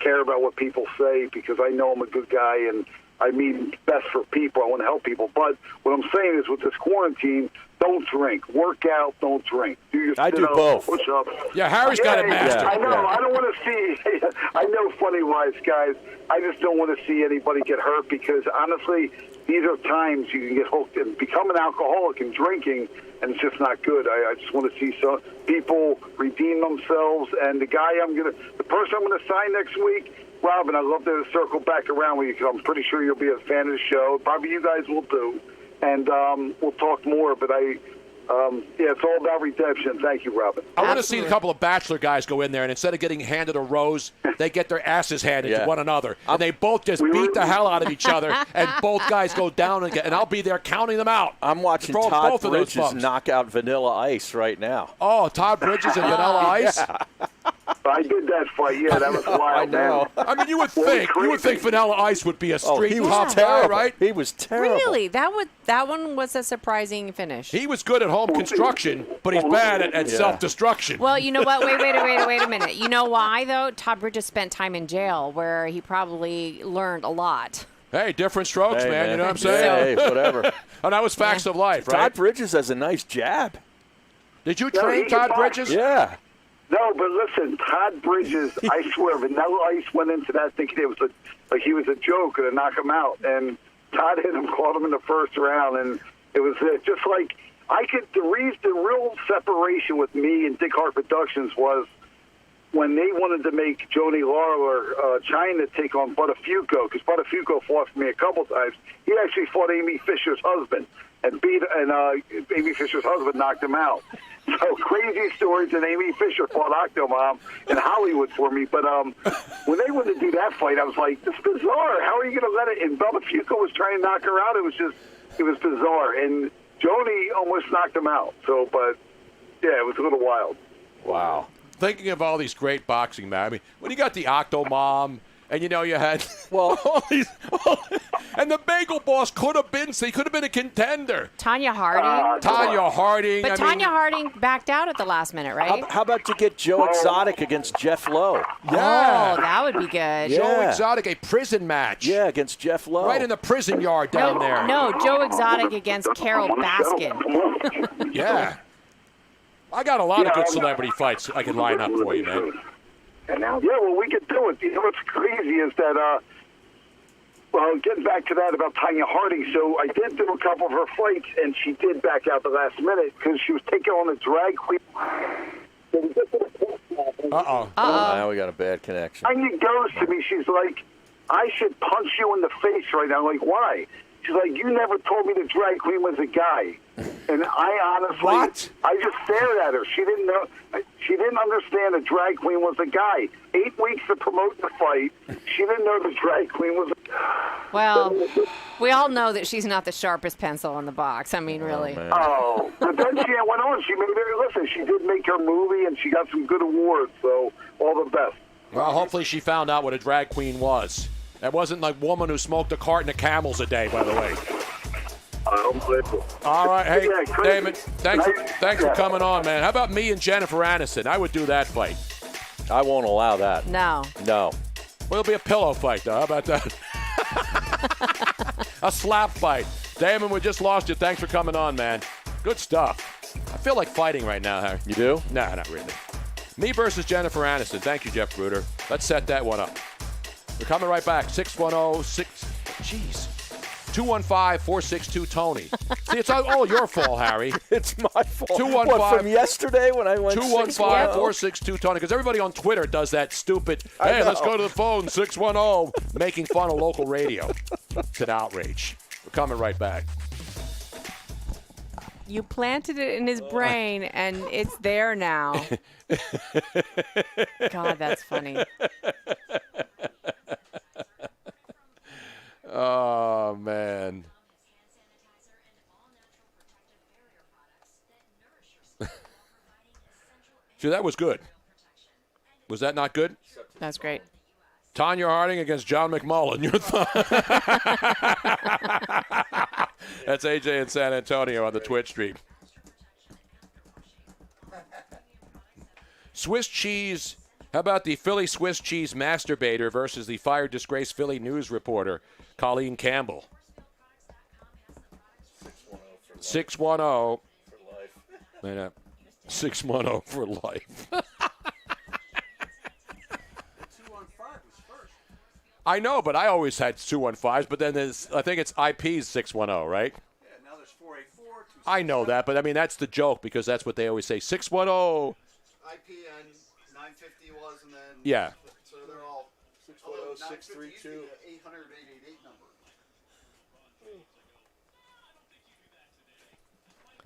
care about what people say because I know I'm a good guy and I mean best for people. I want to help people. But what I'm saying is, with this quarantine, don't drink. Work out, don't drink. Do your I do sit-ups, both. push-ups. Yeah, Harry's got it mastered. I know. Yeah. I don't want to see. I know, funny-wise, guys. I just don't want to see anybody get hurt because, honestly, these are times you can get hooked and become an alcoholic and drinking, and it's just not good. I just want to see some people redeem themselves. And the person I'm gonna sign next week, Robin, I'd love to circle back around with you because I'm pretty sure you'll be a fan of the show. Probably you guys will too. And we'll talk more. But it's all about redemption. Thank you, Robin. I want to see a couple of Bachelor guys go in there, and instead of getting handed a rose, they get their asses handed to one another. And they both just beat the hell out of each other, and both guys go down again. And I'll be there counting them out. I'm watching both Todd of those Bridges bums. knock out Vanilla Ice right now. Oh, Todd Bridges and Vanilla Ice? Yeah. I did that fight. Yeah, that was wild, I know. man. I mean, you would think Vanilla Ice would be a street he was top terrible. guy, right? He was terrible. Really? That one was a surprising finish. He was good at home construction, but he's bad at self-destruction. Well, you know what? Wait a minute. You know why, though? Todd Bridges spent time in jail where he probably learned a lot. Hey, different strokes, Hey, man. You know what I'm saying? Hey, whatever. And that was facts of life, right? Todd Bridges has a nice jab. Did you train Todd Bridges? Yeah. No, but listen, Todd Bridges, I swear, Vanilla Ice went into that thinking it was like he was a joke to knock him out. And Todd hit him, caught him in the first round, and it was just like the real separation with me and Dick Hart Productions was when they wanted to make Joni Lawler China take on Buttafuoco, because Buttafuoco fought for me a couple times. He actually fought Amy Fisher's husband and Amy Fisher's husband knocked him out. So crazy stories, and Amy Fisher fought Octomom in Hollywood for me. But when they wanted to do that fight, I was like, this is bizarre. How are you going to let it? And Buttafuoco was trying to knock her out. It was bizarre. And Joni almost knocked him out. So, but yeah, it was a little wild. Wow. Thinking of all these great boxing, man. I mean, when you got the Octomom, and you had all these, and the Bagel Boss could have been a contender. Tanya Harding. But Tanya Harding backed out at the last minute, right? How about you get Joe Exotic against Jeff Lowe? Yeah. Oh, that would be good. Joe Exotic, a prison match. Yeah, against Jeff Lowe. Right in the prison yard down there. No, Joe Exotic against Carol Baskin. Yeah. I got a lot of good celebrity fights I can line up for you, man. Yeah, well, we could do it. You know what's crazy is that, getting back to that about Tanya Harding, so I did do a couple of her fights, and she did back out the last minute because she was taking on a drag queen. Now we got a bad connection. Tanya goes to me, she's like, I should punch you in the face right now. I'm like, why? She's like, you never told me the drag queen was a guy. And I honestly, I just stared at her. She didn't know. She didn't understand the drag queen was a guy. 8 weeks to promote the fight. She didn't know the drag queen was a Well, we all know that she's not the sharpest pencil in the box. I mean, really. Oh, but then she went on. She made her, listen, she did make her movie, and she got some good awards, so all the best. Well, hopefully she found out what a drag queen was. That wasn't like woman who smoked a carton of Camels a day, by the way. All right, hey, Damon, thanks for coming on, man. How about me and Jennifer Aniston? I would do that fight. I won't allow that. No. No. Well, it'll be a pillow fight, though. How about that? A slap fight. Damon, we just lost you. Thanks for coming on, man. Good stuff. I feel like fighting right now, Harry. You do? No, not really. Me versus Jennifer Aniston. Thank you, Jeff Bruder. Let's set that one up. We're coming right back. 215-462-TONY. See, it's all your fault, Harry. It's my fault. 215 What, from yesterday when I went 215-462-TONY. Because everybody on Twitter does that stupid, hey, let's go to the phone, 610, making fun of local radio. It's an outrage. We're coming right back. You planted it in his brain, and it's there now. God, that's funny. Oh, man. See, that was good. Was that not good? That's great. Tanya Harding against John McMullen. Your That's AJ in San Antonio on the Twitch stream. Swiss cheese. How about the Philly Swiss cheese masturbator versus the fire disgraced Philly news reporter, Colleen Campbell? 610. 610 for life. I know, but I always had 215s, but then I think it's IP's 610, right? Yeah, now there's 484. I know that, but I mean, that's the joke because that's what they always say. 610. IP and 950 was, and then. Yeah. So they're all 610, 632. 888 number.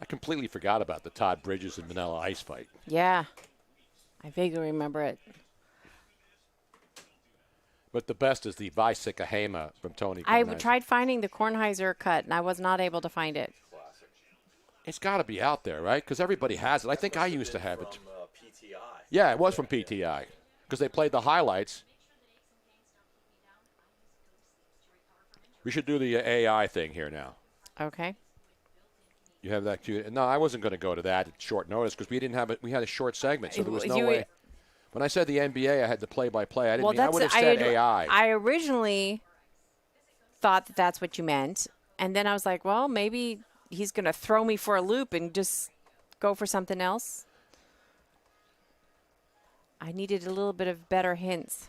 I completely forgot about the Todd Bridges and Vanilla Ice fight. Yeah. I vaguely remember it. But the best is the Viceka Hema from Tony I Kornheiser. tried finding the Kornheiser cut, and I was not able to find it. It's got to be out there, right? Because everybody has it. I think I used to have it. From PTI. Yeah, it was from PTI because they played the highlights. We should do the AI thing here now. Okay. You have that cue? No, I wasn't going to go to that at short notice because we didn't have it. We had a short segment, so there was no way. When I said the NBA, I had the play-by-play. I didn't mean I would have said AI. I originally thought that that's what you meant, and then I was like, well, maybe he's going to throw me for a loop and just go for something else. I needed a little bit of better hints.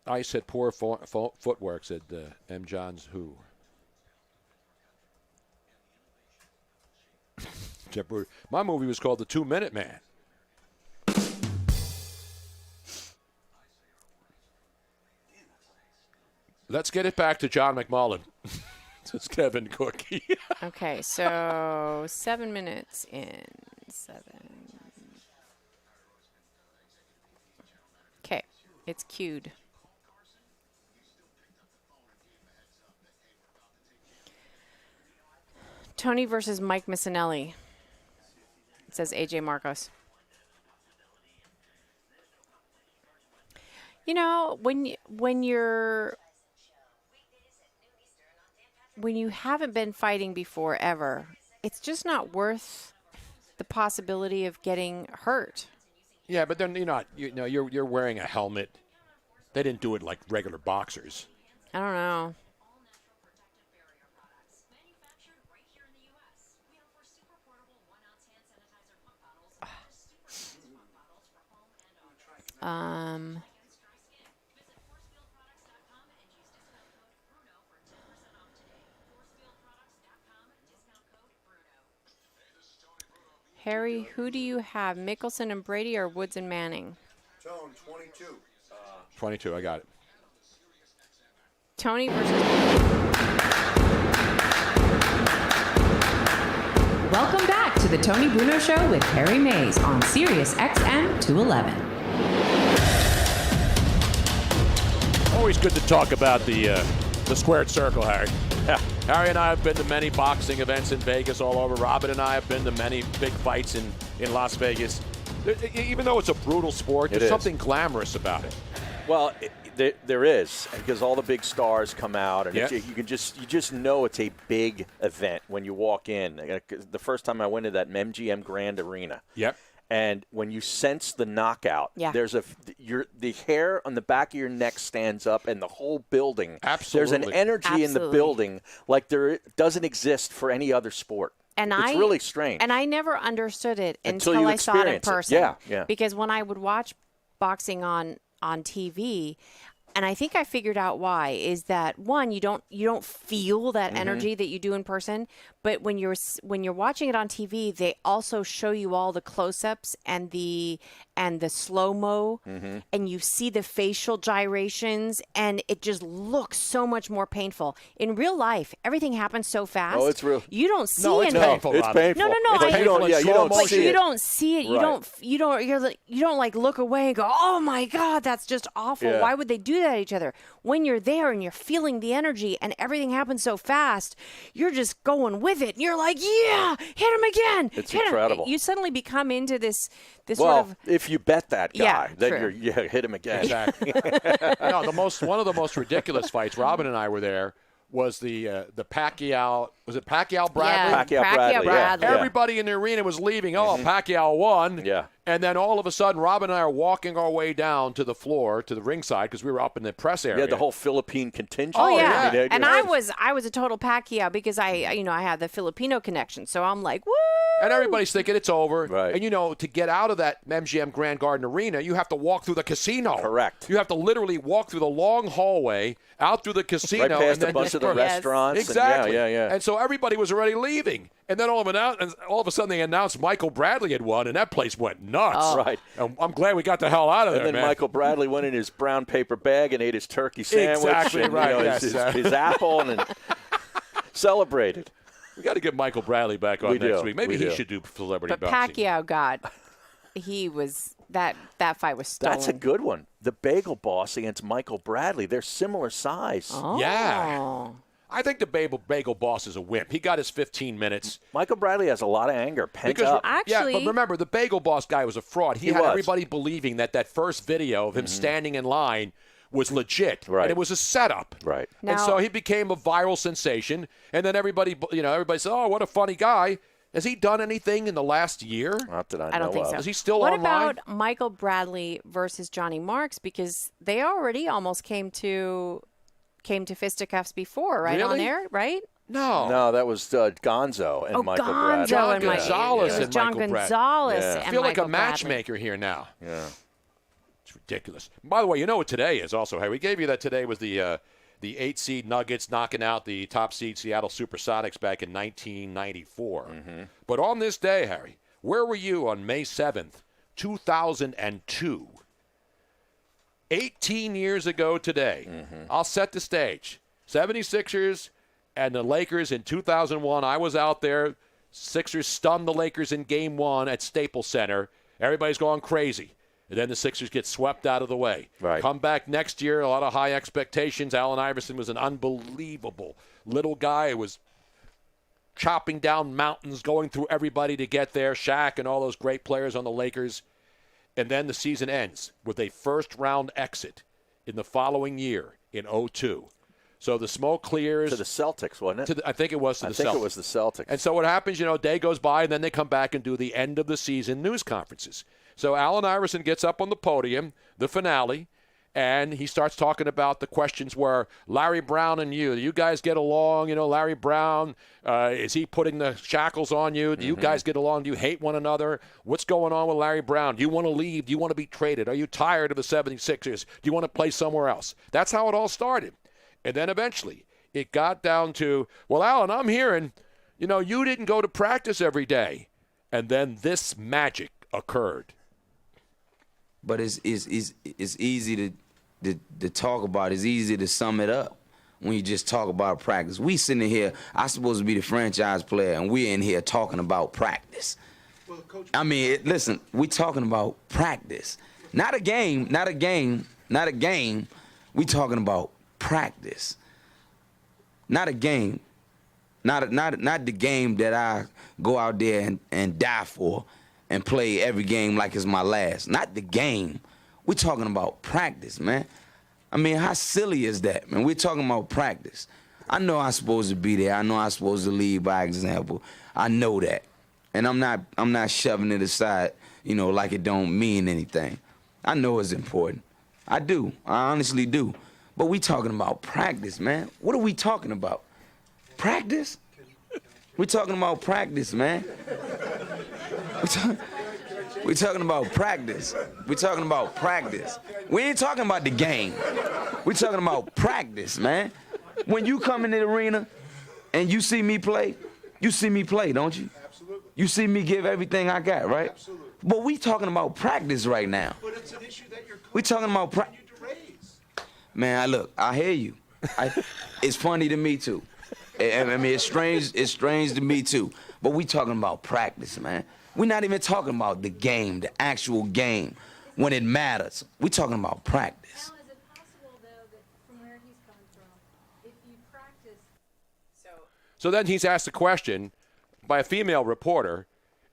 I said poor footwork, said M. Johns who. My movie was called The 2-Minute Man. Let's get it back to John McMullen. It's Kevin Cookie. Okay, so 7 minutes in. 7. Okay, it's queued. Tony versus Mike Missinelli. It says AJ Marcos. You know, when you haven't been fighting before ever, it's just not worth the possibility of getting hurt. Yeah, but then you're wearing a helmet. They didn't do it like regular boxers. I don't know. Harry, who do you have, Mickelson and Brady or Woods and Manning? Tone, 22. 22, I got it. Tony versus Welcome back to the Tony Bruno Show with Harry Mays on Sirius XM 211. Always good to talk about the squared circle, Harry. Harry and I have been to many boxing events in Vegas all over. Robin and I have been to many big fights in Las Vegas. Even though it's a brutal sport, there's something glamorous about it. Well, there is, because all the big stars come out, and you just know it's a big event when you walk in. The first time I went to that MGM Grand Arena. Yep. And when you sense the knockout, there's the hair on the back of your neck stands up, and the whole building. Absolutely. There's an energy in the building like there doesn't exist for any other sport. And it's really strange. And I never understood it until you I saw it in experience it. person. Yeah. Because when I would watch boxing on TV, and I think I figured out why, is that one, you don't feel that energy that you do in person, but when you're watching it on TV, they also show you all the close-ups and the slow-mo, and you see the facial gyrations, and it just looks so much more painful. In real life, everything happens so fast. Oh, it's real. You don't see it's anything. painful. It's painful. No. It's painful. You don't But see you it. don't see it. Right. You don't like look away and go, "Oh my God, that's just awful." Yeah. Why would they do that to each other? When you're there and you're feeling the energy and everything happens so fast, you're just going with it. And you're like, "Yeah, hit him again." It's hit incredible. You suddenly become into this Well, sort of. if you bet that guy, then true. you hit him again. Exactly. No, one of the most ridiculous fights. Robin and I were there. Was the Pacquiao? Was it Pacquiao Bradley? Pacquiao Bradley. Yeah. Everybody in the arena was leaving. Oh, Pacquiao won. Yeah. And then all of a sudden, Robin and I are walking our way down to the floor, to the ringside, because we were up in the press area. Yeah, the whole Philippine contingent. Oh yeah, I mean, and I was a total Pacquiao because I had the Filipino connection, so I'm like, woo! And everybody's thinking it's over. Right. And, to get out of that MGM Grand Garden Arena, you have to walk through the casino. Correct. You have to literally walk through the long hallway, out through the casino. Right past and then a bunch of the restaurants. Exactly. Yeah. And so everybody was already leaving. And then all of a sudden they announced Michael Bradley had won, and that place went nuts. Oh. Right. And I'm glad we got the hell out of there, And then man. Michael Bradley went in his brown paper bag and ate his turkey sandwich. Exactly and, right, his apple and celebrated. We got to get Michael Bradley back on next week. Maybe he should do celebrity But boxing. Pacquiao he was that fight was stolen. That's a good one. The Bagel Boss against Michael Bradley. They're similar size. Oh. Yeah. I think the Bagel Boss is a wimp. He got his 15 minutes. Michael Bradley has a lot of anger pent up. Actually, but remember, the Bagel Boss guy was a fraud. He had was. everybody believing that first video of him standing in line was legit, Right. and it was a setup. Right. And so he became a viral sensation, and then everybody said, "Oh, what a funny guy." Has he done anything in the last year? Not that I know I don't think of. so. Is he still what online? about Michael Bradley versus Johnny Marks? Because they already almost came to fisticuffs before, right? Really? On air, right? No, that was Gonzo and Michael Bradley. John and Mike- Gonzalez it was and John Michael Bradley. Gonzalez Yeah. and I feel like Michael a matchmaker here now. Yeah. It's ridiculous. By the way, you know what today is also, Harry? We gave you that today was the 8-seed Nuggets knocking out the top seed Seattle Supersonics back in 1994. But on this day, Harry, where were you on May 7th, 2002? 18 years ago today. I'll set the stage. 76ers and the Lakers in 2001. I was out there. Sixers stunned the Lakers in Game 1 at Staples Center. Everybody's going crazy. And then the Sixers get swept out of the way. Right. Come back next year, a lot of high expectations. Allen Iverson was an unbelievable little guy who was chopping down mountains, going through everybody to get there. Shaq and all those great players on the Lakers. And then the season ends with a first-round exit in the following year in 2002. So the smoke clears. To the Celtics, wasn't it? I think it was to the Celtics. I think it was the Celtics. And so what happens, day goes by, and then they come back and do the end of the season news conferences. So Allen Iverson gets up on the podium, the finale, and he starts talking about the questions where Larry Brown and you guys get along? Larry Brown, is he putting the shackles on you? Do you guys get along? Do you hate one another? What's going on with Larry Brown? Do you want to leave? Do you want to be traded? Are you tired of the 76ers? Do you want to play somewhere else? That's how it all started. And then eventually it got down to, well, Allen, I'm hearing, you didn't go to practice every day. And then this magic occurred. But it's easy to talk about. It's easy to sum it up. when you just talk about practice. We sitting here, I'm supposed to be the franchise player, and we're in here talking about practice. I mean, listen, we talking about practice. Not a game. We talking about practice. Not a game. Not the game that I go out there and die for and play every game like it's my last. Not the game. We're talking about practice, man. I mean, how silly is that, man? We're talking about practice. I know I'm supposed to be there. I know I'm supposed to lead by example. I know that. And I'm not shoving it aside, like it don't mean anything. I know it's important. I do. I honestly do. But we talking about practice, man. What are we talking about? Practice? We're talking about practice, man. We're talking about practice. We're talking about practice. We ain't talking about the game. We're talking about practice, man. When you come in the arena and you see me play, don't you? Absolutely. You see me give everything I got, right? Absolutely. But we talking about practice right now. But it's an issue that you're We talking about practice. Man, I hear you. It's funny to me too. I mean, it's strange to me too. But we talking about practice, man. We're not even talking about the game, the actual game, when it matters. We're talking about practice. Now, is it possible, though, that from where he's coming from, if you practice... So then he's asked a question by a female reporter,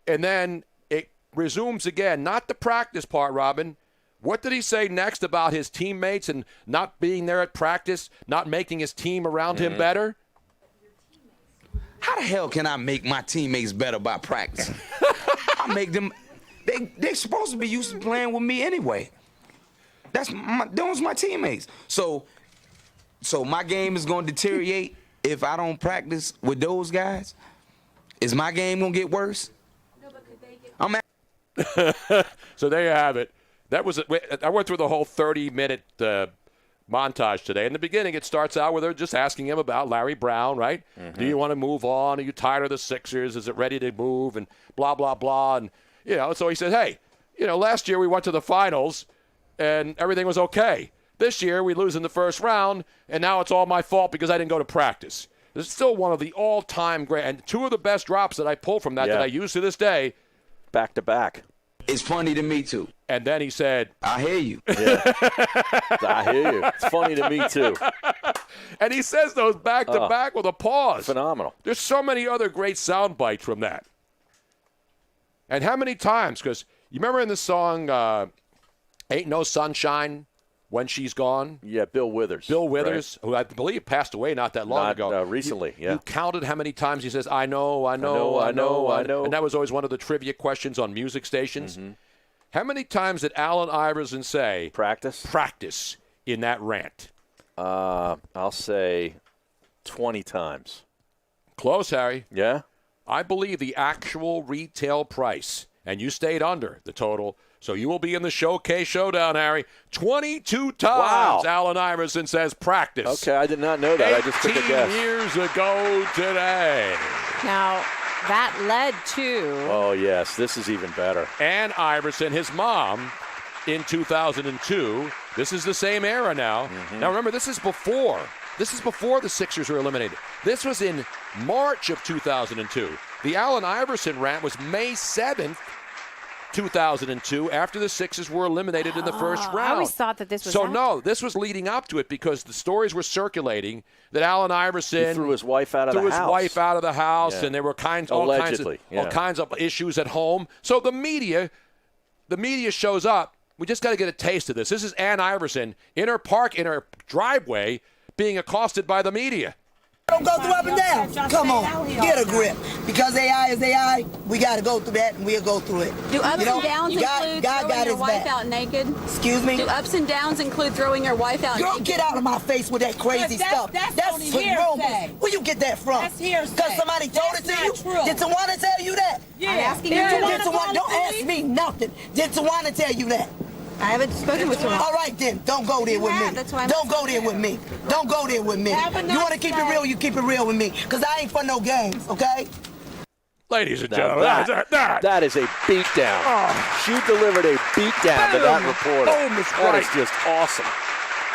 and then it resumes again. Not the practice part, Robin. What did he say next about his teammates and not being there at practice, not making his team around him better? How the hell can I make my teammates better by practicing? I make them. They're supposed to be used to playing with me anyway. Those my teammates. So my game is going to deteriorate if I don't practice with those guys. Is my game going to get worse? No, but could they get... So there you have it. I went through the whole 30-minute montage today. In the beginning, it starts out with her just asking him about Larry Brown, right? Mm-hmm. Do you want to move on? Are you tired of the Sixers? Is it ready to move? And blah, blah, blah. And, so he said, hey, last year we went to the finals and everything was okay. This year we lose in the first round, and now it's all my fault because I didn't go to practice. This is still one of the all-time great, and two of the best drops that I pulled from that I use to this day. Back to back. It's funny to me, too. And then he said, I hear you. Yeah. I hear you. It's funny to me, too. And he says those back-to-back with a pause. Phenomenal. There's so many other great sound bites from that. And how many times? Because you remember in the song Ain't No Sunshine When She's Gone? Yeah, Bill Withers. Right. Who I believe passed away not that long ago. Recently, You counted how many times he says, I know. And that was always one of the trivia questions on music stations. Mm-hmm. How many times did Allen Iverson say practice in that rant? I'll say 20 times. Close, Harry. Yeah? I believe the actual retail price, and you stayed under the total, so you will be in the Showcase Showdown, Harry. 22 times Allen Iverson says practice. Okay, I did not know that. I just took a guess. 18 years ago today. Now, that led to... Oh, yes. This is even better. Ann Iverson, his mom, in 2002. This is the same era now. Mm-hmm. Now, remember, this is before the Sixers were eliminated. This was in March of 2002. The Allen Iverson rant was May 7th, 2002, after the Sixers were eliminated in the first round. I always thought that this was no, this was leading up to it because the stories were circulating that Allen Iverson threw his wife out of the house. And there were all kinds of issues at home. So the media shows up. We just got to get a taste of this. This is Ann Iverson in her driveway being accosted by the media. Don't go through up and down. Come on, get a grip. Because AI is AI, we got to go through that, and we'll go through it. Do ups and downs include throwing your wife out naked? Excuse me? Do ups and downs include throwing your wife out naked? Girl, get out of my face with that crazy stuff. That's hearsay. Where you get that from? That's hearsay. Because somebody told it to you? True. Did Tawana tell you that? Yeah. I'm asking you. Don't ask me nothing. Did Tawana tell you that? I haven't spoken with Tawana. All right, then. Don't go there with me. Don't go there with me. Don't go there with me. You want to keep it real, you keep it real with me. Because I ain't for no games, okay? Ladies and gentlemen, that is a beatdown. She delivered a beatdown to that reporter. Boom is that is just awesome.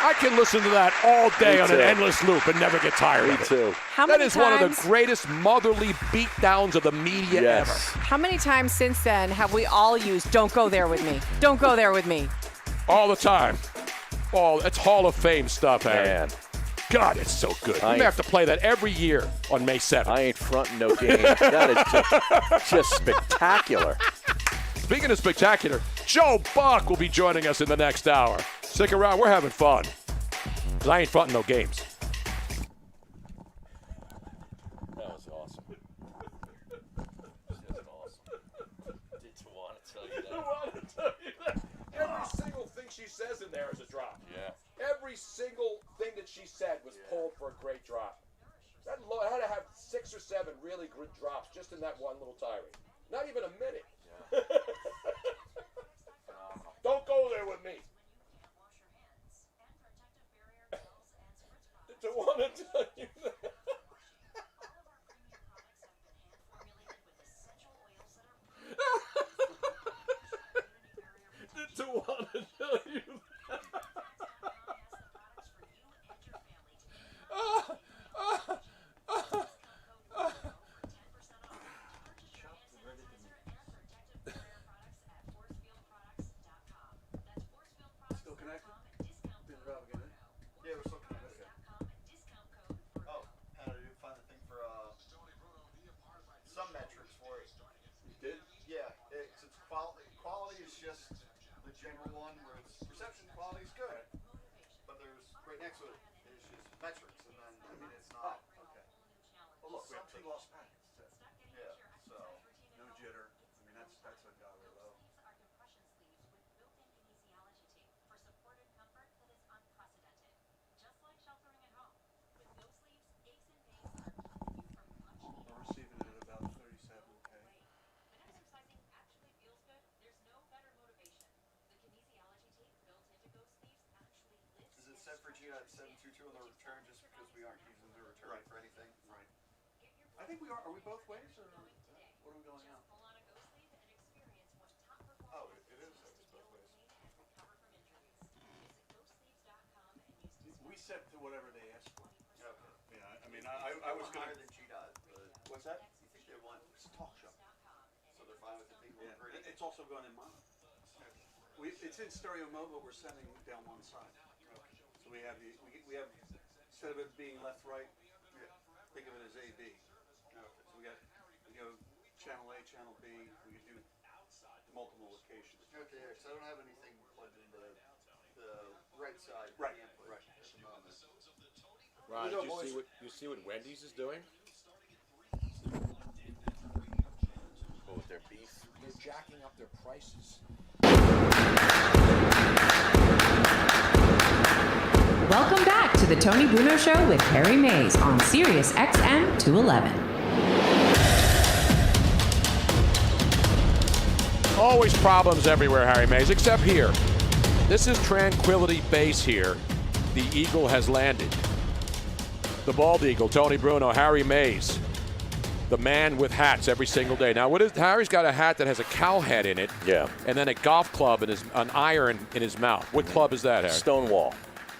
I can listen to that all day Me on too. an endless loop and never get tired of it. Me too. How That many is one of times- the greatest motherly beatdowns of the media Yes. ever. How many times since then have we all used "Don't go there with me"? Don't go there with me. All the time. It's Hall of Fame stuff, Harry. Man. God, it's so good. I We may have to play that every year on May 7th. I ain't fronting no game. That is just spectacular. Speaking of spectacular, Joe Buck will be joining us in the next hour. Stick around. We're having fun. 'Cause I ain't fronting no games. That was awesome. Just awesome. Didn't want to tell you that. Every single thing she says in there is a drop. Yeah. Every single thing that she said was pulled for a great drop. That had to have 6 or 7 really good drops just in that one little tirade. Not even a minute. Don't go there with me. To want to tell you that. To want to tell you that. Still connected? Been Rob again, eh? Yeah, we're still connected. Oh, how do you find the thing for some metrics for it? You did? Yeah, it's quality. Quality is just the general one where it's reception quality is good, but there's right next to it is just metrics, and then I mean it's not. Okay. Well, look, we have 2 lost packets. Yeah, so No jitter. I mean, that's a dollar low. We're receiving it at about 37K. is it set for Gina at 722 on the return just because we aren't using the return for anything? Right. I think we are. Are we both ways, or what are we going out? Oh, it is. It's both ways. We set to whatever they ask for. Okay. Yeah, I mean, I was going higher to. than GDOT, but What's that? you think they want it's a talk show, so they're fine with it being Yeah, pretty. it's also going in mono. It's in stereo mode, but we're sending down one side. So we have we have instead of it being left right, think of it as A B. So we go channel A, channel B. We can do multiple locations. Okay, yeah, because I don't have anything plugged into the right side. Right, input right. At the moment. Ron, did you see what Wendy's is doing? What with their beef? They're jacking up their prices. Welcome back to the Tony Bruno Show with Harry Mays on Sirius XM 211. Always problems everywhere, Harry Mays, except here. This is Tranquility Base here. The Eagle has landed. The bald eagle, Tony Bruno, Harry Mays. The man with hats every single day. Now, Harry's got a hat that has a cow head in it. Yeah. And then a golf club and an iron in his mouth. What club is that, Harry? Stonewall.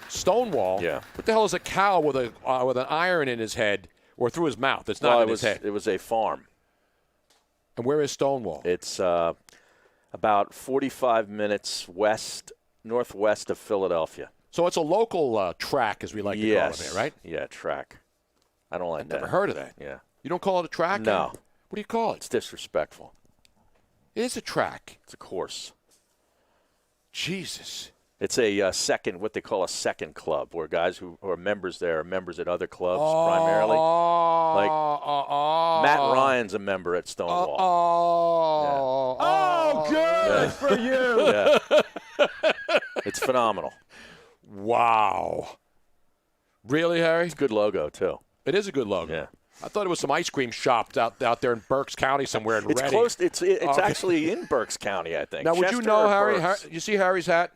Stonewall? Yeah. What the hell is a cow with an iron in his head or through his mouth? It's not in his head. It was a farm. And where is Stonewall? It's about 45 minutes northwest of Philadelphia. So it's a local track, as we like to call it here, right? Yeah, track. I don't like that. Never heard of that. Yeah. You don't call it a track? No. What do you call it? It's disrespectful. It is a track. It's a course. Jesus. It's a second, what they call a second club, where guys who are members there are members at other clubs primarily. Like Matt Ryan's a member at Stonewall. Good for you. Yeah. It's phenomenal. Wow. Really, Harry? It's a good logo, too. It is a good logo. Yeah. I thought it was some ice cream shop out there in Berks County somewhere in It's Reading. close. It's actually in Berks County, I think. Now, would Chester you know, or Harry? Berks? You see Harry's hat?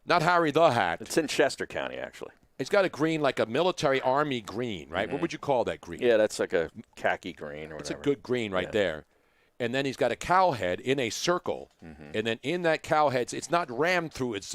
Not Harry the hat. It's in Chester County, actually. It's got a green, like a military army green, right? Mm-hmm. What would you call that green? Yeah, that's like a khaki green or whatever. It's a good green right there. and then he's got a cow head in a circle, and then in that cow head, it's not rammed through its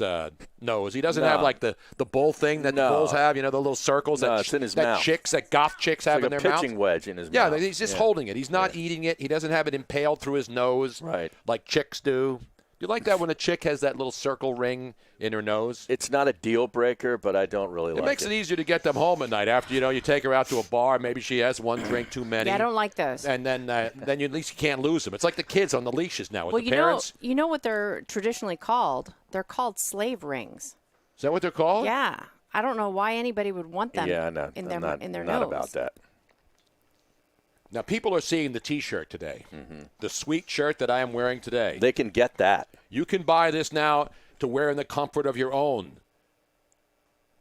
nose. He doesn't have like the bull thing that the bulls have, the little circles it's in his mouth. That goth chicks have like in a their mouth. pitching wedge in his yeah, mouth. he's just holding it. He's not eating it. He doesn't have it impaled through his nose like chicks do. You like that when a chick has that little circle ring in her nose? It's not a deal breaker, but I don't really like it. It makes it easier to get them home at night after, you take her out to a bar. Maybe she has one drink too many. Yeah, I don't like those. And then you, at least you can't lose them. It's like the kids on the leashes now with the parents. You know what they're traditionally called? They're called slave rings. Is that what they're called? Yeah. I don't know why anybody would want them in their not nose. about that. Now, people are seeing the T-shirt today, the sweet shirt that I am wearing today. They can get that. You can buy this now to wear in the comfort of your own.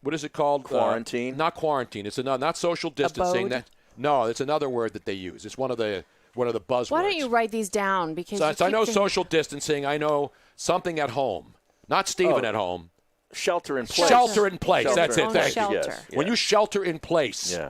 What is it called? Quarantine? Not quarantine. It's not social distancing. Abode? No, it's another word that they use. It's one of the buzzwords. Why don't you write these down? Because I know social distancing. I know something at home. Not Stephen at home. Shelter in place. Shelter in place. That's it. Thank you. Yes. When you shelter in place. Yeah.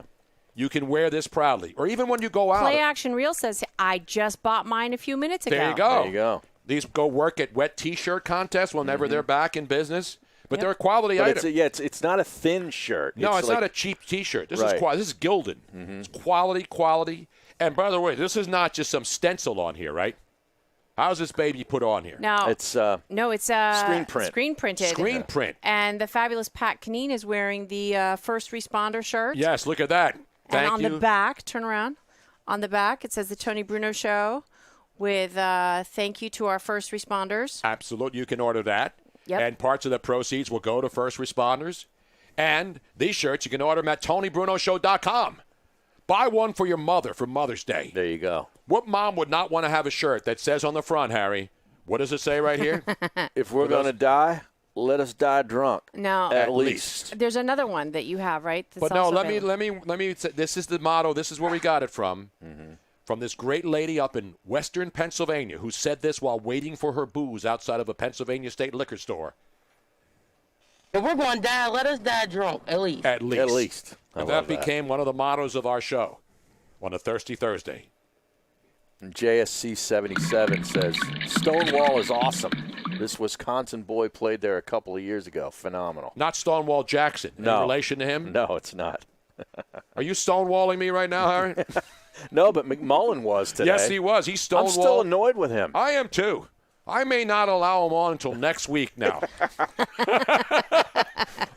You can wear this proudly. Or even when you go out. Play Action Reel says, I just bought mine a few minutes ago. There you go. There you go. These go work at wet T-shirt contests whenever they're back in business. But they're a quality item. It's not a thin shirt. No, it's not a cheap T-shirt. This is gilded. It's quality. And by the way, this is not just some stencil on here, right? How's this baby put on here? No, it's screen print. Screen printed. Screen print. And the fabulous Pat Kineen is wearing the first responder shirt. Yes, look at that. And on the back, turn around. On the back, it says the Tony Bruno Show with thank you to our first responders. Absolutely. You can order that. Yep. And parts of the proceeds will go to first responders. And these shirts, you can order them at TonyBrunoShow.com. Buy one for your mother for Mother's Day. There you go. What mom would not want to have a shirt that says on the front, Harry, what does it say right here? If we're going to die, let us die drunk. No. At least. There's another one that you have, right? But no, let me say, this is the motto. This is where we got it from. From this great lady up in western Pennsylvania who said this while waiting for her booze outside of a Pennsylvania state liquor store. If we're going to die, let us die drunk, at least. At least. At least. And that became one of the mottos of our show on a Thirsty Thursday. JSC 77 says, Stonewall is awesome. This Wisconsin boy played there a couple of years ago. Phenomenal. Not Stonewall Jackson. No. In relation to him? No, it's not. Are you stonewalling me right now, Harry? No, but McMullen was today. Yes, he was. He's stonewalled. I'm still annoyed with him. I am too. I may not allow him on until next week now.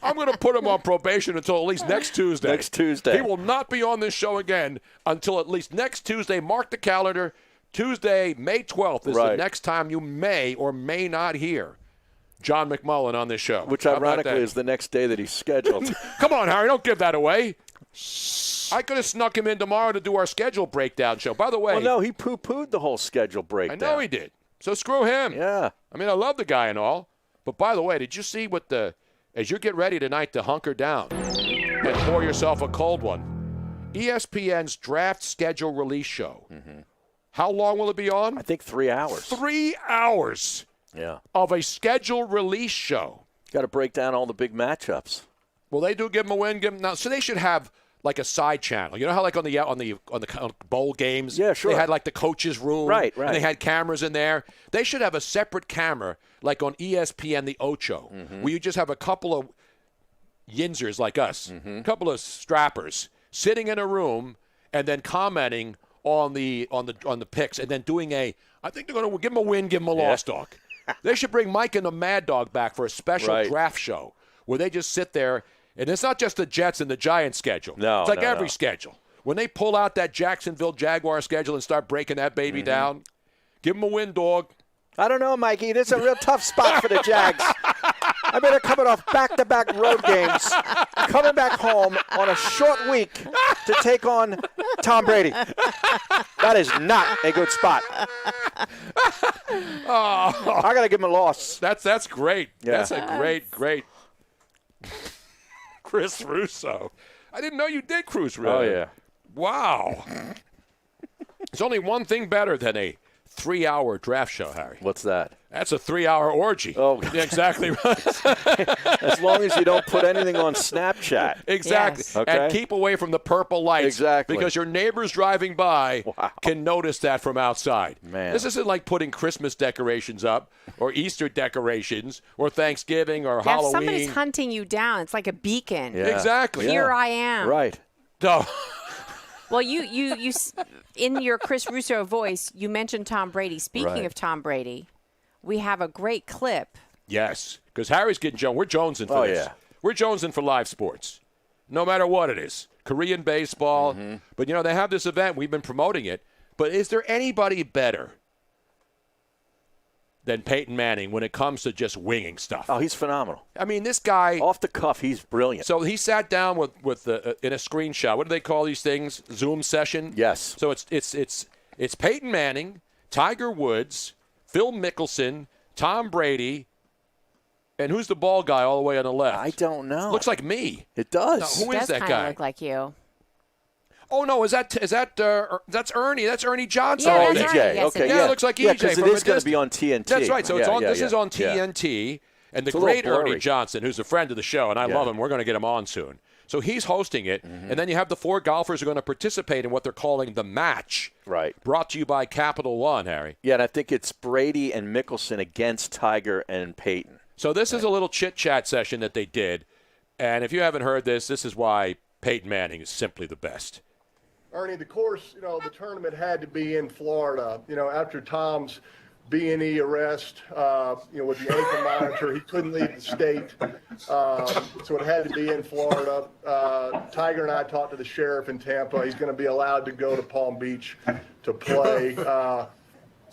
I'm going to put him on probation until at least next Tuesday. Next Tuesday. He will not be on this show again until at least next Tuesday. Mark the calendar. Tuesday, May 12th is the next time you may or may not hear John McMullen on this show. Which ironically is the next day that he's scheduled. Come on, Harry, don't give that away. I could have snuck him in tomorrow to do our schedule breakdown show. By the way. Well, no, he poo-pooed the whole schedule breakdown. I know he did. So screw him. Yeah. I mean, I love the guy and all. But by the way, did you see what as you get ready tonight to hunker down and pour yourself a cold one, ESPN's draft schedule release show. How long will it be on? I think 3 hours. 3 hours. Yeah. Of a schedule release show. Got to break down all the big matchups. Well, they do give them a win. Now, so they should have like a side channel. You know how like on the bowl games, yeah, sure, they had like the coach's room, right, and they had cameras in there. They should have a separate camera like on ESPN the Ocho, where you just have a couple of yinzers like us, a couple of strappers sitting in a room and then commenting on the picks, and then doing I think they're going to give them a win, give them a loss, dog. They should bring Mike and the Mad Dog back for a special draft show where they just sit there, and it's not just the Jets and the Giants schedule. No, it's like every schedule. When they pull out that Jacksonville Jaguar schedule and start breaking that baby down, give them a win, dog. I don't know, Mikey. This is a real tough spot for the Jags. I mean, they're coming off back-to-back road games, coming back home on a short week to take on Tom Brady. That is not a good spot. I got to give him a loss. That's great. Yeah. That's a great Chris Russo. I didn't know you did cruise really. Oh, yeah. Wow. There's only one thing better than a 3-hour draft show, Harry. What's that? That's a 3-hour orgy. Oh, yeah, exactly right. As long as you don't put anything on Snapchat. Exactly. Yes. Okay. And keep away from the purple lights. Exactly. Because your neighbors driving by can notice that from outside. Man. This isn't like putting Christmas decorations up or Easter decorations or Thanksgiving or If Halloween. somebody's hunting you down, it's like a beacon. Yeah. Exactly. Here I am. Right. No. Well, you in your Chris Russo voice, you mentioned Tom Brady. Speaking Right. of Tom Brady, we have a great clip. Yes, because Harry's getting Jones. We're jonesing for Oh, this. yeah. We're jonesing for live sports, no matter what it is. Korean baseball. Mm-hmm. But, they have this event. We've been promoting it. But is there anybody better than Peyton Manning when it comes to just winging stuff? Oh, he's phenomenal. I mean, this guy. Off the cuff, he's brilliant. So he sat down with in a screenshot. What do they call these things? Zoom session? Yes. So it's Peyton Manning, Tiger Woods, Phil Mickelson, Tom Brady, and who's the bald guy all the way on the left? I don't know. Looks like me. It does. Now, who is Does that kinda guy? look like you. Oh no, that's Ernie? That's Ernie Johnson. Yeah, I EJ. that's think. Ernie. Yes, Okay, it Yeah, it looks like EJ. because from it a is going to distance. be on TNT. That's right. So this is on yeah. TNT, and the It's a little great Ernie blurry. Johnson, who's a friend of the show, and I Yeah. love him. We're going to get him on soon. So he's hosting it, and then you have the 4 golfers who are going to participate in what they're calling the match. Right. Brought to you by Capital One, Harry. Yeah, and I think it's Brady and Mickelson against Tiger and Peyton. So this is a little chit-chat session that they did, and if you haven't heard this is why Peyton Manning is simply the best. Ernie, the course, the tournament had to be in Florida. After Tom's B&E arrest, with the ankle monitor, he couldn't leave the state. So it had to be in Florida. Tiger and I talked to the sheriff in Tampa. He's going to be allowed to go to Palm Beach to play.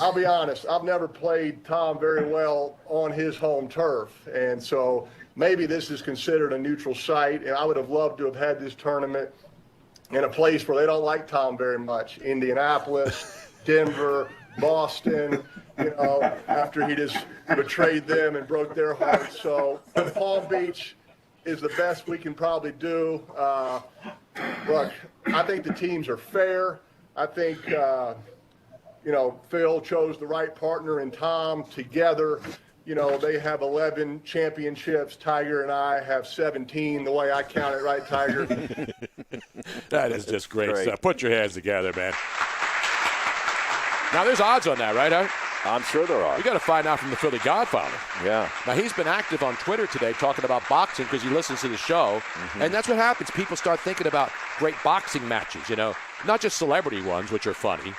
I'll be honest, I've never played Tom very well on his home turf. And so maybe this is considered a neutral site. And I would have loved to have had this tournament in a place where they don't like Tom very much. Indianapolis, Denver, Boston, after he just betrayed them and broke their hearts. So Palm Beach is the best we can probably do. Look, I think the teams are fair. I think, Phil chose the right partner in Tom. Together, they have 11 championships. Tiger and I have 17, the way I count it, right, Tiger? That is just great stuff. Put your hands together, man. Now, there's odds on that, right, Harry? I'm sure there are. We got to find out from the Philly Godfather. Yeah. Now, he's been active on Twitter today talking about boxing because he listens to the show. And that's what happens. People start thinking about great boxing matches, not just celebrity ones, which are funny,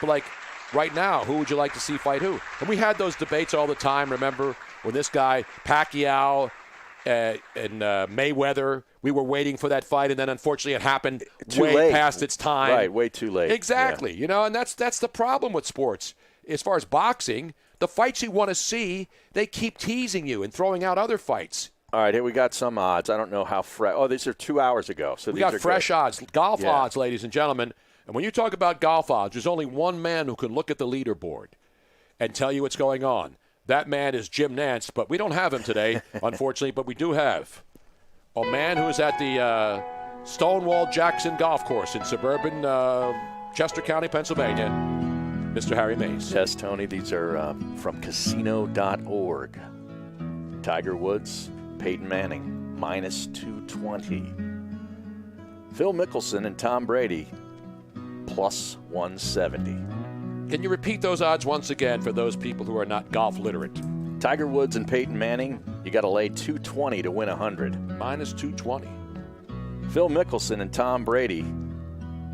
but like right now, who would you like to see fight who? And we had those debates all the time. Remember when this guy, Pacquiao and Mayweather, we were waiting for that fight, and then unfortunately it happened way late. past its time. Right, way too late. Exactly. Yeah. And that's the problem with sports. As far as boxing, the fights you want to see, they keep teasing you and throwing out other fights. All right, here we got some odds. I don't know how fresh. Oh, these are 2 hours ago. So We these got are fresh good. odds, golf Yeah. odds, ladies and gentlemen. And when you talk about golf odds, there's only one man who can look at the leaderboard and tell you what's going on. That man is Jim Nantz, but we don't have him today, unfortunately, but we do have a man who is at the Stonewall Jackson Golf Course in suburban Chester County, Pennsylvania, Mr. Harry Mays. Yes, Tony, these are from casino.org. Tiger Woods, Peyton Manning, -220. Phil Mickelson and Tom Brady, +170. Can you repeat those odds once again for those people who are not golf literate? Tiger Woods and Peyton Manning, you got to lay 220 to win 100. -220. Phil Mickelson and Tom Brady,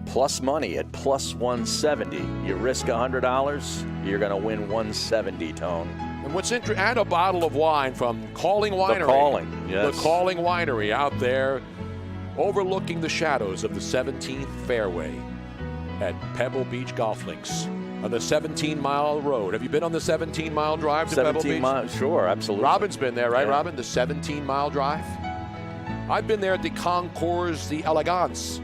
plus money at +170. You risk $100, you're going to win 170, Tone. And what's interesting, add a bottle of wine from Calling Winery. The Calling, yes. The Calling Winery out there overlooking the shadows of the 17th fairway at Pebble Beach Golf Links on the 17-mile road. Have you been on the 17-mile drive to Pebble Beach? 17 miles, sure, absolutely. Robin's been there, right, Yeah. Robin? The 17-mile drive? I've been there at the Concours d'Elegance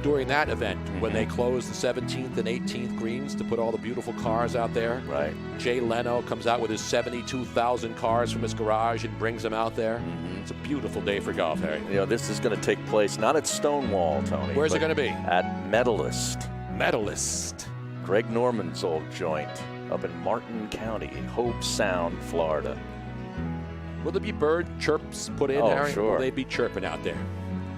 during that event when they closed the 17th and 18th greens to put all the beautiful cars out there. Right. Jay Leno comes out with his 72,000 cars from his garage and brings them out there. It's a beautiful day for golf, Harry. This is going to take place not at Stonewall, Tony. Where's it but going to be? At Medalist. Medalist. Greg Norman's old joint. up in Martin County, Hope Sound, Florida. Will there be bird chirps put in, Oh, Harry? sure. Will they be chirping out there?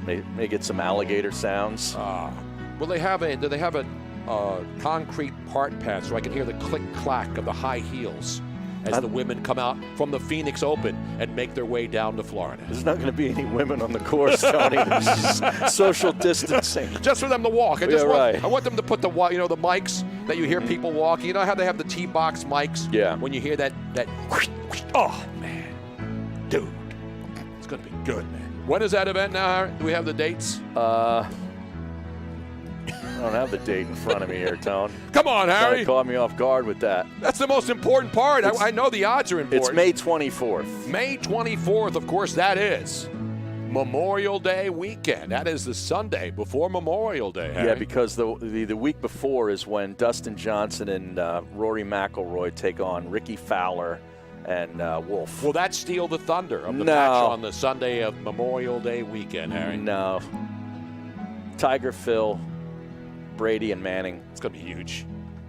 May get some alligator sounds. Do they have a concrete part pad so I can hear the click-clack of the high heels as the women come out from the Phoenix Open and make their way down to Florida? There's not going to be any women on the course, Tony. There's just social distancing. Just for them to walk. Yeah, right. I want them to put the mics that you hear people walking. You know how they have the T-box mics? Yeah. When you hear that oh, man. Dude. It's going to be good, man. When is that event now, Harry? Do we have the dates? I don't have the date in front of me here, Tone. Come on, Harry. You caught me off guard with that. That's the most important part. I know the odds are important. It's May 24th. May 24th, of course, that is Memorial Day weekend. That is the Sunday before Memorial Day, Harry. Yeah, because the week before is when Dustin Johnson and Rory McIlroy take on Ricky Fowler and Wolf. Will that steal the thunder of the match on the Sunday of Memorial Day weekend, Harry? No. Tiger, Phil, Brady, and Manning. It's going to be huge.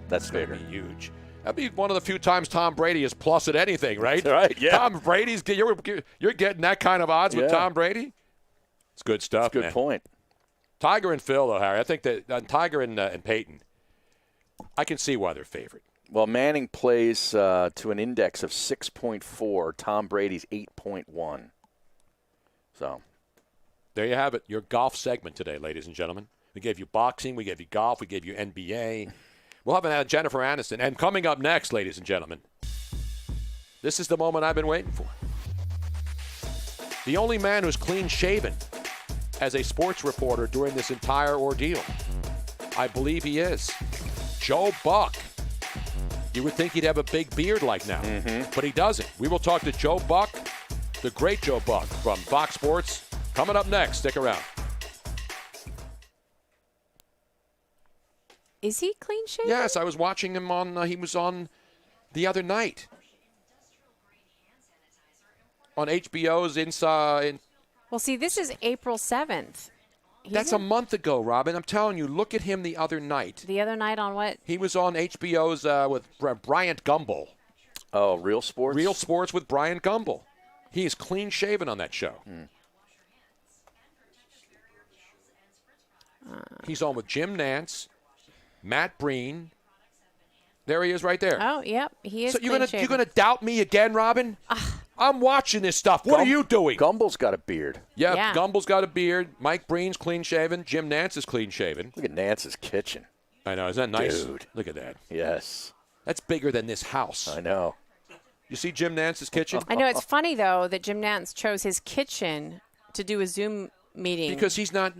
That's going to be huge. That'd be one of the few times Tom Brady is plus at anything, right? That's right, yeah. Tom Brady's you're getting that kind of odds with Tom Brady? It's good stuff, That's a good point. Tiger and Phil, though, Harry. I think that Tiger and Peyton, I can see why they're favored. Well, Manning plays to an index of 6.4. Tom Brady's 8.1. So there you have it, your golf segment today, ladies and gentlemen. We gave you boxing, we gave you golf, we gave you NBA. We'll have Jennifer Aniston. And coming up next, ladies and gentlemen, this is the moment I've been waiting for. The only man who's clean-shaven as a sports reporter during this entire ordeal. I believe he is. Joe Buck. You would think he'd have a big beard like now, but he doesn't. We will talk to Joe Buck, the great Joe Buck from Fox Sports. Coming up next. Stick around. Is he clean shaven? Yes, I was watching him on. He was on the other night on HBO's Inside. Well, see, this is April 7th. That's a month ago, Robin. I'm telling you, look at him the other night. The other night on what? He was on HBO's with Bryant Gumbel. Oh, Real Sports? Real Sports with Bryant Gumbel. He is clean-shaven on that show. He's on with Jim Nance, Matt Breen. There he is right there. Oh, yep. He is So you're clean-shaven. gonna doubt me again, Robin? I'm watching this stuff. What are you doing? Gumbel's got a beard. Yeah, Gumbel's got a beard. Mike Breen's clean-shaven. Jim Nance is clean-shaven. Look at Nance's kitchen. I know. Isn't that nice? Dude. Look at that. Yes. That's bigger than this house. I know. You see Jim Nance's kitchen? I know. It's funny, though, that Jim Nance chose his kitchen to do a Zoom meeting. Because he's not...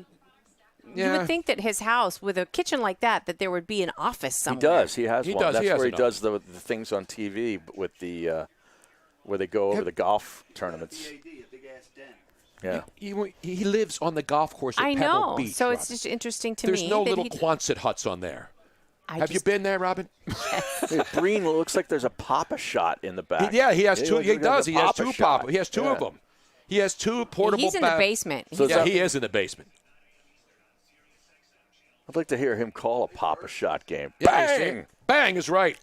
You would think that his house, with a kitchen like that there would be an office somewhere. He does. He has one. That's where he an does the things on TV with the where they go over the golf tournaments. Yeah. He lives on the golf course at I Pebble know. Beach. So Robin. it's just interesting to There's me. no that little he Quonset huts on there. Have you just- been there, Robin? Hey, Breen looks like there's a Papa Shot in the back. He has two. looks He like does. there's He a has two Shot. Papa. He has two of them. He has two portable. He's in the basement. So he is in the basement. I'd like to hear him call a Papa Shot game. Yeah, you see? Bang! Bang is right.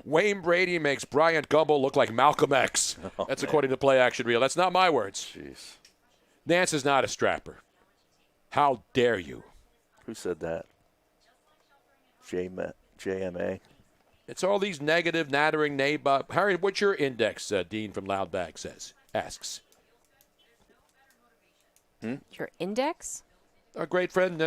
Wayne Brady makes Bryant Gumbel look like Malcolm X. That's according to Play Action Reel. That's not my words. Jeez. Nance is not a strapper. How dare you? Who said that? JMA. It's all these negative, nattering, nabob. Harry, what's your index? Dean from Loudbag asks. Your index? Our great friend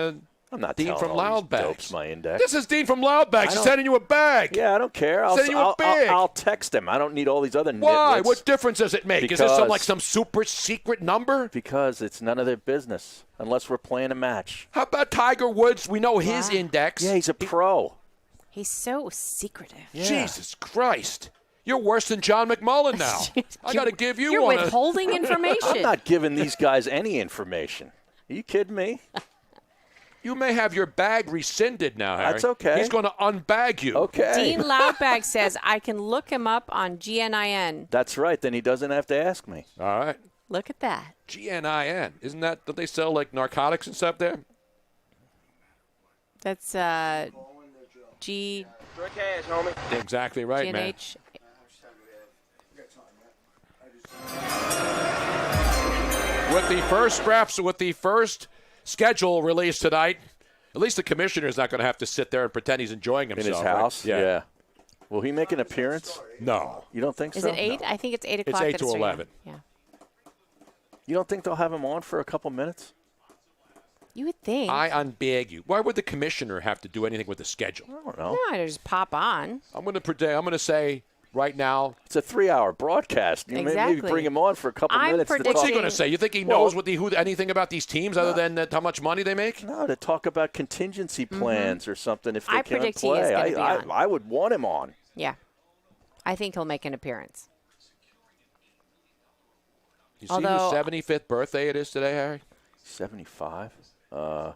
I'm not Dean telling from all these Loudbags. dopes my index. This is Dean from Loudbags. He's don't- sending you a bag. Yeah, I don't care. Sending you a bag. I'll text him. I don't need all these other Why? nitwits. What difference does it make? Is this some super secret number? Because it's none of their business unless we're playing a match. How about Tiger Woods? We know his index. Yeah, he's a pro. He's so secretive. Jesus Christ. You're worse than John McMullen now. I got to give you You're one. withholding information. I'm not giving these guys any information. Are you kidding me? You may have your bag rescinded now, Harry. That's okay. He's going to unbag you. Okay. Dean Loudbag says, I can look him up on GNIN. That's right. Then he doesn't have to ask me. All right. Look at that. GNIN. Isn't that, don't they sell like narcotics and stuff there? That's G. Cash, homie. Exactly right, man. GNH. With the first schedule released tonight, at least the commissioner's not going to have to sit there and pretend he's enjoying himself. In his house? Right? Yeah. Will he make an appearance? No. You don't think Is so? it 8? No. I think it's 8 It's o'clock. 8 that to it's 11. Yeah. You don't think they'll have him on for a couple minutes? You would think. I unbeg you. Why would the commissioner have to do anything with the schedule? I don't know. No, just pop on. I'm going to say right now. It's a 3-hour broadcast. You maybe bring him on for a couple minutes. What's he going to say? You think he knows anything about these teams other than how much money they make? No, to talk about contingency plans or something if they I can't predict he play. is gonna be on. I would want him on. Yeah. I think he'll make an appearance. You see whose 75th birthday it is today, Harry? 75? I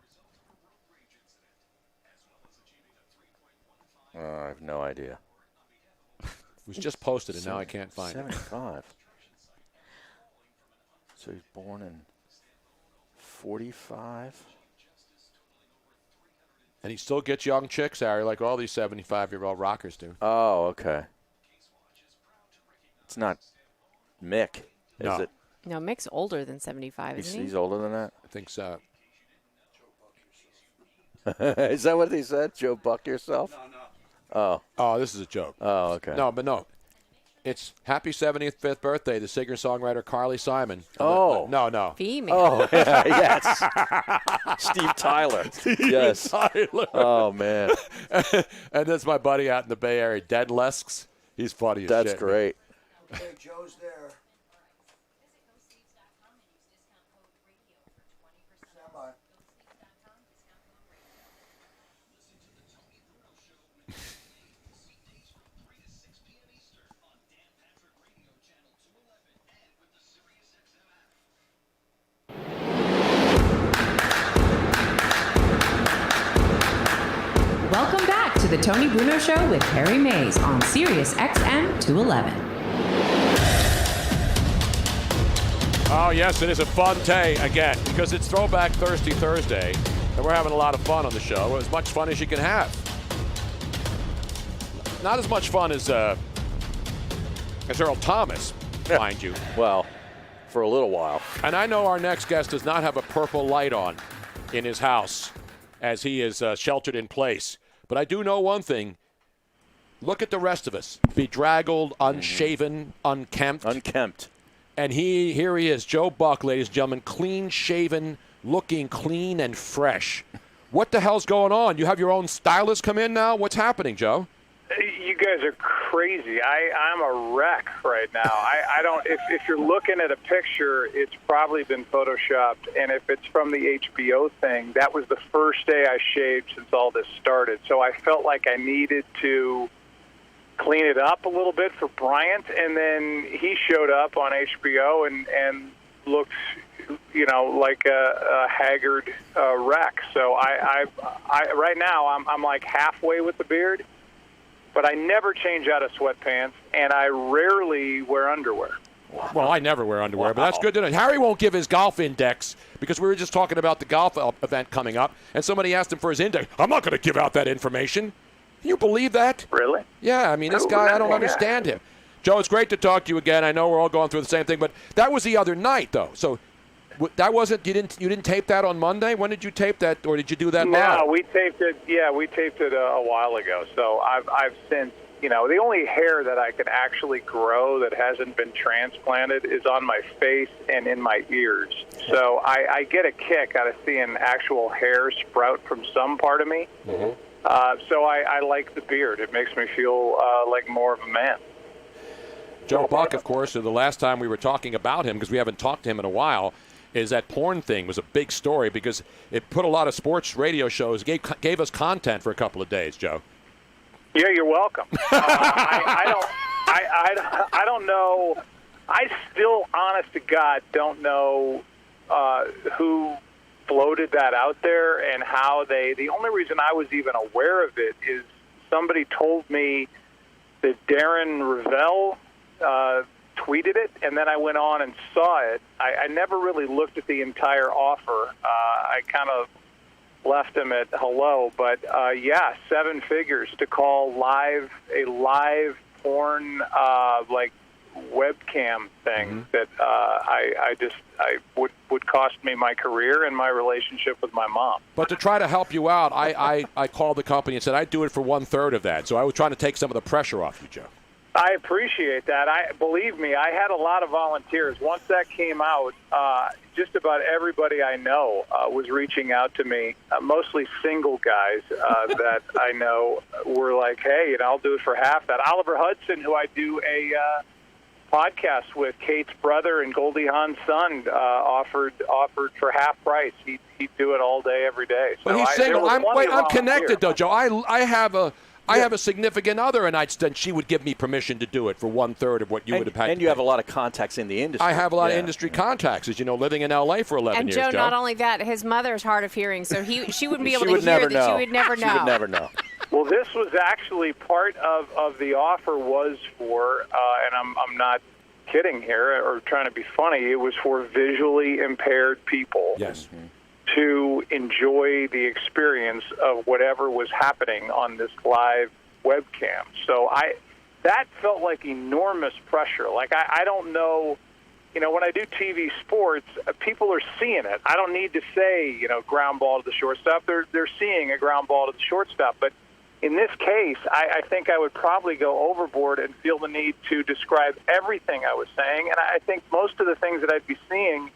have no idea. It was just posted, and now I can't find 75. So he's born in 45. And he still gets young chicks, Harry, like all these 75-year-old rockers do. Oh, okay. It's not Mick, is it? No, Mick's older than 75, isn't he? He's older than that? I think so. Is that what he said? Joe Buck yourself? No. Oh, this is a joke. Oh, okay. No. It's happy 75th birthday to singer-songwriter Carly Simon. Oh. No. Female. Oh, yes. Steve Tyler. Yes. Tyler. Oh, man. And that's my buddy out in the Bay Area, Dead Lesks. He's funny as shit. That's great. Okay, Joe's there. Stand by. Welcome back to the Tony Bruno Show with Harry Mays on Sirius XM 211. Oh, yes, it is a fun day again because it's Throwback Thirsty Thursday, and we're having a lot of fun on the show. As much fun as you can have. Not as much fun as Earl Thomas, mind you. Well, for a little while. And I know our next guest does not have a purple light on in his house as he is sheltered in place. But I do know one thing. Look at the rest of us. Bedraggled, unshaven, unkempt. Unkempt. And here he is, Joe Buck, ladies and gentlemen, clean-shaven, looking clean and fresh. What the hell's going on? You have your own stylist come in now? What's happening, Joe? You guys are crazy. I'm a wreck right now. I don't. If you're looking at a picture, it's probably been photoshopped, and if it's from the HBO thing, that was the first day I shaved since all this started. So I felt like I needed to clean it up a little bit for Bryant, and then he showed up on HBO and looked, like a haggard wreck. So I right now I'm like halfway with the beard. But I never change out of sweatpants, and I rarely wear underwear. Well, I never wear underwear, but that's good to know. Harry won't give his golf index because we were just talking about the golf event coming up, and somebody asked him for his index. I'm not going to give out that information. Can you believe that? Really? Yeah, I mean, this guy, I don't understand him. Joe, it's great to talk to you again. I know we're all going through the same thing, but that was the other night, though. So that wasn't you didn't tape that on Monday? When did you tape that, or did you do that live? No, we taped it. Yeah, we taped it a while ago. So I've since, the only hair that I can actually grow that hasn't been transplanted is on my face and in my ears. So I get a kick out of seeing actual hair sprout from some part of me. Mm-hmm. So I like the beard. It makes me feel like more of a man. Joe Buck, of course, the last time we were talking about him, because we haven't talked to him in a while, is that porn thing was a big story because it put a lot of sports radio shows, gave us content for a couple of days, Joe. Yeah, you're welcome. I don't know. I still, honest to God, don't know who floated that out there and how the only reason I was even aware of it is somebody told me that Darren Ravel tweeted it, and then I went on and saw it. I never really looked at the entire offer. I kind of left him at hello. But yeah, 7 figures to call a live porn like webcam thing that I would cost me my career and my relationship with my mom. But to try to help you out, I called the company and said I'd do it for 1/3 of that. So I was trying to take some of the pressure off you, Joe. I appreciate that. Believe me, I had a lot of volunteers. Once that came out, just about everybody I know was reaching out to me, mostly single guys that I know were like, hey, I'll do it for half that. Oliver Hudson, who I do a podcast with, Kate's brother and Goldie Hawn's son, offered for half price. He'd do it all day, every day. So But he's single. I'm connected, volunteers. though, Joe. I have a significant other, and then she would give me permission to do it for 1/3 of what you would have had. And you have a lot of contacts in the industry. I have a lot of industry contacts, as you know, living in L.A. for 11 And years, Joe, not only that, his mother's hard of hearing, so she wouldn't be able to would hear never that. know. She would never know. She would never know. Well, this was actually part of the offer was for, and I'm not kidding here or trying to be funny, it was for visually impaired people. Yes. To enjoy the experience of whatever was happening on this live webcam. So that felt like enormous pressure. Like I don't know, when I do TV sports, people are seeing it. I don't need to say, ground ball to the shortstop. They're seeing a ground ball to the shortstop. But in this case, I think I would probably go overboard and feel the need to describe everything I was saying. And I think most of the things that I'd be seeing,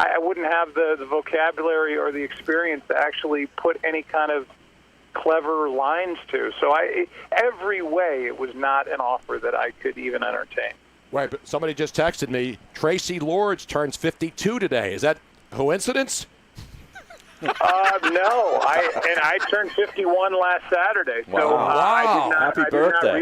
I wouldn't have the vocabulary or the experience to actually put any kind of clever lines to. So every way, it was not an offer that I could even entertain. Right, but somebody just texted me, Tracy Lords turns 52 today. Is that coincidence? No, I turned 51 last Saturday. So Wow. Happy I birthday.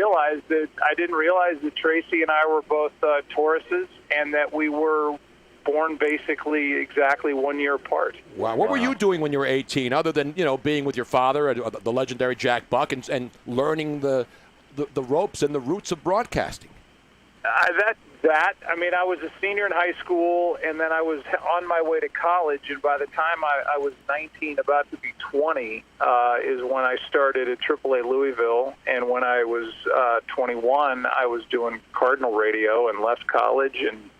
didn't realize that Tracy and I were both Tauruses, and that we were born basically exactly 1 year apart. Wow. What were you doing when you were 18, other than being with your father, the legendary Jack Buck, and learning the ropes and the roots of broadcasting? I was a senior in high school, and then I was on my way to college, and by the time I was 19, about to be 20, is when I started at AAA Louisville, and when I was 21, I was doing Cardinal radio and left college, and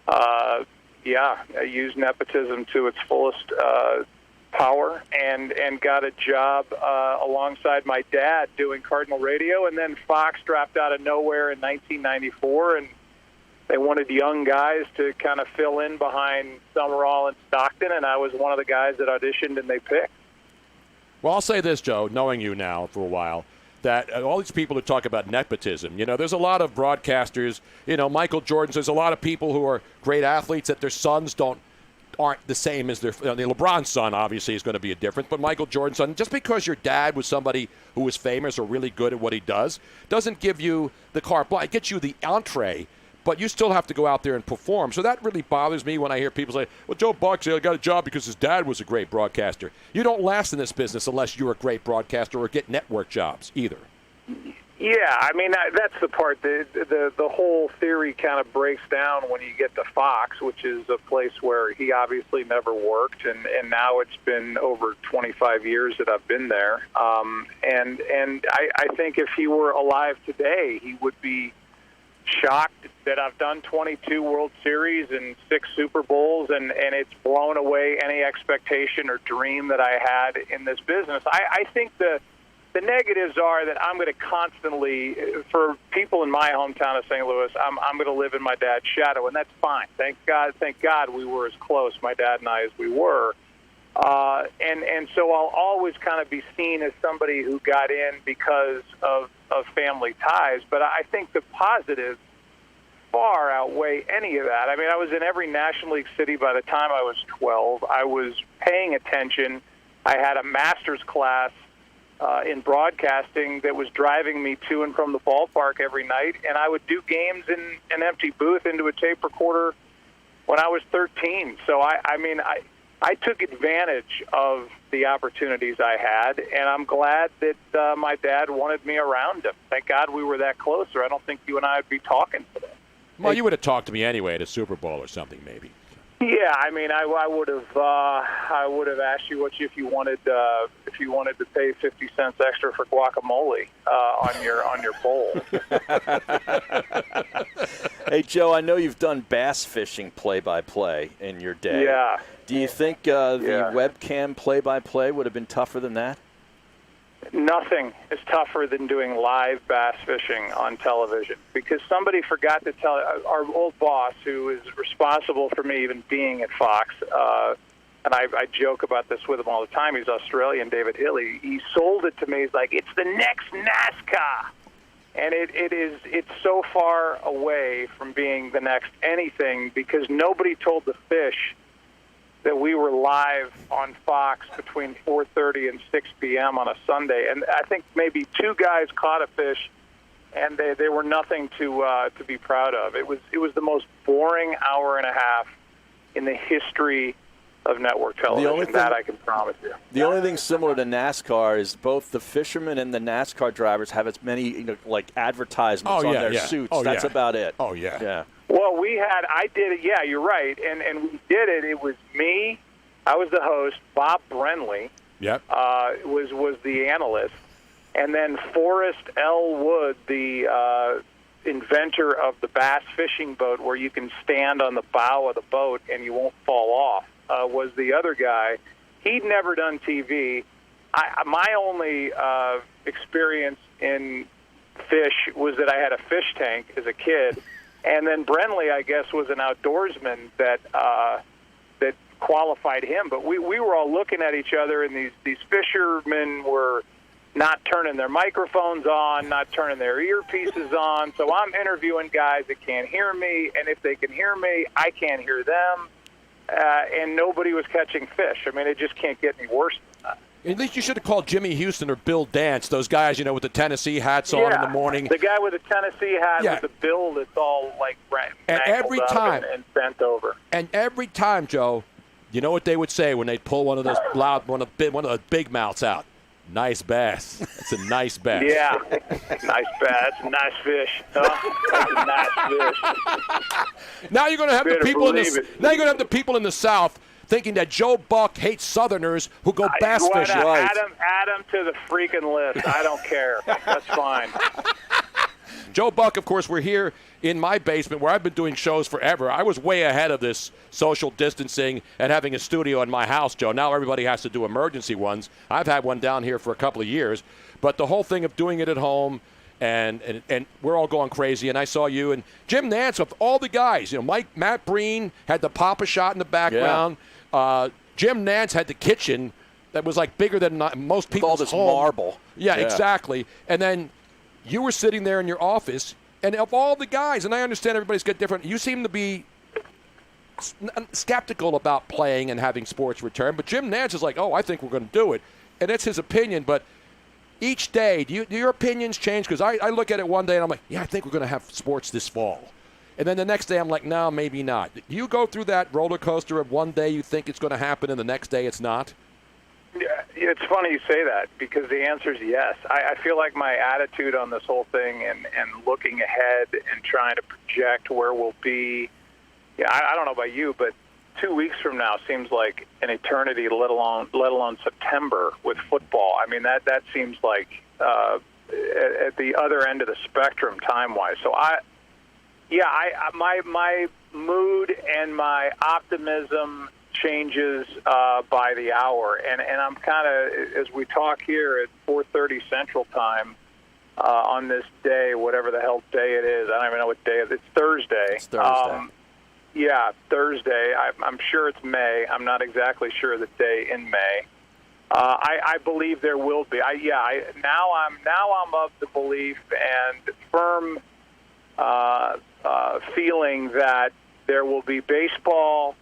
I used nepotism to its fullest power, and got a job alongside my dad doing Cardinal radio, and then Fox dropped out of nowhere in 1994, and they wanted young guys to kind of fill in behind Summerall and Stockton, and I was one of the guys that auditioned and they picked. Well, I'll say this, Joe, knowing you now for a while, that all these people who talk about nepotism, there's a lot of broadcasters, Michael Jordan, there's a lot of people who are great athletes that their sons aren't the same as their LeBron's son obviously is going to be a difference, but Michael Jordan's son, just because your dad was somebody who was famous or really good at what he does, doesn't give you the carte blanche. It gets you the entree, but you still have to go out there and perform. So that really bothers me when I hear people say, well, Joe Buck got a job because his dad was a great broadcaster. You don't last in this business unless you're a great broadcaster or get network jobs either. Yeah, that's the part. The whole theory kind of breaks down when you get to Fox, which is a place where he obviously never worked, and now it's been over 25 years that I've been there. And I think if he were alive today, he would be shocked that I've done 22 World Series and 6 Super Bowls, and it's blown away any expectation or dream that I had in this business. I think the negatives are that I'm going to constantly, for people in my hometown of St. Louis, I'm going to live in my dad's shadow, and that's fine. Thank God we were as close, my dad and I, as we were. And so I'll always kind of be seen as somebody who got in because of family ties. But I think the positives far outweigh any of that. I was in every National League city by the time I was 12. I was paying attention. I had a master's class in broadcasting that was driving me to and from the ballpark every night, and I would do games in an empty booth into a tape recorder when I was 13. So I took advantage of the opportunities I had, and I'm glad that my dad wanted me around him. Thank God we were that close, or I don't think you and I would be talking today. Well, you would have talked to me anyway at a Super Bowl or something, maybe. Yeah, I mean, I would have asked you if you wanted to pay 50 cents extra for guacamole on your bowl. Hey, Joe, I know you've done bass fishing play-by-play in your day. Yeah. Do you think the webcam play-by-play would have been tougher than that? Nothing is tougher than doing live bass fishing on television, because somebody forgot to tell our old boss, who is responsible for me even being at Fox, and I joke about this with him all the time. He's Australian, David Hilley. He sold it to me. He's like, it's the next NASCAR. And it's so far away from being the next anything, because nobody told the fish that we were live on Fox between 4:30 and 6 p.m. on a Sunday. And I think maybe two guys caught a fish, and they were nothing to be proud of. It was the most boring hour and a half in the history of network television. That I can promise you. The only thing similar to NASCAR is both the fishermen and the NASCAR drivers have as many like advertisements on their suits. That's about it. Oh, yeah. Yeah. Well, I did it. Yeah, you're right. And we did it. It was me. I was the host. Bob Brenly was the analyst. And then Forrest L. Wood, the inventor of the bass fishing boat where you can stand on the bow of the boat and you won't fall off, was the other guy. He'd never done TV. My only experience in fish was that I had a fish tank as a kid. And then Brenly, I guess, was an outdoorsman that qualified him. But we were all looking at each other, and these fishermen were not turning their microphones on, not turning their earpieces on. So I'm interviewing guys that can't hear me, and if they can hear me, I can't hear them. And nobody was catching fish. I mean, it just can't get any worse than that. At least you should have called Jimmy Houston or Bill Dance, those guys, with the Tennessee hats on in the morning. The guy with the Tennessee hat with the bill that's all like and every time and bent over. And every time, Joe, you know what they would say when they pull one of those one of the big mouths out? Nice bass. It's a nice bass. Yeah, nice bass. Nice fish. That's a nice fish. Now you're going to have the people in the South thinking that Joe Buck hates Southerners who go bass fishing. Add him to the freaking list. I don't care. That's fine. Joe Buck, of course, we're here in my basement where I've been doing shows forever. I was way ahead of this social distancing and having a studio in my house, Joe. Now everybody has to do emergency ones. I've had one down here for a couple of years. But the whole thing of doing it at home, and we're all going crazy. And I saw you and Jim Nantz with all the guys. Matt Breen had the Papa shot in the background. Yeah. Jim Nantz had the kitchen that was like bigger than most people's all this home. Marble. Yeah, exactly. And then you were sitting there in your office, and of all the guys, and I understand everybody's got different, you seem to be skeptical about playing and having sports return, but Jim Nantz is like, I think we're going to do it. And it's his opinion, but each day, do your opinions change? Because I look at it one day, and I'm like, I think we're going to have sports this fall. And then the next day, I'm like, no, maybe not. You go through that roller coaster of one day you think it's going to happen, and the next day it's not? Yeah, it's funny you say that, because the answer is yes. I feel like my attitude on this whole thing and looking ahead and trying to project where we'll be, I don't know about you, but 2 weeks from now seems like an eternity, let alone September with football. I mean, that seems like at the other end of the spectrum time-wise. So my mood and my optimism changes by the hour, and I'm kind of, as we talk here at 4:30 Central Time on this day, whatever the hell day it is, I don't even know what day it is. It's Thursday. It's Thursday. Thursday. I'm sure it's May. I'm not exactly sure the day in May. I believe there will be. Now I'm of the belief and firm feeling that there will be baseball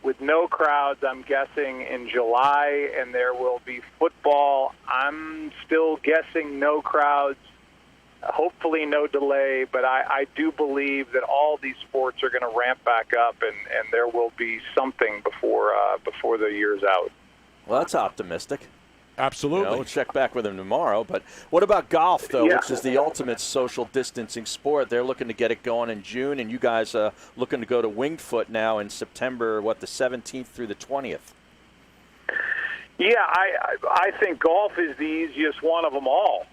with no crowds, I'm guessing, in July, and there will be football. I'm still guessing no crowds, hopefully no delay, but I do believe that all these sports are going to ramp back up, and there will be something before the year's out. Well, that's optimistic. Absolutely. We'll check back with him tomorrow. But what about golf, though, Yeah. which is the ultimate social distancing sport? They're looking to get it going in June, and you guys are looking to go to Winged Foot now in September, the 17th through the 20th. Yeah, I think golf is the easiest one of them all.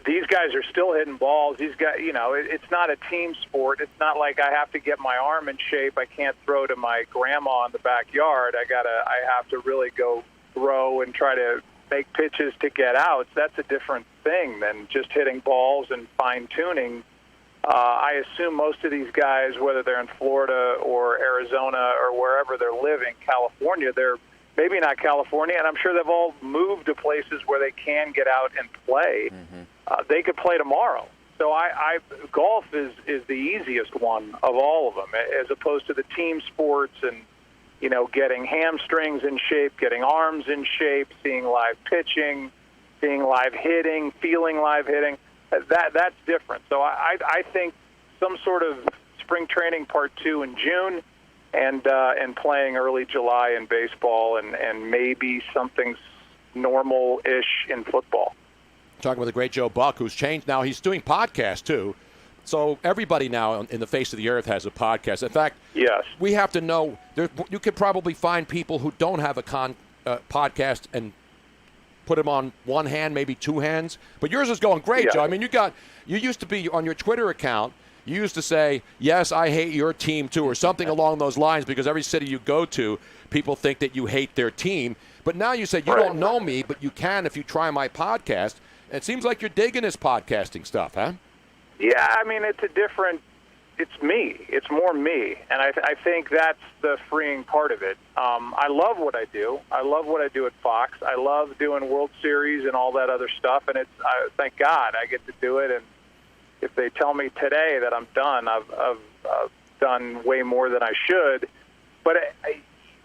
These guys are still hitting balls. These guys, it's not a team sport. It's not like I have to get my arm in shape. I can't throw to my grandma in the backyard. I have to really go throw and try to make pitches to get outs. That's a different thing than just hitting balls and fine tuning. I assume most of these guys, whether they're in Florida or Arizona or wherever they're living, California, they're maybe not California, and I'm sure they've all moved to places where they can get out and play. They could play tomorrow. So golf is the easiest one of all of them, as opposed to the team sports and, getting hamstrings in shape, getting arms in shape, seeing live pitching, seeing live hitting, feeling live hitting. That's different. So I think some sort of spring training part 2 in June, and playing early July in baseball, and maybe something normal-ish in football. Talking with the great Joe Buck, who's changed now. He's doing podcasts, too. So everybody now in the face of the earth has a podcast. In fact, yes, we have to know, you could probably find people who don't have a podcast and put them on one hand, maybe two hands. But yours is going great, Yeah. Joe. I mean, you used to be on your Twitter account, you used to say, yes, I hate your team, too, or something along those lines, because every city you go to, people think that you hate their team. But now you say, you don't know me, but you can if you try my podcast. It seems like you're digging this podcasting stuff, huh? Yeah, I mean, it's me. It's more me. And I think that's the freeing part of it. I love what I do. I love what I do at Fox. I love doing World Series and all that other stuff. And thank God I get to do it. And if they tell me today that I'm done, I've done way more than I should. But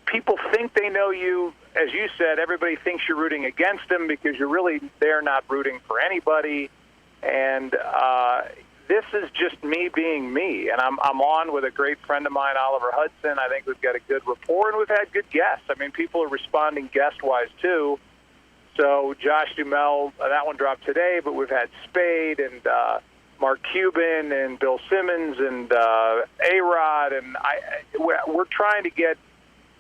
people think they know you. As you said, everybody thinks you're rooting against them because you're really there not rooting for anybody. And this is just me being me. And I'm on with a great friend of mine, Oliver Hudson. I think we've got a good rapport, and we've had good guests. I mean, people are responding guest-wise, too. So Josh Duhamel, that one dropped today, but we've had Spade and Mark Cuban and Bill Simmons and A-Rod. And we're trying to get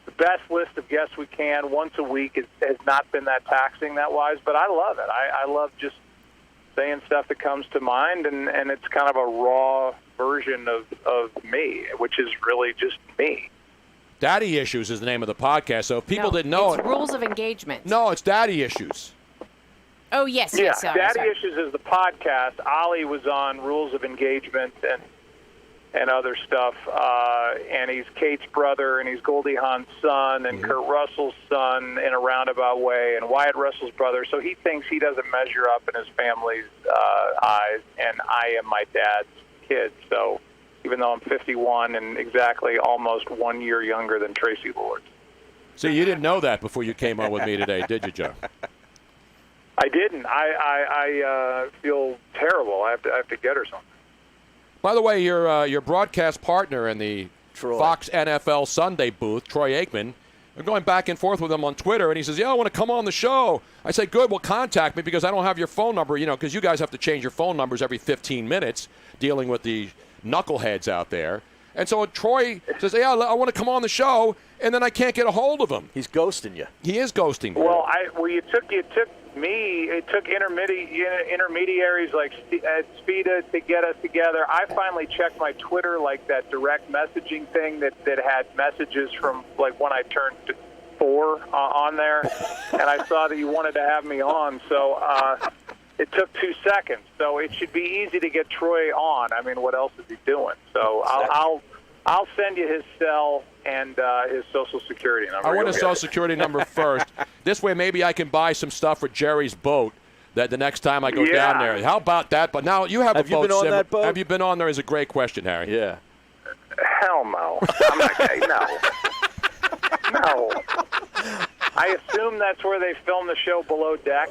the best list of guests we can once a week. It has not been that taxing that wise, but I love it. I love just saying stuff that comes to mind, and it's kind of a raw version of me, which is really just me. Daddy Issues is the name of the podcast, so if people didn't know it's Rules of Engagement. No, it's Daddy Issues. Oh, yes, Yeah, yes. Daddy Issues is the podcast. Ollie was on Rules of Engagement and other stuff, and he's Kate's brother, and he's Goldie Hawn's son, and Kurt Russell's son in a roundabout way, and Wyatt Russell's brother. So he thinks he doesn't measure up in his family's eyes, and I am my dad's kid. So even though I'm 51 and exactly almost 1 year younger than Tracy Lord. See, you didn't know that before you came on with me today, did you, Joe? I didn't. I feel terrible. I have to get her something. By the way, your broadcast partner in the Fox NFL Sunday booth, Troy Aikman, I'm going back and forth with him on Twitter, and he says, yeah, I want to come on the show. I say, good, well, contact me because I don't have your phone number, because you guys have to change your phone numbers every 15 minutes dealing with the knuckleheads out there. And so Troy says, yeah, I want to come on the show, and then I can't get a hold of him. He's ghosting you. He is ghosting me. Well, you took me. It took intermediaries like Spida to get us together. I finally checked my Twitter, like that direct messaging thing that had messages from like when I turned 4 on there, and I saw that you wanted to have me on. So it took 2 seconds. So it should be easy to get Troy on. I mean, what else is he doing? So I'll send you his cell and his Social Security number. I want his Social Security number first. This way, maybe I can buy some stuff for Jerry's boat that the next time I go down there. How about that? But now you have a boat. Have you been on that boat? Have you been on there is a great question, Harry. Yeah. Hell no. I'm not gay. No. I assume that's where they film the show Below Deck.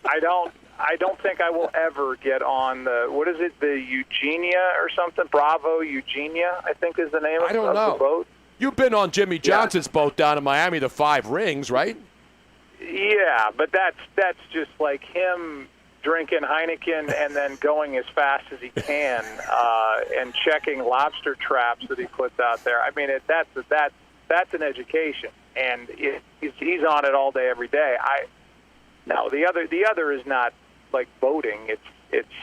I don't think I will ever get on the Eugenia or something? Bravo Eugenia, I think is the name of the boat. You've been on Jimmy Johnson's boat down in Miami, the 5 Rings, right? Yeah, but that's just like him drinking Heineken and then going as fast as he can and checking lobster traps that he puts out there. I mean, that's an education, and he's on it all day, every day. No, the other is not like boating. It's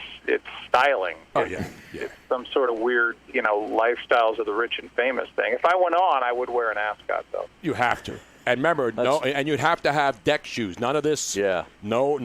styling. Oh yeah. It's some sort of weird, lifestyles of the rich and famous thing. If I went on, I would wear an ascot though. You have to. And remember, and you'd have to have deck shoes. None of this. Yeah. No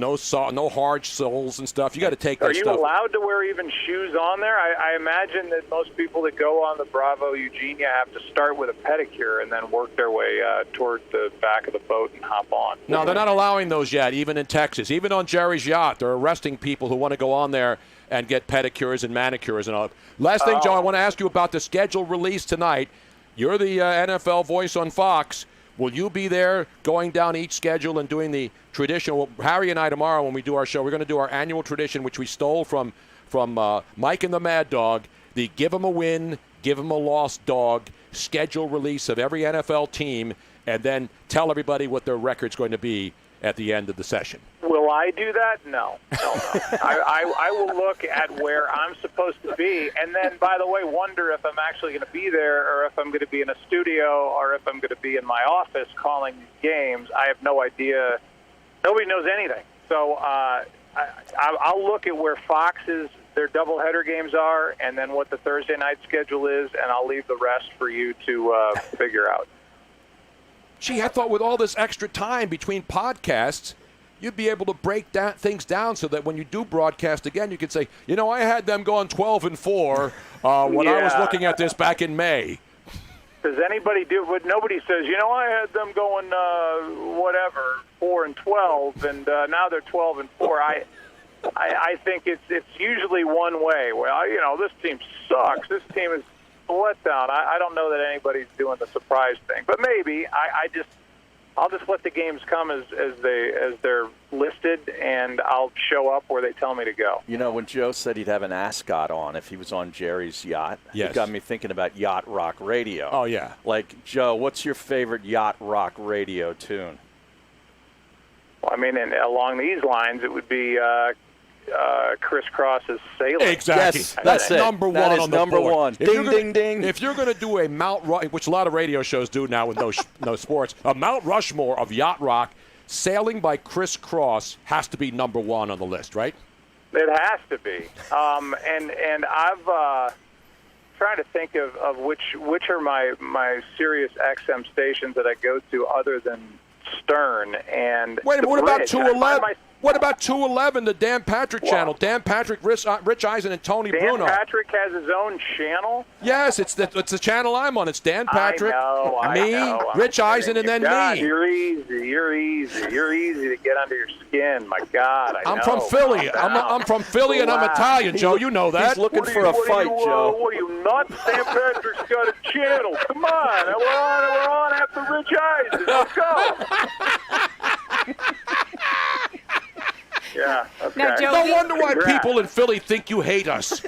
hard soles and stuff. You got to take that stuff. Are you allowed to wear even shoes on there? I imagine that most people that go on the Bravo Eugenia have to start with a pedicure and then work their way toward the back of the boat and hop on. No, they're not allowing those yet, even in Texas. Even on Jerry's yacht, they're arresting people who want to go on there and get pedicures and manicures and all. Last thing, Joe, I want to ask you about the schedule release tonight. You're the NFL voice on Fox. Will you be there going down each schedule and doing the traditional? Harry and I tomorrow when we do our show, we're going to do our annual tradition, which we stole from Mike and the Mad Dog, the give him a win, give him a loss dog schedule release of every NFL team, and then tell everybody what their record's going to be at the end of the session. Will I do that? No. I will look at where I'm supposed to be, and then, by the way, wonder if I'm actually going to be there or if I'm going to be in a studio or if I'm going to be in my office calling these games. I have no idea. Nobody knows anything. So I'll look at where Fox's their doubleheader games are and then what the Thursday night schedule is, and I'll leave the rest for you to figure out. Gee, I thought with all this extra time between podcasts, you'd be able to break things down so that when you do broadcast again, you could say, I had them going 12-4 when I was looking at this back in May. Does anybody do what nobody says? I had them going 4-12, and now they're 12-4. I think it's usually one way. Well, this team sucks. This team is a letdown. I don't know that anybody's doing the surprise thing, but maybe I'll just let the games come as they're listed, and I'll show up where they tell me to go. When Joe said he'd have an ascot on if he was on Jerry's yacht, yes. It got me thinking about yacht rock radio. Oh yeah. Like, Joe, what's your favorite yacht rock radio tune? Well, I mean, along these lines, it would be Crisscross's Sailing. Exactly. Yes, that's it. Number one that is on the number board. one. Ding, ding, ding. If you're going to do a Mount Rushmore, which a lot of radio shows do now with no sports, a Mount Rushmore of yacht rock, Sailing by Criss Cross has to be number one on the list, right? It has to be. And I've trying to think of which are my Sirius XM stations that I go to other than Stern and Wait, what about 211? What about myself, 211, the Dan Patrick channel? Dan Patrick, Rich Eisen, and Tony Bruno. Dan Patrick has his own channel? Yes, it's the channel I'm on. It's Dan Patrick, I know, Rich Eisen, and then God, me. You're easy to get under your skin. My God, I'm from Philly. I'm from Philly, and I'm Italian, Joe. You know that. He's looking for a fight, Joe. What are you nuts? Dan Patrick's got a channel. Come on, we're on after Rich Eisen. Let's go. Yeah. Okay. Now, Joe, no wonder why people in Philly think you hate us.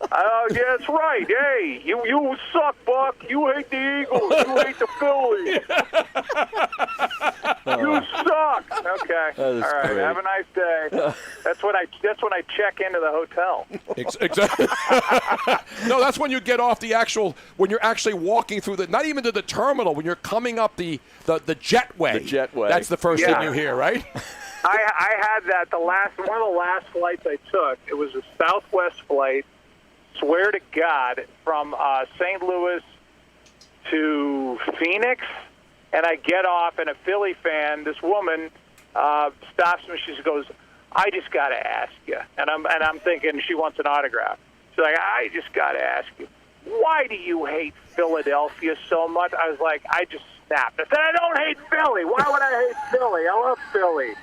Yeah, that's right. Hey, you suck, Buck. You hate the Eagles. You hate the Phillies. You suck. Okay. All right. Great. Have a nice day. That's when I check into the hotel. Exactly. No, that's when you get off when you're actually walking through not even to the terminal, when you're coming up the jetway. The jetway. That's the first thing you hear, right? I had that one of the last flights I took. It was a Southwest flight. Swear to God, from St. Louis to Phoenix, and I get off, and a Philly fan, this woman, stops me. She goes, "I just got to ask you," and I'm thinking she wants an autograph. She's like, "I just got to ask you, why do you hate Philadelphia so much?" I was like, I just snapped. I said, "I don't hate Philly. Why would I hate Philly? I love Philly."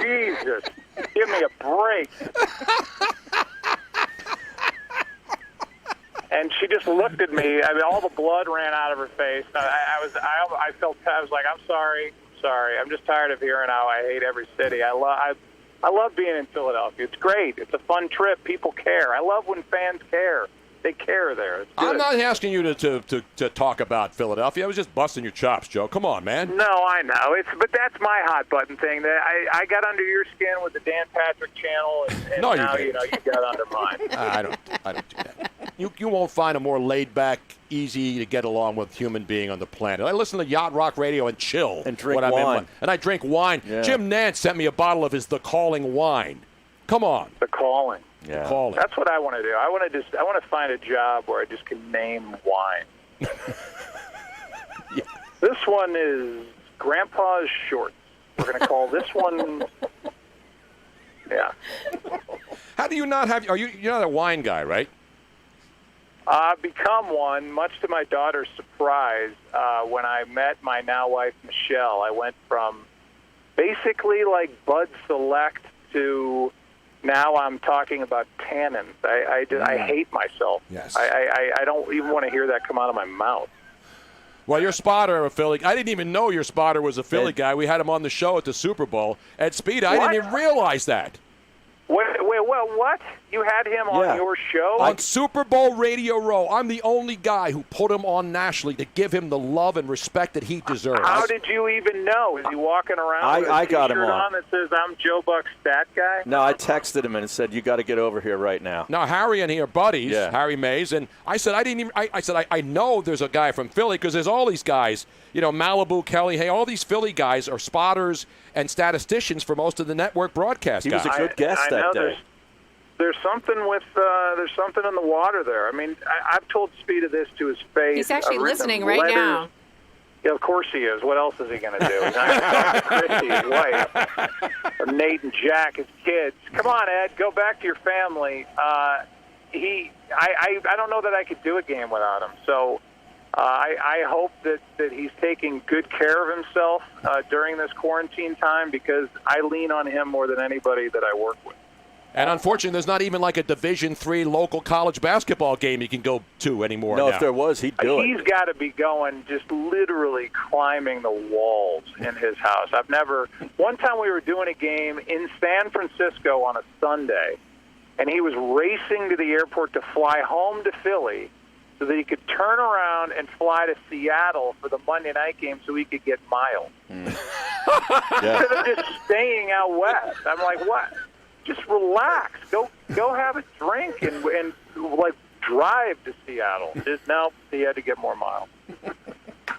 Jesus, give me a break. And she just looked at me. I mean, all the blood ran out of her face. I was like, "I'm sorry. I'm just tired of hearing how I hate every city. I love being in Philadelphia. It's great. It's a fun trip. People care. I love when fans care. They care there. It's good. I'm not asking you to talk about Philadelphia. I was just busting your chops, Joe. Come on, man. No, I know. But that's my hot button thing. That I got under your skin with the Dan Patrick channel, and No, you now didn't. you got under mine. I don't do that. You won't find a more laid back, easy to get along with human being on the planet. I listen to Yacht Rock Radio and chill. And drink when I'm in wine. one. And I drink wine. Yeah. Jim Nantz sent me a bottle of his The Calling wine. Come on. The Calling. Yeah. Calling. That's what I want to do. I want to find a job where I just can name wine. This one is Grandpa's Shorts. We're going to call this one. Yeah. How do you not have? You're not a wine guy, right? I've become one, much to my daughter's surprise. When I met my now wife Michelle, I went from basically like Bud Select to now I'm talking about tannins. I hate myself. Yes. I don't even want to hear that come out of my mouth. Well, your spotter, a Philly. I didn't even know your spotter was a Philly guy. We had him on the show at the Super Bowl. Ed Speed, I didn't even realize that. Wait, what? You had him on your show? On Super Bowl Radio Row. I'm the only guy who put him on nationally to give him the love and respect that he deserves. How did you even know? Is he walking around with I a got him T-shirt on. that says I'm Joe Buck's stat guy? No, I texted him and said, you got to get over here right now. Now, Harry and he are buddies, Yeah. Harry Mays, and I said, I know there's a guy from Philly because there's all these guys, Malibu, Kelly, hey, all these Philly guys are spotters and statisticians for most of the network broadcast guys. He was a good guest that day. There's something in the water there. I mean, I've told Speed of this to his face. He's actually I've written listening him right letters. now. Yeah, of course he is. What else is he going to do? He's not going to talk to Christy, his wife, or Nate and Jack, his kids. Come on, Ed, go back to your family. I don't know that I could do a game without him. So I hope that he's taking good care of himself during this quarantine time because I lean on him more than anybody that I work with. And unfortunately, there's not even like a Division III local college basketball game you can go to anymore. No, now. if there was, he'd do it. He's got to be going, just literally climbing the walls in his house. One time we were doing a game in San Francisco on a Sunday, and he was racing to the airport to fly home to Philly so that he could turn around and fly to Seattle for the Monday night game so he could get miles. Instead of just staying out west. I'm like, what? Just relax. Go have a drink and like drive to Seattle. No, he had to get more miles.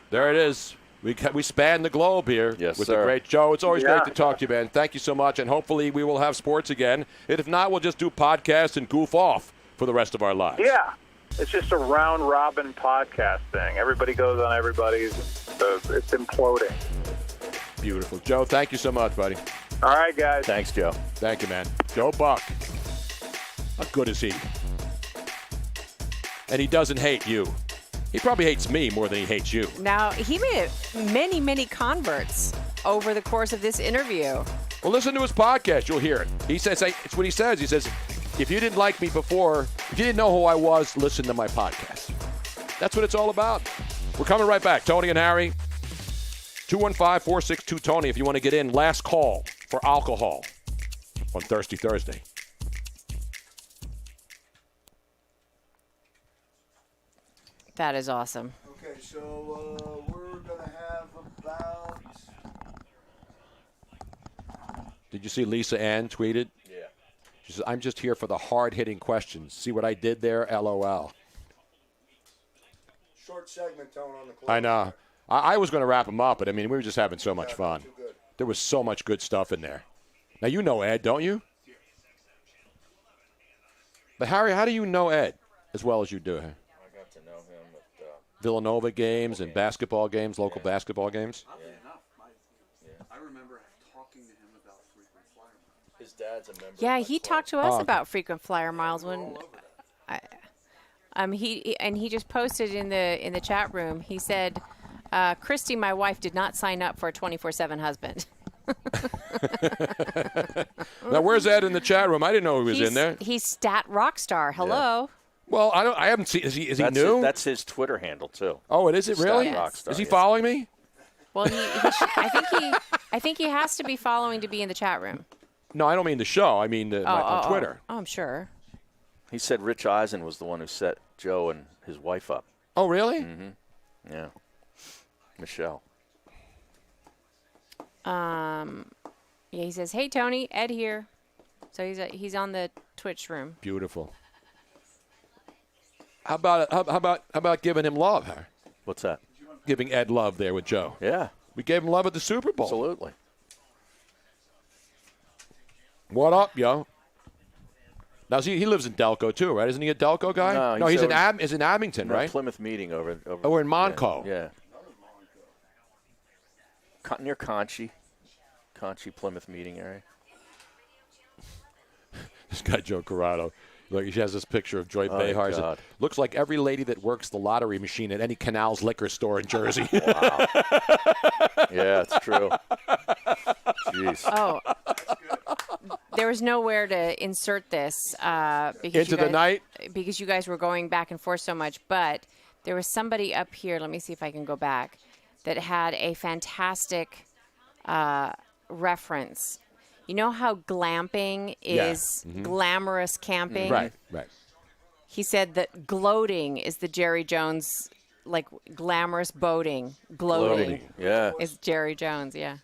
There it is. We span the globe here with sir. the great Joe. It's always Yeah. great to talk to you, man. Thank you so much, and hopefully we will have sports again. And if not, we'll just do podcasts and goof off for the rest of our lives. Yeah. It's just a round-robin podcast thing. Everybody goes on everybody's. It's imploding. Beautiful. Joe, thank you so much, buddy. All right, guys. Thanks, Joe. Thank you, man. Joe Buck. How good is he? And he doesn't hate you. He probably hates me more than he hates you. Now, he made many, many converts over the course of this interview. Well, listen to his podcast. You'll hear it. He says, it's what he says. He says, if you didn't like me before, if you didn't know who I was, listen to my podcast. That's what it's all about. We're coming right back. Tony and Harry, 215-462-TONY if you want to get in. Last call for alcohol on Thirsty Thursday. That is awesome. Okay, so we're going to have about... Did you see Lisa Ann tweeted? Yeah. She says, I'm just here for the hard-hitting questions. See what I did there? LOL. Short segment tone on the clock. I know. I was going to wrap them up, but, I mean, we were just having so much fun. There was so much good stuff in there. Now, you know Ed, don't you? But, Harry, how do you know Ed as well as you do? I got to know him at Villanova games and basketball games, local basketball games? Oddly enough, I remember talking to him about frequent flyer miles. His dad's a member. Yeah, he talked to us okay. about frequent flyer miles when he just posted in the chat room. He said, Christy, my wife, did not sign up for a 24/7 husband. Now, where's Ed in the chat room? I didn't know he was in there. He's stat rock star. Hello. Well, I haven't seen. Is he new? That's his Twitter handle too. Oh, it is it really? Yes. Is he following me? Well, I think he has to be following to be in the chat room. No, I don't mean the show. I mean on Twitter. Oh, I'm sure. He said Rich Eisen was the one who set Joe and his wife up. Oh, really? Mm-hmm. Yeah. Michelle. Yeah, he says, "Hey Tony, Ed here." So he's on the Twitch room. Beautiful. How about giving him love, Harry? What's that? Giving Ed love there with Joe. Yeah. We gave him love at the Super Bowl. Absolutely. What up, yo? Now, he lives in Delco, too, right? Isn't he a Delco guy? No, he's in Abington, right? Plymouth Meeting over. We're in Monco. Yeah. Near Conchie, Plymouth Meeting area. This guy, Joe Corrado, look, he has this picture of Joy Oh, Behar. God. Looks like every lady that works the lottery machine at any Canals liquor store in Jersey. Wow. Yeah, it's true. Jeez. Oh. There was nowhere to insert this Into the night? because you guys were going back and forth so much. But there was somebody up here. Let me see if I can go back. That had a fantastic reference. You know how glamping is glamorous camping? Right. He said that gloating is the Jerry Jones, like glamorous boating. Gloating. Yeah. Is Jerry Jones, yeah.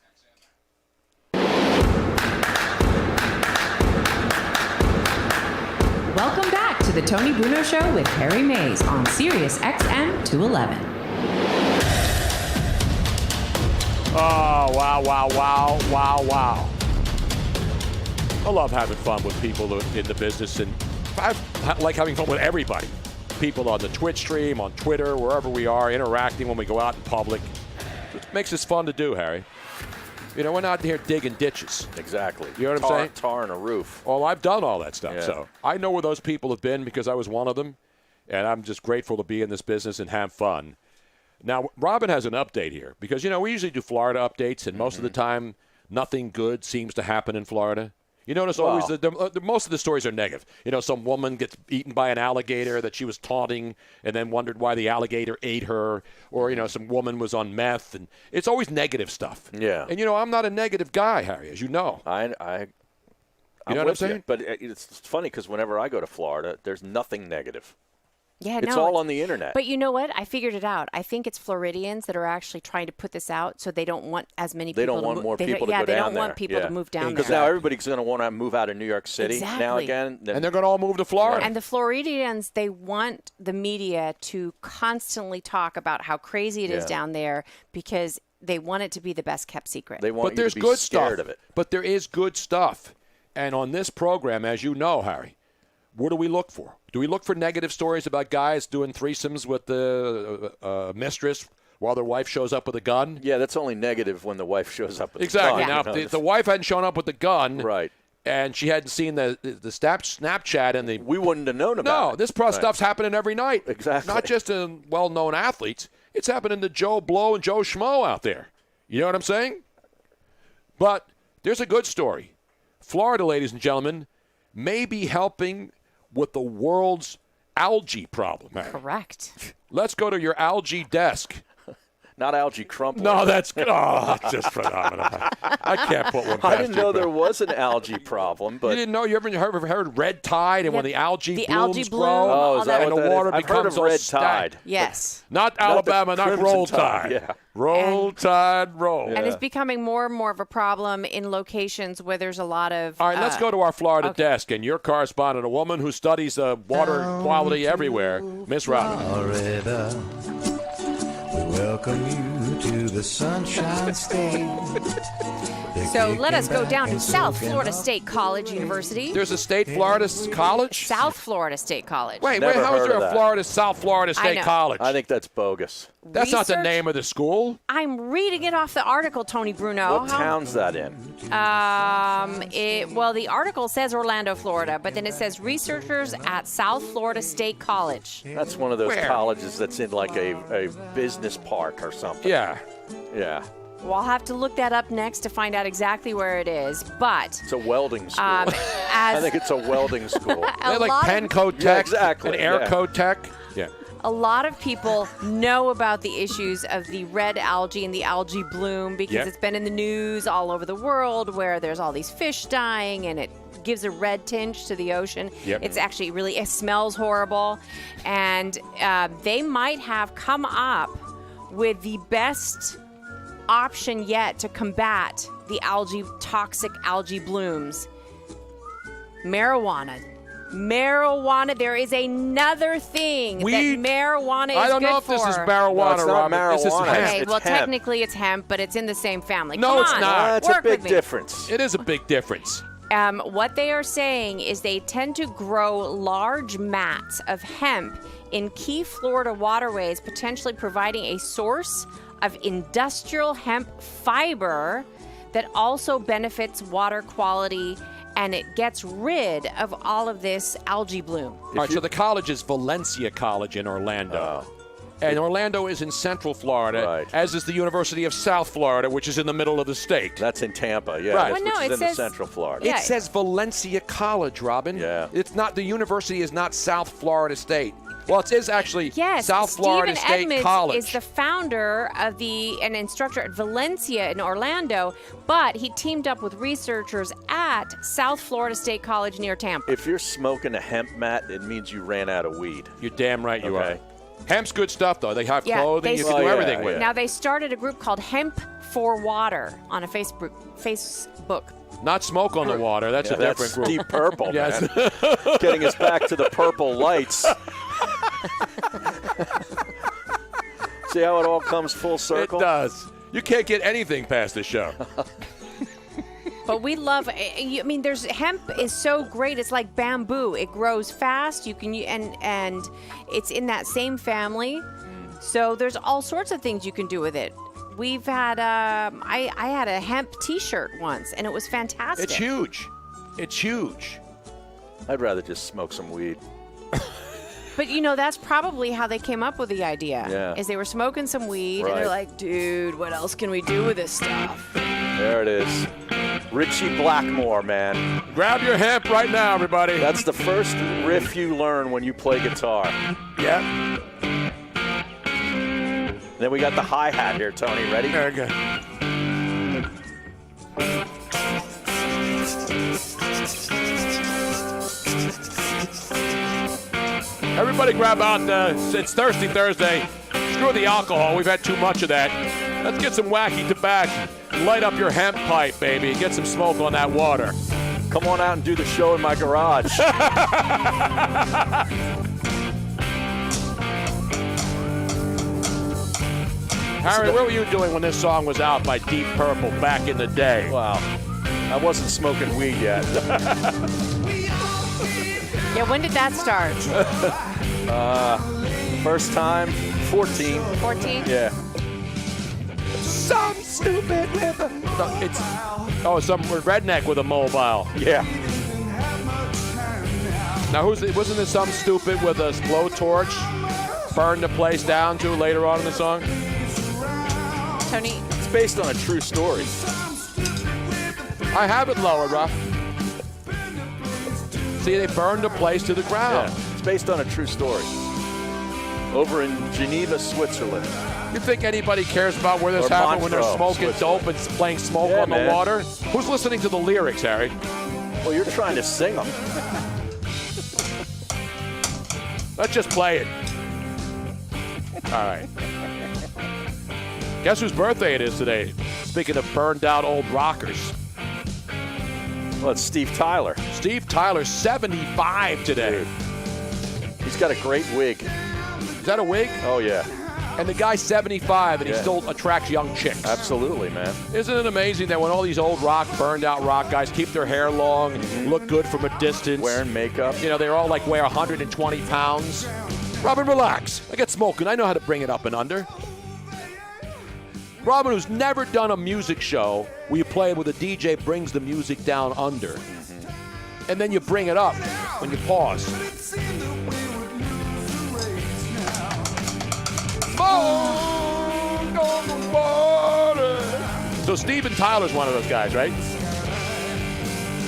Welcome back to the Tony Bruno Show with Harry Mays on Sirius XM 211. Oh, wow. I love having fun with people in the business, and I like having fun with everybody. People on the Twitch stream, on Twitter, wherever we are, interacting when we go out in public. It makes this fun to do, Harry. You know, we're not here digging ditches. Exactly. You know what I'm saying? Tarring a roof. Well, I've done all that stuff, Yeah. so I know where those people have been because I was one of them, and I'm just grateful to be in this business and have fun. Now, Robin has an update here because, you know, we usually do Florida updates, and most of the time, nothing good seems to happen in Florida. You notice always most of the stories are negative. You know, some woman gets eaten by an alligator that she was taunting and then wondered why the alligator ate her. Or, you know, some woman was on meth. And it's always negative stuff. Yeah. And, you know, I'm not a negative guy, Harry, as you know. I'm You know what I'm saying? But it's funny because whenever I go to Florida, there's nothing negative. Yeah, It's all on the internet. But you know what? I figured it out. I think it's Floridians that are actually trying to put this out so they don't want as many people They don't to want more people to go Yeah, down they don't there. want people to move down there. Because now everybody's going to want to move out of New York City Exactly. now again. And they're going to all move to Florida. And the Floridians, they want the media to constantly talk about how crazy it is down there because they want it to be the best kept secret. They want But there's you to be good scared stuff. of it. But there is good stuff. And on this program, as you know, Harry, what do we look for? Do we look for negative stories about guys doing threesomes with the mistress while their wife shows up with a gun? Yeah, that's only negative when the wife shows up with Exactly. a gun. Now, if the wife hadn't shown up with the gun, right, and she hadn't seen the Snapchat and we wouldn't have known about it. No, this stuff's happening every night. Exactly. Not just in well-known athletes. It's happening to Joe Blow and Joe Schmo out there. You know what I'm saying? But there's a good story. Florida, ladies and gentlemen, may be helping with the world's algae problem. Correct. Let's go to your algae desk. Not algae crumpling. No, that's just phenomenal. I can't put one past I didn't you, know but- there was an algae problem, but You didn't know? You ever heard red tide and when the algae the blooms algae bloom, grow all is that and what the that is? water I've heard becomes of all red stacked. tide. Yes. Not the Alabama, not Crimson roll Tide, tide. yeah. Roll tide, roll. And it's becoming more and more of a problem in locations where there's a lot of. All right, let's go to our Florida okay. desk. And your correspondent, a woman who studies water quality everywhere, Miss Robin. Florida, we welcome you to the Sunshine State. So let us go down to South Florida State College University. There's a state Florida college? South Florida State College. Wait, Never how is heard there of a that. South Florida I State know. College? I think that's bogus. That's not the Research- name of the school. I'm reading it off the article, Tony Bruno. What town's that in? Well, the article says Orlando, Florida, but then it says researchers at South Florida State College. That's one of those Where? colleges that's in like a business park or something. Yeah. Yeah. Well, I'll have to look that up next to find out exactly where it is. But It's a welding school. as I think it's a welding school. They're like lot of- Penco Tech Yeah, exactly, and Air yeah. Code Tech. Yeah. a lot of people know about the issues of the red algae and the algae bloom because Yep. it's been in the news all over the world where there's all these fish dying and it gives a red tinge to the ocean. Yep. It's actually it smells horrible. And they might have come up with the best option yet to combat the toxic algae blooms. Marijuana. There is another thing that marijuana is good for. I don't know if this is marijuana, No, it's not Robin. marijuana. This is hemp. Okay, It's well, hemp. technically it's hemp, but it's in the same family. No, Come it's on, not. It's a work big with me. difference. It is a big difference. What they are saying is they tend to grow large mats of hemp in key Florida waterways, potentially providing a source of industrial hemp fiber that also benefits water quality, and it gets rid of all of this algae bloom. All right, so the college is Valencia College in Orlando. And Orlando is in Central Florida, as is the University of South Florida, which is in the middle of the state. That's in Tampa, yeah. Right. Which is in the Central Florida. It says Valencia College, Robin. Yeah. It's not, the university is not South Florida State. Well, it is actually Yes, South Florida Stephen State Edmonds College. is the founder of an instructor at Valencia in Orlando, but he teamed up with researchers at South Florida State College near Tampa. If you're smoking a hemp mat, it means you ran out of weed. You're damn right you are. Hemp's good stuff, though. They have Yeah, clothing. You can do everything with it. Now, they started a group called Hemp for Water on a Facebook. Not Smoke on the Water. That's a different group. Deep Purple, Yes. man. Getting us back to the purple lights. See how it all comes full circle? It does. You can't get anything past this show. But we love. I mean, hemp is so great. It's like bamboo. It grows fast. You can and it's in that same family. So there's all sorts of things you can do with it. We've had I had a hemp T-shirt once, and it was fantastic. It's huge. It's huge. I'd rather just smoke some weed. But that's probably how they came up with the idea. Yeah. Is they were smoking some weed, and they're Right. like, dude, what else can we do with this stuff? There it is. Richie Blackmore, man. Grab your hemp right now, everybody. That's the first riff you learn when you play guitar. Yeah. Then we got the hi-hat here, Tony. Ready? Okay. Everybody grab out, it's Thirsty Thursday. Screw the alcohol. We've had too much of that. Let's get some wacky tobacco. Light up your hemp pipe, baby. Get some smoke on that water. Come on out and do the show in my garage. Harry, what were you doing when this song was out by Deep Purple back in the day? Wow. I wasn't smoking weed yet. Yeah, when did that start? First time, 14. 14? Yeah. Some stupid river. It's some redneck with a mobile. Yeah. Now, wasn't there some stupid with a blowtorch burned the place down to later on in the song? Tony? It's based on a true story. I have it lower, Ruff. See, they burned the place to the ground. Yeah. It's based on a true story. Over in Geneva, Switzerland. You think anybody cares about where this Or happened when they're Montreux, smoking dope and playing smoke Yeah, on the man. water? Who's listening to the lyrics, Harry? Well, you're trying to sing them. Let's just play it. All right. Guess whose birthday it is today? Speaking of burned out old rockers. Well, it's Steve Tyler. Steve Tyler, 75 today. Dude. He's got a great wig. Is that a wig? Oh, yeah. And the guy's 75 and he Yeah. still attracts young chicks. Absolutely, man. Isn't it amazing that when all these old burned out rock guys keep their hair long and look good from a distance? Wearing makeup. They're all like weigh 120 pounds. Robin, relax. I get smoking. I know how to bring it up and under. Robin, who's never done a music show where you play with a DJ brings the music down under. And then you bring it up when you pause. So Steven Tyler's one of those guys, right?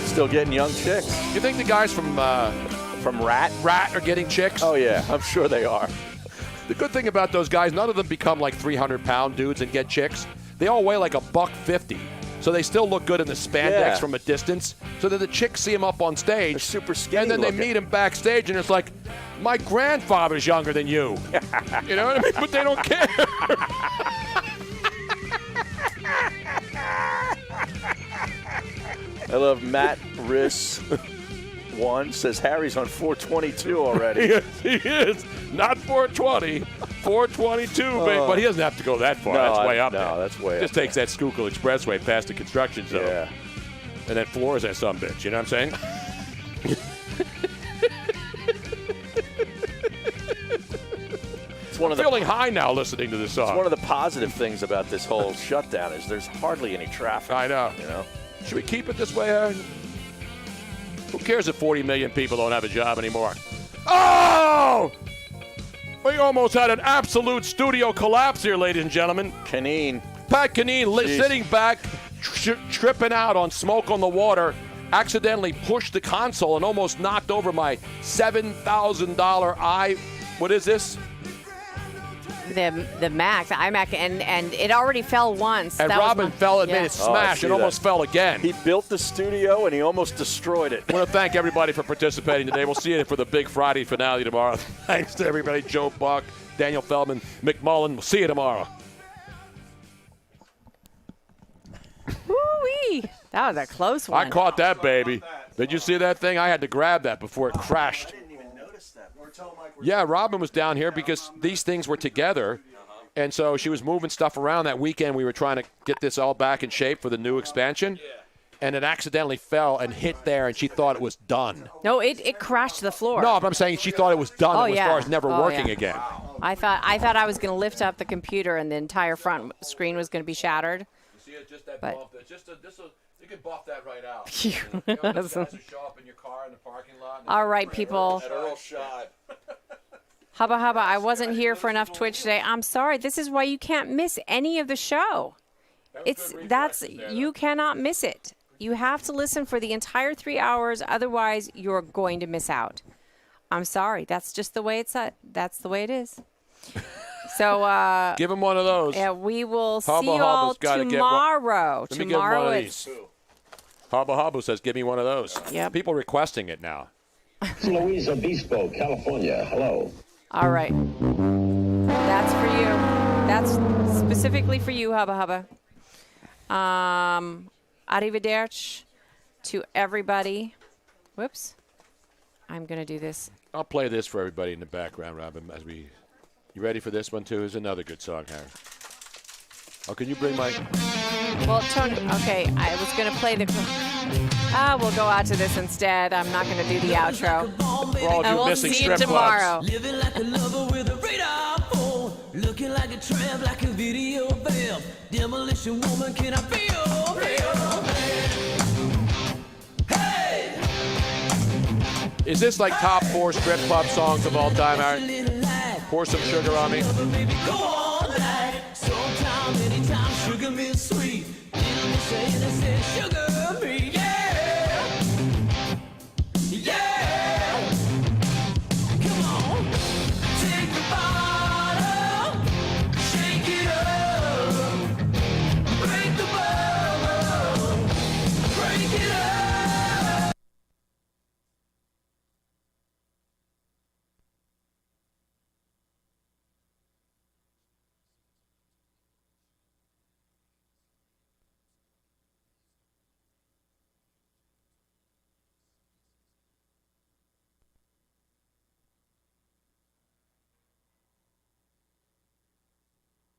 Still getting young chicks. You think the guys from Rat are getting chicks? Oh, yeah. I'm sure they are. The good thing about those guys, none of them become like 300-pound dudes and get chicks. They all weigh like $150. so they still look good in the spandex Yeah. from a distance, so that the chicks see him up on stage. They're super skinny And then looking. they meet him backstage, and it's like, my grandfather's younger than you. You know what I mean? But they don't care. I love Matt Riss. One says Harry's on 422 already. Yes, he is. Not 420, 422, babe. But he doesn't have to go that far. That's way up there. No, that's way Just up takes that Schuylkill Expressway past the construction zone. Yeah. And then floors that some bitch. You know what I'm saying? I'm feeling high now listening to this song. It's one of the positive things about this whole shutdown is there's hardly any traffic. I know. You know? Should we keep it this way, Aaron? Who cares if 40 million people don't have a job anymore? Oh! We almost had an absolute studio collapse here, ladies and gentlemen. Canine. Pat Canine sitting back, tripping out on smoke on the water, accidentally pushed the console and almost knocked over my $7,000 what is this? The Mac, the iMac, and it already fell once. And That was Robin my- fell and yeah. made it smash and almost fell again. He built the studio and he almost destroyed it. I want to thank everybody for participating today. We'll see you for the big Friday finale tomorrow. Thanks to everybody, Joe Buck, Daniel Feldman, McMullen. We'll see you tomorrow. Woo-wee. That was a close one. I caught that, baby. Did you see that thing? I had to grab that before it crashed. Yeah, Robin was down here because these things were together. And so she was moving stuff around that weekend. We were trying to get this all back in shape for the new expansion. And it accidentally fell and hit there, and she thought it was done. No, it crashed to the floor. No, but I'm saying she thought it was done Oh, as yeah. far as never Oh, working yeah. again. I thought I was going to lift up the computer and the entire front screen was going to be shattered. See it, just that But- bump. You can buff that right out. Phew. You know, those guys who show up in your car in the parking lot. All right, people. Earl shot. Hubba Hubba, I wasn't here for enough Twitch today. I'm sorry. This is why you can't miss any of the show. You cannot miss it. You have to listen for the entire 3 hours, otherwise you're going to miss out. I'm sorry. That's just the way it's that's the way it is. So Give him one of those. yeah, we will see Hubba you all Hubba's gotta get one- tomorrow. Let me give him one of it's these. Hubba Hubba says, give me one of those. Yep. People requesting it now. Luis Obispo, California. Hello. all right. That's for you. That's specifically for you, Hubba Hubba. Arrivederci to everybody. Whoops. I'm going to do this. I'll play this for everybody in the background, Robin. You ready for this one, too? It's another good song, Harry. Oh, can you bring my... Well, Tony, okay, I was going to play the... we'll go out to this instead. I'm not going to do the outro. For all of And you we'll missing see you strip tomorrow. clubs. Living like a lover with a radar phone. Looking like a tramp, like a video valve. Demolition woman, can I feel? Hey! Is this like top 4 strip club songs of all time, Harry? Pour some sugar on me. Baby, go on back. Sometime, anytime, sugar me sweet. Little miss say, sugar.